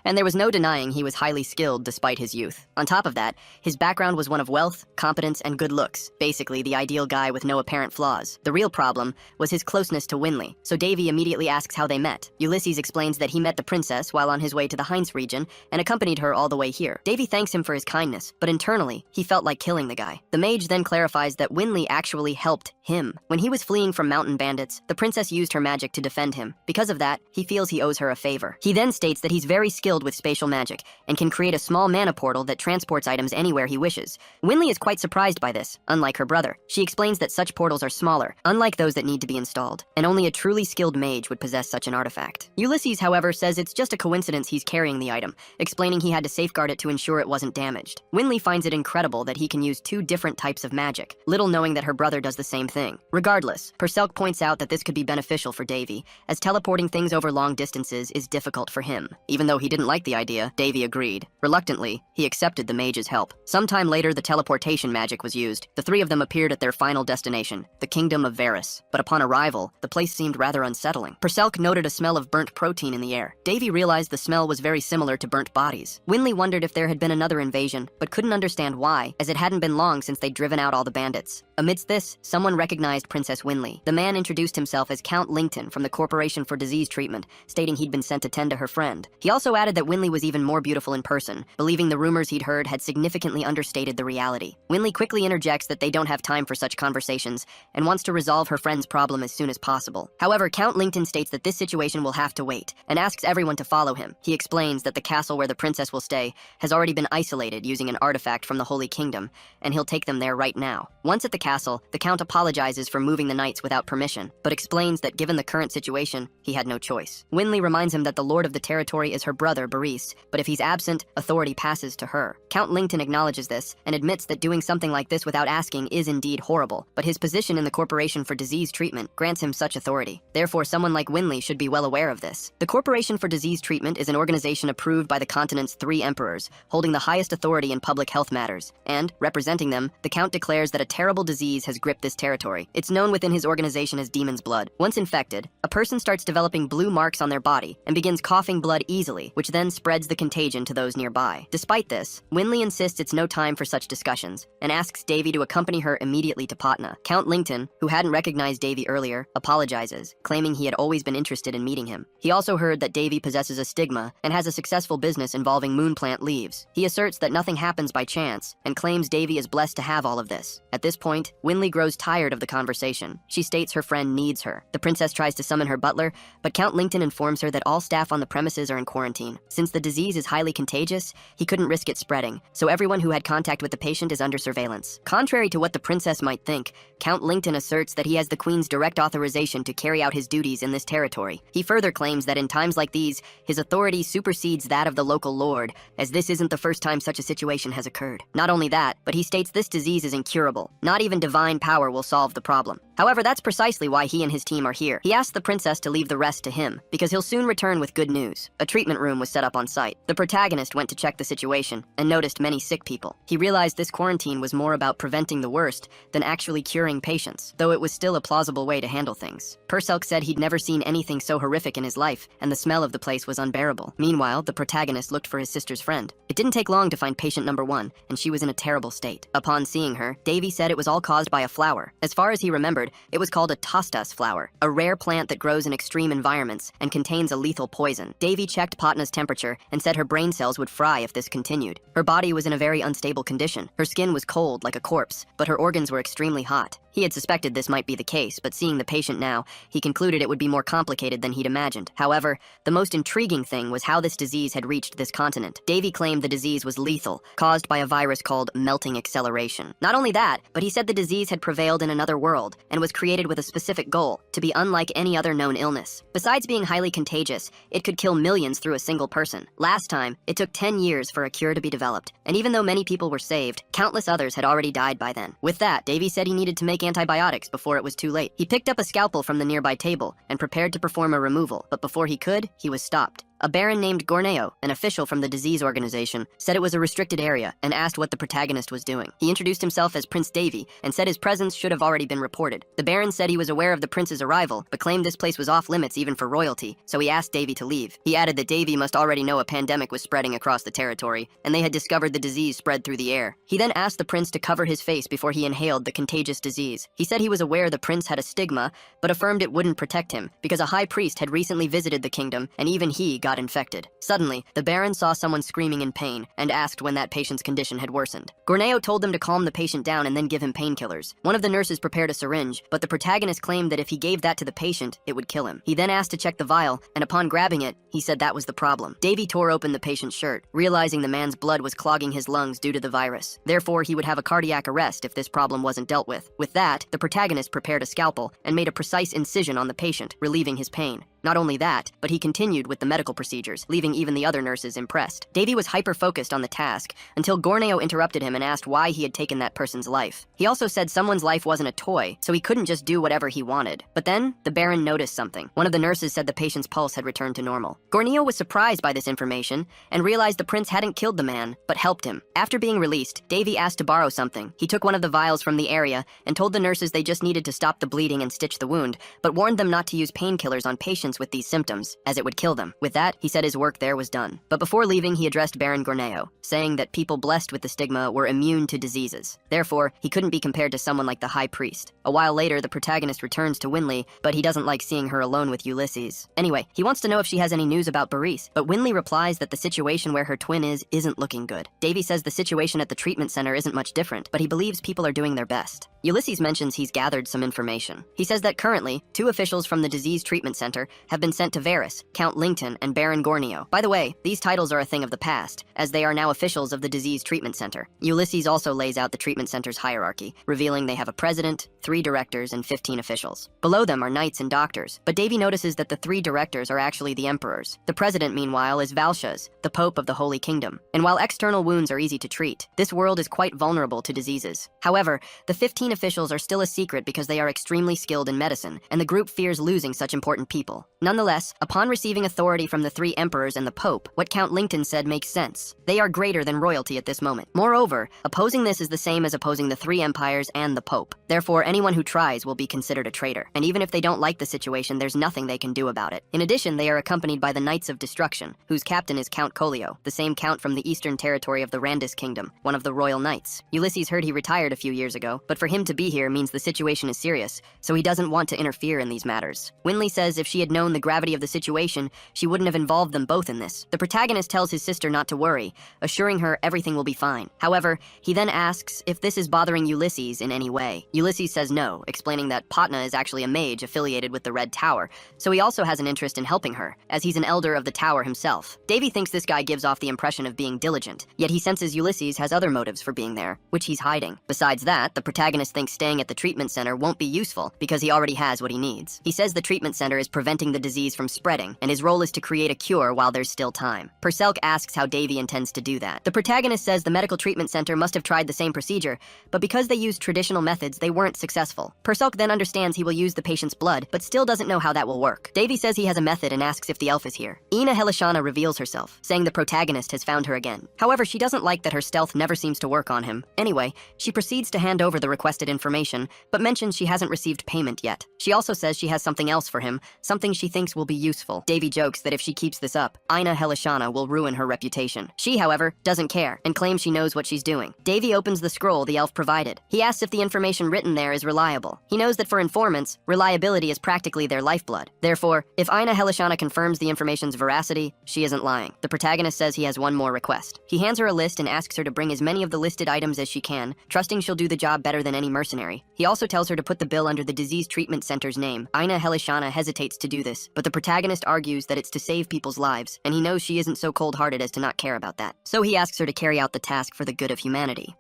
and there was no denying he was highly skilled despite his youth. On top of that, his background was one of wealth, competence, and good looks, basically the ideal guy with no apparent flaws. The real problem was his closeness to Winley, so Davy immediately asks how they met. Ulysses explains that he met the princess while on his way to the Heinz region and accompanied her all the way here. Davy thanks him for his kindness, but internally, he felt like killing the guy. The mage then clarifies that Winley actually helped him. When he was fleeing from mountain bandits, the princess used her magic to defend him. Because of that, he feels he owes her a favor. He then states that he's very skilled with spatial magic and can create a small mana portal that transports items anywhere he wishes. Winley is quite surprised by this, unlike her brother. She explains that such portals are smaller, unlike those that need to be installed, and only a truly skilled mage would possess such an artifact. Ulysses, however, says it's just a coincidence he's carrying the item, explaining he had to safeguard it to ensure it wasn't damaged. Winley finds it incredible that he can use 2 different types of magic, little knowing that her brother does the same thing. Regardless, Perselk points out that this could be beneficial for Davy, as teleporting things over long distances is difficult for him. Even though he didn't like the idea, Davy agreed. Reluctantly, he accepted the mage's help. Sometime later, the teleportation magic was used. The 3 of them appeared at their final destination, the Kingdom of Varus. But upon arrival, the place seemed rather unsettling. Perselk noted a smell of burnt protein in the air. Davy realized the smell was very similar to burnt bodies. Winley wondered if there had been another invasion, but couldn't understand why, as it hadn't been long since they'd driven out all the bandits. Amidst this, someone recognized Princess Winley. The man introduced himself as Count Lington from the Corporation for Disease Treatment, stating he'd been sent to tend to her friend. He also added that Winley was even more beautiful in person, believing the rumors he'd heard had significantly understated the reality. Winley quickly interjects that they don't have time for such conversations, and wants to resolve her friend's problem as soon as possible. However, Count Lington states that this situation will have to wait, and asks everyone to follow him. He explains that the castle where the princess will stay has already been isolated using an artifact from the Holy Kingdom, and he'll take them there right now. Once at the castle, the Count apologizes for moving the knights without permission, but explains that given the current situation, he had no choice. Winley reminds him that the lord of the territory is her brother, Boris, but if he's absent, authority passes to her. Count Lington acknowledges this, and admits that doing something like this without asking is indeed horrible, but his position in the Corporation for Disease Treatment grants him such authority. Therefore, someone like Winley should be well aware of this. The Corporation for Disease Treatment is an organization approved by the continent's 3 emperors, holding the highest authority in public health matters, and, representing them, the Count declares that a terrible disease has gripped this territory. It's known within his organization as Demon's Blood. Once infected, a person starts developing blue marks on their body and begins coughing blood easily, which then spreads the contagion to those nearby. Despite this, Winley insists it's no time for such discussions, and asks Davy to accompany her immediately to Patna. Count Lington, who hadn't recognized Davy earlier, apologizes, claiming he had always been interested in meeting him. He also heard that Davy possesses a stigma and has a successful business involving moon plant leaves. He asserts that nothing happens by chance, and claims Davy is blessed to have all of this. At this point, Winley grows tired of the conversation. She states her friend needs her. The princess tries to summon her butler, but Count Lington informs her that all staff on the premises are in quarantine. Since the disease is highly contagious, he couldn't risk it spreading, so everyone who had contact with the patient is under surveillance. Contrary to what the princess might think, Count Lincoln asserts that he has the queen's direct authorization to carry out his duties in this territory. He further claims that in times like these, his authority supersedes that of the local lord, as this isn't the first time such a situation has occurred. Not only that, but he states this disease is incurable. Not even divine power will solve the problem. However, that's precisely why he and his team are here. He asks the princess to leave the rest to him, because he'll soon return with good news. A treatment room was set up on site. The protagonist went to check the situation and noticed many sick people. He realized this quarantine was more about preventing the worst than actually curing patients, though it was still a plausible way to handle things. Purcell said he'd never seen anything so horrific in his life, and the smell of the place was unbearable. Meanwhile, the protagonist looked for his sister's friend. It didn't take long to find patient number 1, and she was in a terrible state. Upon seeing her, Davy said it was all caused by a flower. As far as he remembered, it was called a tostas flower, a rare plant that grows in extreme environments and contains a lethal poison. Davy checked Patna's temperature and said her brain cells would fry if this continued. Her body was in a very unstable condition. Her skin was cold like a corpse, but her organs were extremely hot. He had suspected this might be the case, but seeing the patient now, he concluded it would be more complicated than he'd imagined. However, the most intriguing thing was how this disease had reached this continent. Davy claimed the disease was lethal, caused by a virus called melting acceleration. Not only that, but he said the disease had prevailed in another world and was created with a specific goal, to be unlike any other known illness. Besides being highly contagious, it could kill millions through a single person. Last time, it took 10 years for a cure to be developed, and even though many people were saved, countless others had already died by then. With that, Davy said he needed to make antibiotics before it was too late. He picked up a scalpel from the nearby table and prepared to perform a removal, but before he could, he was stopped. A baron named Gorneo, an official from the disease organization, said it was a restricted area and asked what the protagonist was doing. He introduced himself as Prince Davy and said his presence should have already been reported. The baron said he was aware of the prince's arrival, but claimed this place was off limits even for royalty, so he asked Davy to leave. He added that Davy must already know a pandemic was spreading across the territory, and they had discovered the disease spread through the air. He then asked the prince to cover his face before he inhaled the contagious disease. He said he was aware the prince had a stigma, but affirmed it wouldn't protect him, because a high priest had recently visited the kingdom, and even he got infected. Suddenly, the baron saw someone screaming in pain and asked when that patient's condition had worsened. Gorneo told them to calm the patient down and then give him painkillers. One of the nurses prepared a syringe, but the protagonist claimed that if he gave that to the patient, it would kill him. He then asked to check the vial, and upon grabbing it, he said that was the problem. Davy tore open the patient's shirt, realizing the man's blood was clogging his lungs due to the virus. Therefore, he would have a cardiac arrest if this problem wasn't dealt with. With that, the protagonist prepared a scalpel and made a precise incision on the patient, relieving his pain. Not only that, but he continued with the medical procedures, leaving even the other nurses impressed. Davy was hyper-focused on the task until Gorneo interrupted him and asked why he had taken that person's life. He also said someone's life wasn't a toy, so he couldn't just do whatever he wanted. But then, the baron noticed something. One of the nurses said the patient's pulse had returned to normal. Gorneo was surprised by this information and realized the prince hadn't killed the man, but helped him. After being released, Davy asked to borrow something. He took one of the vials from the area and told the nurses they just needed to stop the bleeding and stitch the wound, but warned them not to use painkillers on patients with these symptoms, as it would kill them. With that, he said his work there was done. But before leaving, he addressed Baron Gorneo, saying that people blessed with the stigma were immune to diseases. Therefore, he couldn't be compared to someone like the High Priest. A while later, the protagonist returns to Winley, but he doesn't like seeing her alone with Ulysses. Anyway, he wants to know if she has any news about Baris, but Winley replies that the situation where her twin isn't looking good. Davy says the situation at the treatment center isn't much different, but he believes people are doing their best. Ulysses mentions he's gathered some information. He says that currently, 2 officials from the disease treatment center have been sent to Varys, Count Lincoln, and Baron Gorneo. By the way, these titles are a thing of the past, as they are now officials of the disease treatment center. Ulysses also lays out the treatment center's hierarchy, revealing they have a president, 3 directors, and 15 officials. Below them are knights and doctors, but Davy notices that the 3 directors are actually the emperors. The president, meanwhile, is Valshaz, the Pope of the Holy Kingdom. And while external wounds are easy to treat, this world is quite vulnerable to diseases. However, the 15 officials are still a secret because they are extremely skilled in medicine, and the group fears losing such important people. Nonetheless, upon receiving authority from the 3 emperors and the Pope, what Count Lincoln said makes sense. They are greater than royalty at this moment. Moreover, opposing this is the same as opposing the 3 empires and the Pope. Therefore, anyone who tries will be considered a traitor. And even if they don't like the situation, there's nothing they can do about it. In addition, they are accompanied by the Knights of Destruction, whose captain is Count Colio, the same count from the eastern territory of the Randis Kingdom, one of the royal knights. Ulysses heard he retired a few years ago, but for him to be here means the situation is serious, so he doesn't want to interfere in these matters. Winley says if she had known the gravity of the situation, she wouldn't have involved them both in this. The protagonist tells his sister not to worry, assuring her everything will be fine. However, he then asks if this is bothering Ulysses in any way. Ulysses says no, explaining that Patna is actually a mage affiliated with the Red Tower, so he also has an interest in helping her, as he's an elder of the tower himself. Davy thinks this guy gives off the impression of being diligent, yet he senses Ulysses has other motives for being there, which he's hiding. Besides that, the protagonist thinks staying at the treatment center won't be useful because he already has what he needs. He says the treatment center is preventing the disease from spreading, and his role is to create a cure while there's still time. Purcell asks how Davy intends to do that. The protagonist says the medical treatment center must have tried the same procedure, but because they used traditional methods, they weren't successful. Purcell then understands he will use the patient's blood, but still doesn't know how that will work. Davy says he has a method and asks if the elf is here. Ina Helishana reveals herself, saying the protagonist has found her again. However, she doesn't like that her stealth never seems to work on him. Anyway, she proceeds to hand over the requested information, but mentions she hasn't received payment yet. She also says she has something else for him, something she thinks will be useful. Davy jokes that if she keeps this up, Ina Helishana will ruin her reputation. She, however, doesn't care and claims she knows what she's doing. Davy opens the scroll the elf provided. He asks if the information written there is reliable. He knows that for informants, reliability is practically their lifeblood. Therefore, if Ina Helishana confirms the information's veracity, she isn't lying. The protagonist says he has one more request. He hands her a list and asks her to bring as many of the listed items as she can, trusting she'll do the job better than any mercenary. He also tells her to put the bill under the disease treatment center's name. Ina Helishana hesitates to do this, but the protagonist argues that it's to save people's lives, and he knows she isn't so cold-hearted as to not care about that. So he asks her to carry out the task for the good of humanity.